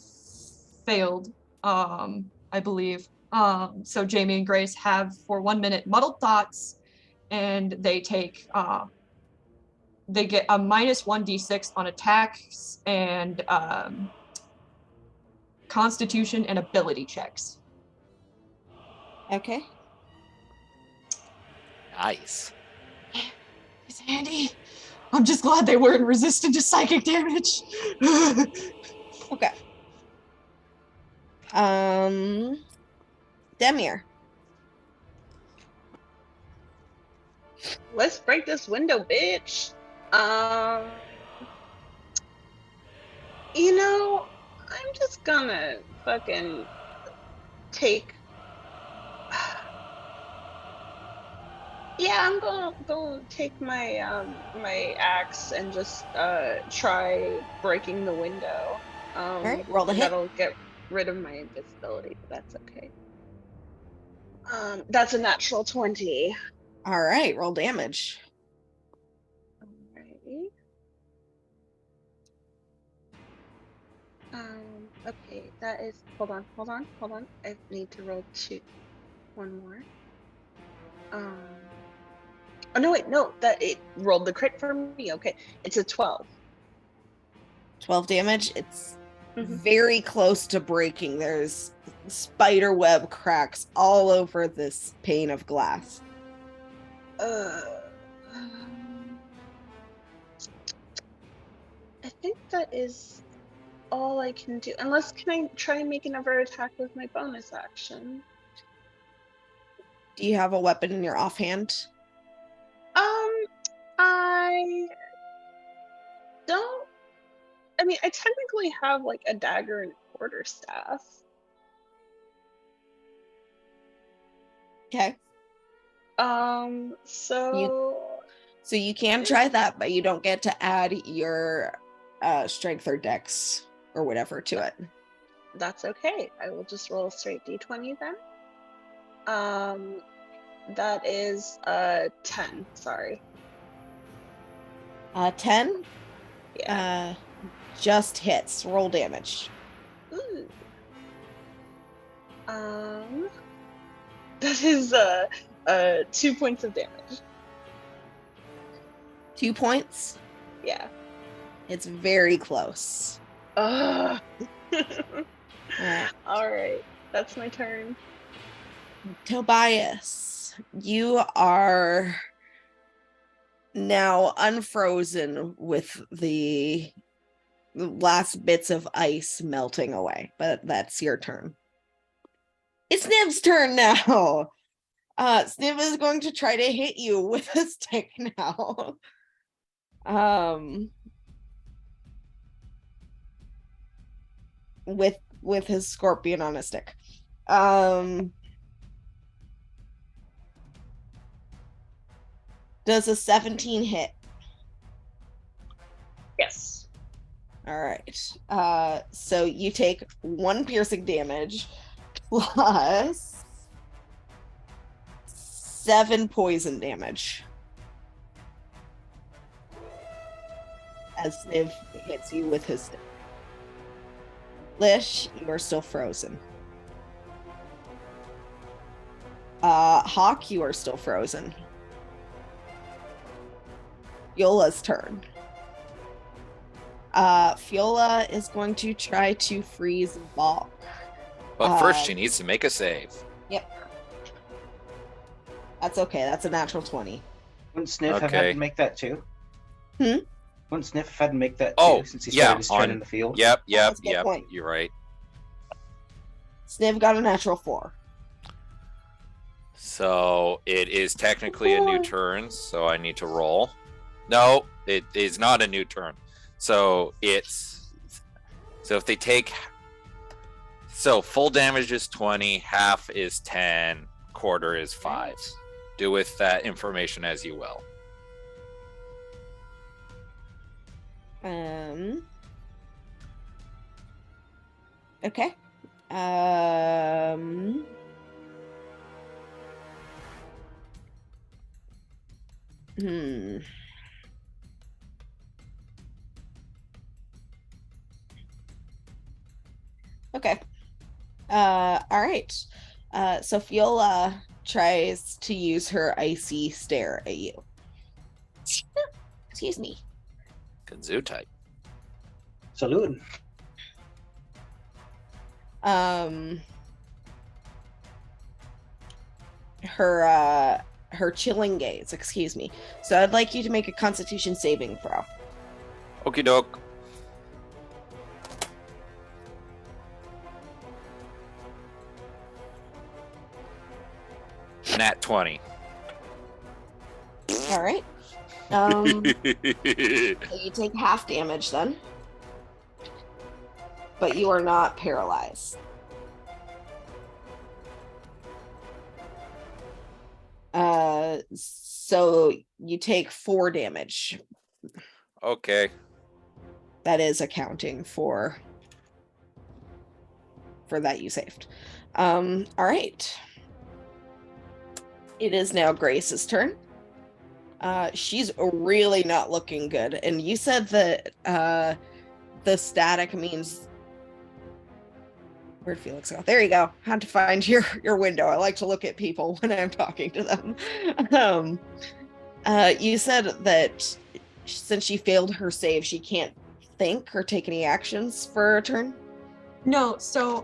failed, I believe. So Jamie and Grace have for 1 minute muddled thoughts, and they take they get a minus 1d6 on attacks and constitution and ability checks. Okay. Nice. It's handy. I'm just glad they weren't resistant to psychic damage. Okay. Demir. Let's break this window, bitch. I'm just gonna fucking take. Yeah, I'm gonna take my my axe and just try breaking the window. All right, roll the hit. That'll get rid of my invisibility, but that's okay. That's a natural 20. All right, roll damage. Alrighty. Okay, that is. Hold on. I need to roll one more. Oh no, wait, no, that it rolled the crit for me. Okay, it's a 12. 12 damage. It's very close to breaking. There's spider web cracks all over this pane of glass. I think that is all I can do. Unless, can I try and make another attack with my bonus action? Do you have a weapon in your offhand? I don't. I mean, I technically have like a dagger and a quarterstaff. Okay. So you can try that, but you don't get to add your strength or dex or whatever to it. That's okay. I will just roll a straight d20 then. That is 10. Sorry. 10? Yeah. Just hits. Roll damage. Ooh. That is 2 points of damage. 2 points? Yeah. It's very close. Ugh. Alright. All right. That's my turn. Tobias, you are now unfrozen with the last bits of ice melting away, but that's your turn. It's Sniv's turn now. Sniv is going to try to hit you with a stick now. With his scorpion on a stick. Does a 17 hit? Yes. All right. So you take 1 piercing damage plus 7 poison damage as Sniv hits you with his stick. Lish, you are still frozen. Hawk, you are still frozen. Fiola's turn. Fiola is going to try to freeze Balk. But first, she needs to make a save. Yep. That's okay. That's a natural 20. Wouldn't Sniff have had to make that too? Hmm? Wouldn't Sniff have had to make that too, since he started his turn in the field? Yep. That's a good point. You're right. Sniv got a natural 4. So it is technically a new turn, so I need to roll. No, it is not a new turn. So if they take, so full damage is 20, half is 10, quarter is 5. Do with that information as you will. Okay. Okay. All right. So Fiola tries to use her icy stare at you. Excuse me. Kanzu type. Salute. Her chilling gaze, excuse me. So I'd like you to make a Constitution saving throw. Okie doke. Nat 20. All right. So you take half damage then, but you are not paralyzed. So you take 4 damage. Okay. That is accounting for that you saved. All right. It is now Grace's turn. She's really not looking good. And you said that the static means... Where'd Felix go? There you go. Had to find your window. I like to look at people when I'm talking to them. You said that since she failed her save, she can't think or take any actions for a turn? No, so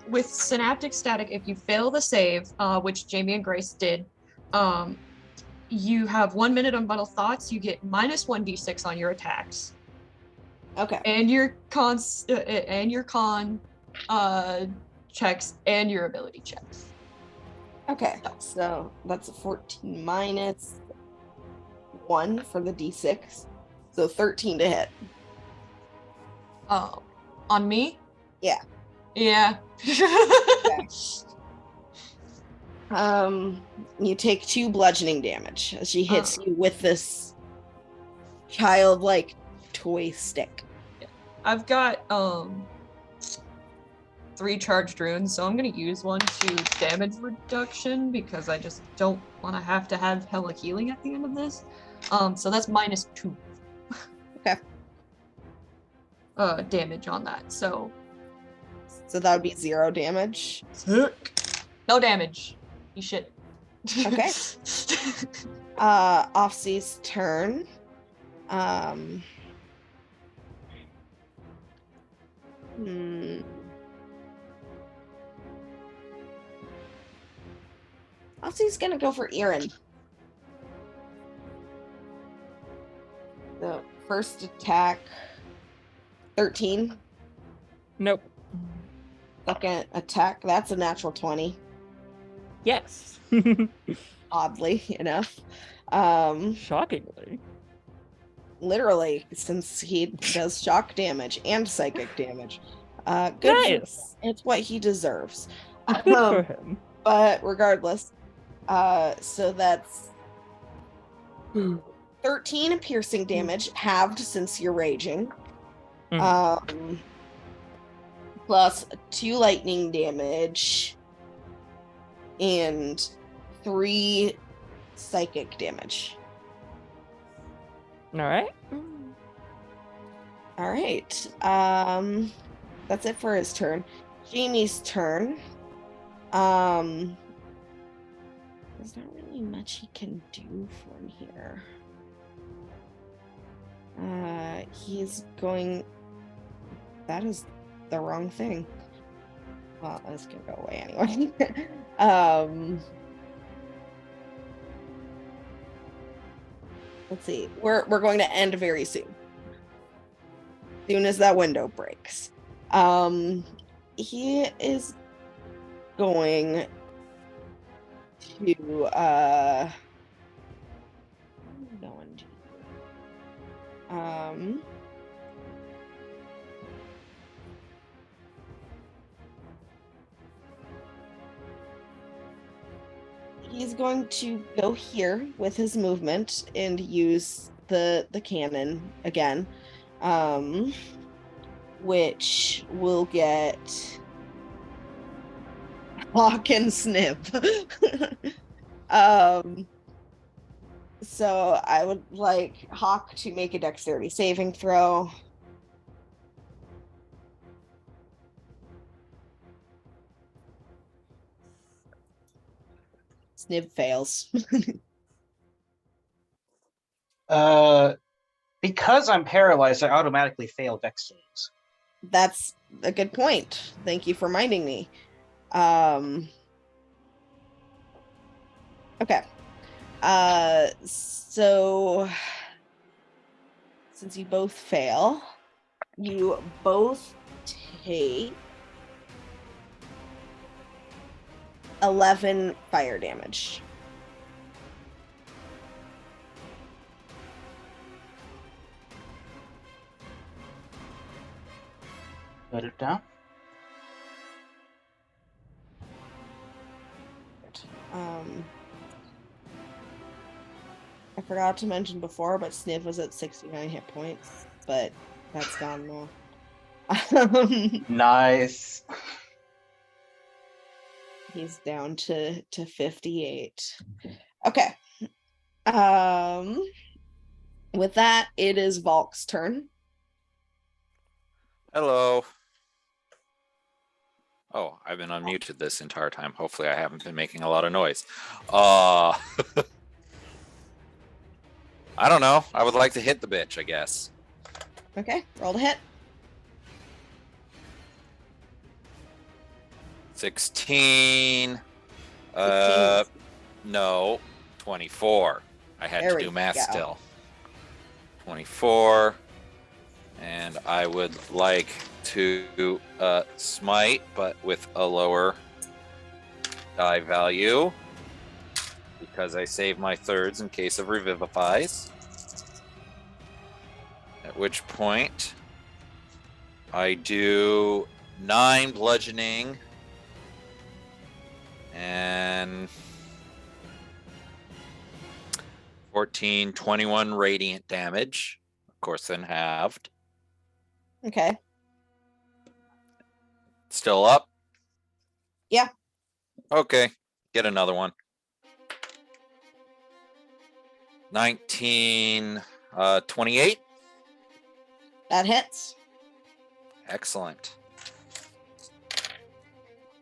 with Synaptic Static, if you fail the save, which Jamie and Grace did, you have 1 minute on Vital Thoughts. You get -1d6 on your attacks. Okay. and your con checks and your ability checks. Okay. So that's a 14 minus 1 for the d6. So 13 to hit. Oh, on me? Yeah. Yeah. You take 2 bludgeoning damage as she hits you with this childlike toy stick. I've got 3 charged runes, so I'm gonna use one to damage reduction because I just don't want to have hella healing at the end of this. So that's -2. Okay. Damage on that. So that would be 0 damage. sick. No damage. You shit. Okay. Offsea's turn. Offsea's gonna go for Erin. The first attack, 13. Nope. Second attack, that's a natural 20. Yes. Oddly enough. Shockingly. Literally, since he does shock damage and psychic damage. Good. Nice. It's what he deserves. Good for him. But regardless, so that's 13 piercing damage, halved since you're raging. Plus 2 lightning damage and 3 psychic damage. All right. All right. That's it for his turn. Jamie's turn. There's not really much he can do from here. He's going. That is the wrong thing. Well, that's gonna go away anyway. Let's see. We're going to end very soon. Soon as that window breaks. He is going to he's going to go here with his movement and use the cannon again, which will get Hawk and Snip. So I would like Hawk to make a dexterity saving throw. Snip fails. Because I'm paralyzed, I automatically fail dex saves. That's a good point. Thank you for reminding me. Okay. So since you both fail, you both take 11 fire damage. Put it down. I forgot to mention before, but Sniv was at 69 hit points, but that's gone now. Nice. He's down to 58. Okay. With that, it is Valk's turn. Hello. Oh, I've been unmuted this entire time. Hopefully I haven't been making a lot of noise. I don't know. I would like to hit the bitch, I guess. Okay, roll to hit. 16. 16. No, 24. I had There to we do math go. still. 24. And I would like to smite, but with a lower die value, because I save my thirds in case of revivifies. At which point, I do 9 bludgeoning and 14, 21 radiant damage. Of course, then halved. Okay. Still up? Yeah. Okay, get another one. 19, 28. That hits. Excellent.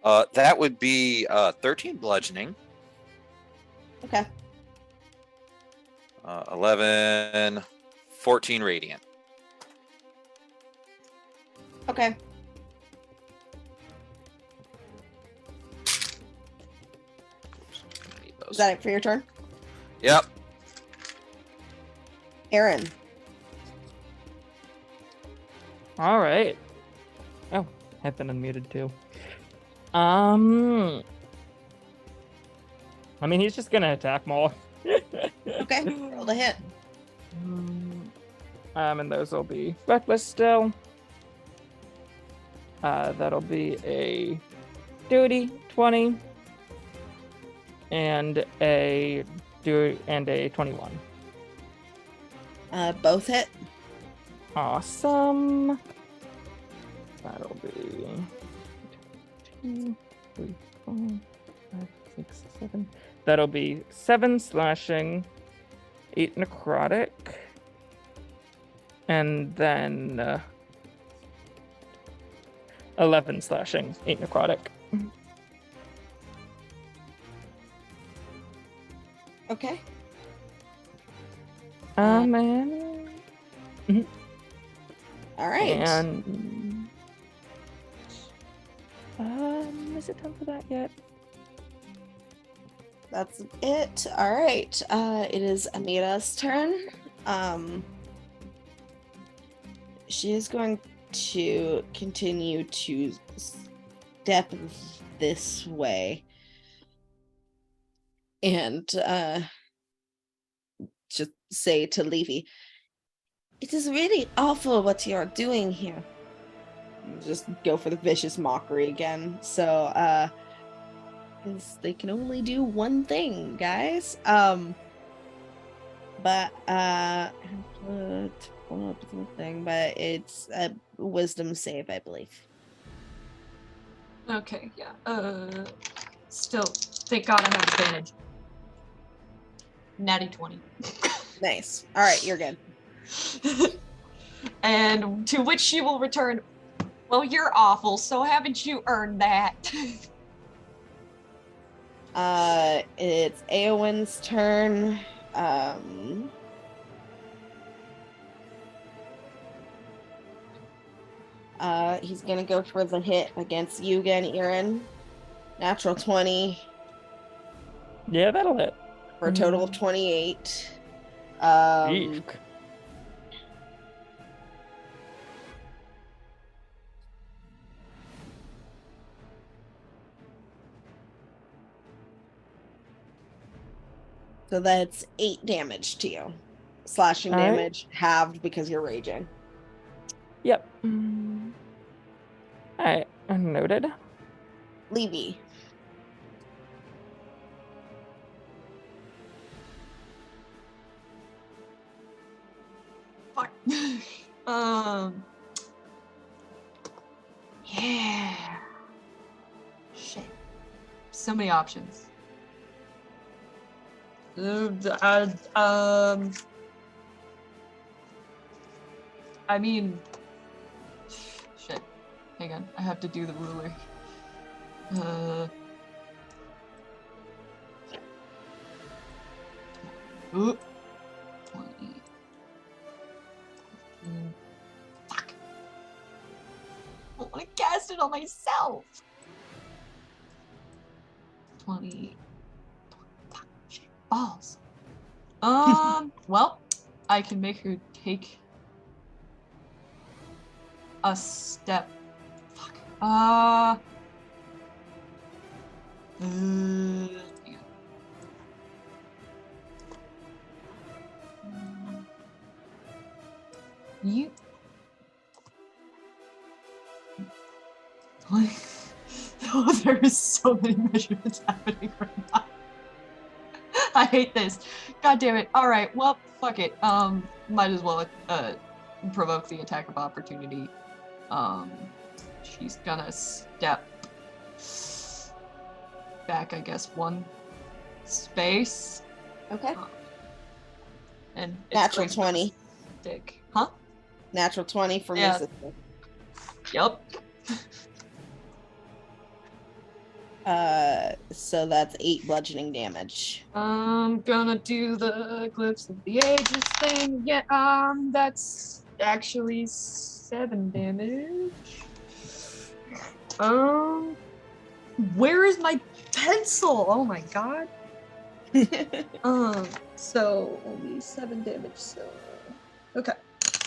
That would be 13 bludgeoning. Okay. 11, 14 radiant. Okay. Is that it for your turn? Yep. Aaron. All right. Oh, I've been unmuted too. I mean, he's just gonna attack Maul. Okay, roll the hit. And those will be reckless still. That'll be a duty 20 and a 21. Both hit. Awesome. That'll be 2, 3, 4, 5, 6, 7. That'll be 7 slashing, 8 necrotic, and then 11 slashing, 8 necrotic. Okay. And all right. And is it time for that yet? That's it. All right. It is Amita's turn. She is going to continue to step this way and just say to Levy, "It is really awful what you're doing here." Just go for the vicious mockery again. So, they can only do one thing, guys. But pull up something, but it's a wisdom save, I believe. Okay, yeah. Still, thank God I have advantage. Natty 20. Nice. All right, you're good. And to which she will return, "Well, you're awful, so haven't you earned that?" It's Eowyn's turn. He's gonna go for the hit against you again, Aaron. Natural 20 Yeah, that'll hit. for a total of 28. Eek. So that's 8 damage to you. Slashing All right. damage halved because you're raging. Yep. Alright, noted. Levy. Fuck. Yeah. Shit. So many options. I mean, shit. Hang on, I have to do the ruler. Oop. 20. Fuck. I want to cast it on myself. 20. Fuck. Shit. Balls. Well, I can make her take a step. Fuck. Hang on. You. Oh, there is so many measurements happening right now. I hate this. God damn it. All right. Well, fuck it. Might as well provoke the attack of opportunity. She's gonna step back, I guess, one space. Okay. And it's Natural going to 20. stick. Huh? Natural 20 for Yeah. resistance. Yep. So that's 8 bludgeoning damage. I'm gonna do the Glyphs of the Ages thing. Yeah, that's actually 7 damage. Where is my pencil? Oh my god. So only 7 damage, so okay.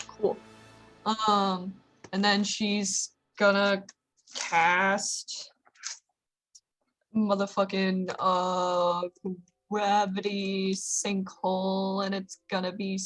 Cool. And then she's gonna cast motherfucking gravity sinkhole, and it's gonna be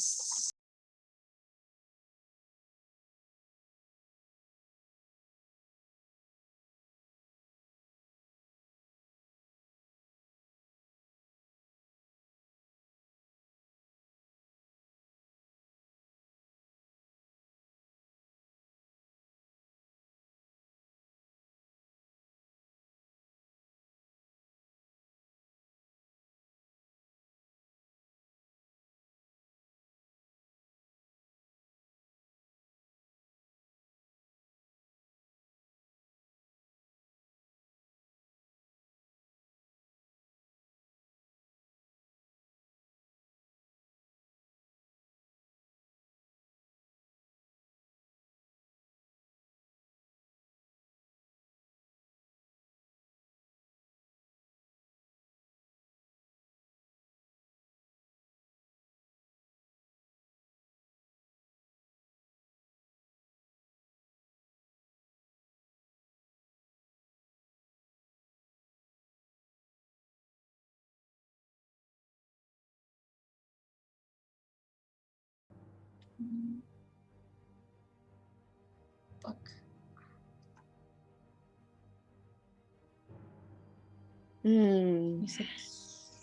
fuck.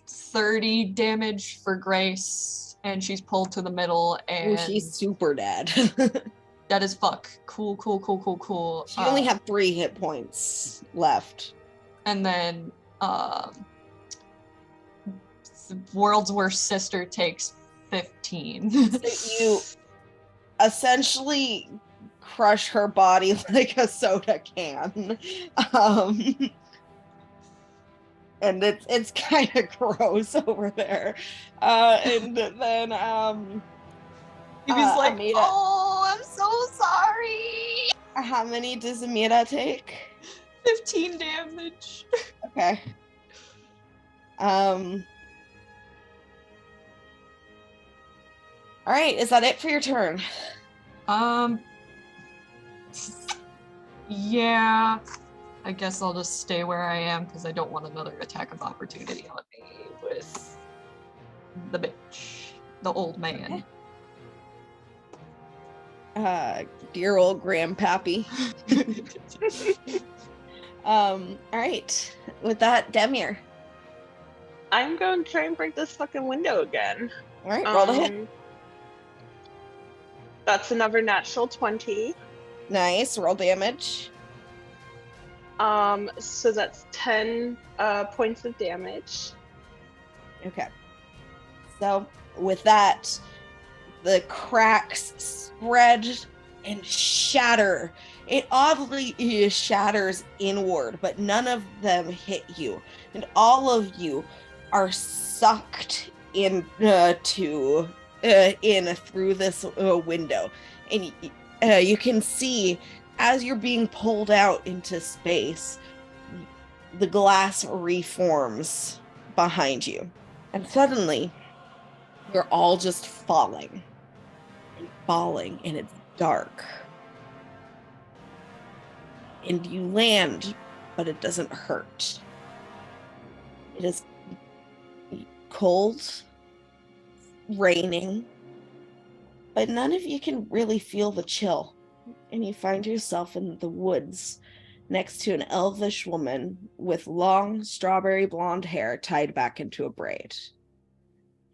30 damage for Grace, and she's pulled to the middle, and Oh, she's super dead. that is fuck. Cool. She only have 3 hit points left. And then World's Worst Sister takes 15. So you essentially crush her body like a soda can. And it's kind of gross over there. And then He was like, Amita, oh, I'm so sorry. how many does Amita take? 15 damage. Okay. All right, is that it for your turn? Yeah. I guess I'll just stay where I am because I don't want another attack of opportunity on me with the bitch, the old man. Dear old grandpappy. All right. With that, Demir. I'm going to try and break this fucking window again. All right, roll the hit. That's another natural 20. Nice. Roll damage. So that's 10 points of damage. Okay. So with that, the cracks spread and shatter. It oddly shatters inward, but none of them hit you. And all of you are sucked in through this window. And you can see as you're being pulled out into space, the glass reforms behind you. And suddenly, you're all just falling, and it's dark. and you land, but it doesn't hurt. It is cold, raining, but none of you can really feel the chill. And you find yourself in the woods next to an elvish woman with long strawberry blonde hair tied back into a braid.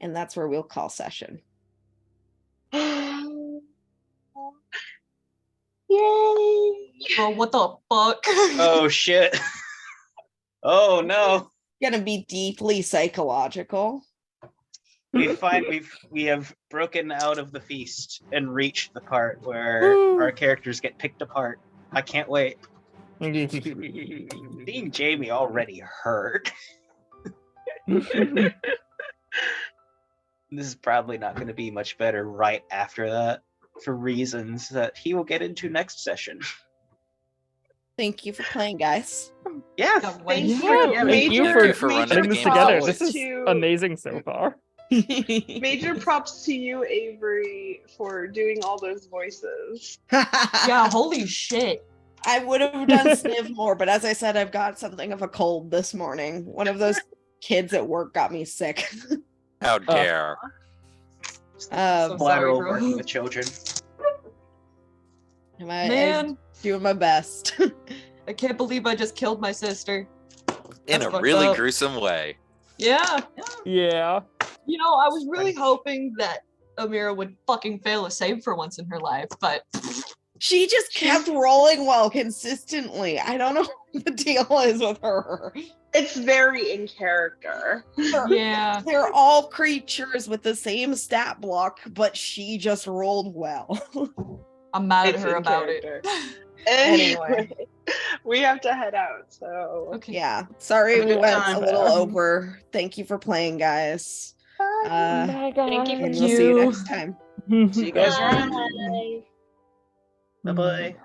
And that's where we'll call session. Yay! Bro, what the fuck? Oh shit. Oh no. Gonna be deeply psychological. We have broken out of the feast and reached the part where our characters get picked apart. I can't wait. Seeing Jamie already hurt. This is probably not going to be much better right after that, for reasons that he will get into next session. Thank you for playing, guys. Yeah, Got Thank one. you. Yeah, thank you for running putting the this game together. for This us. is amazing so far. Major props to you, Avery, for doing all those voices. Yeah, holy shit. I would have done Sniv more, but as I said, I've got something of a cold this morning. One of those kids at work got me sick. How dare. So Collateral sorry, bro. working with children. I'm Man, doing my best. I can't believe I just killed my sister. In That's a fucked really up. gruesome way. Yeah. Yeah. You know, I was really hoping that Amira would fucking fail a save for once in her life, but She just kept rolling well consistently. I don't know what the deal is with her. It's very in character. yeah. They're all creatures with the same stat block, but she just rolled well. I'm mad at It's her in about character. it. Anyway. We have to head out, so Okay. Yeah. Sorry Have a we good went time. a little over. Thank you for playing, guys. Thank you for And we'll see you next time. See you guys around. Bye. Bye bye.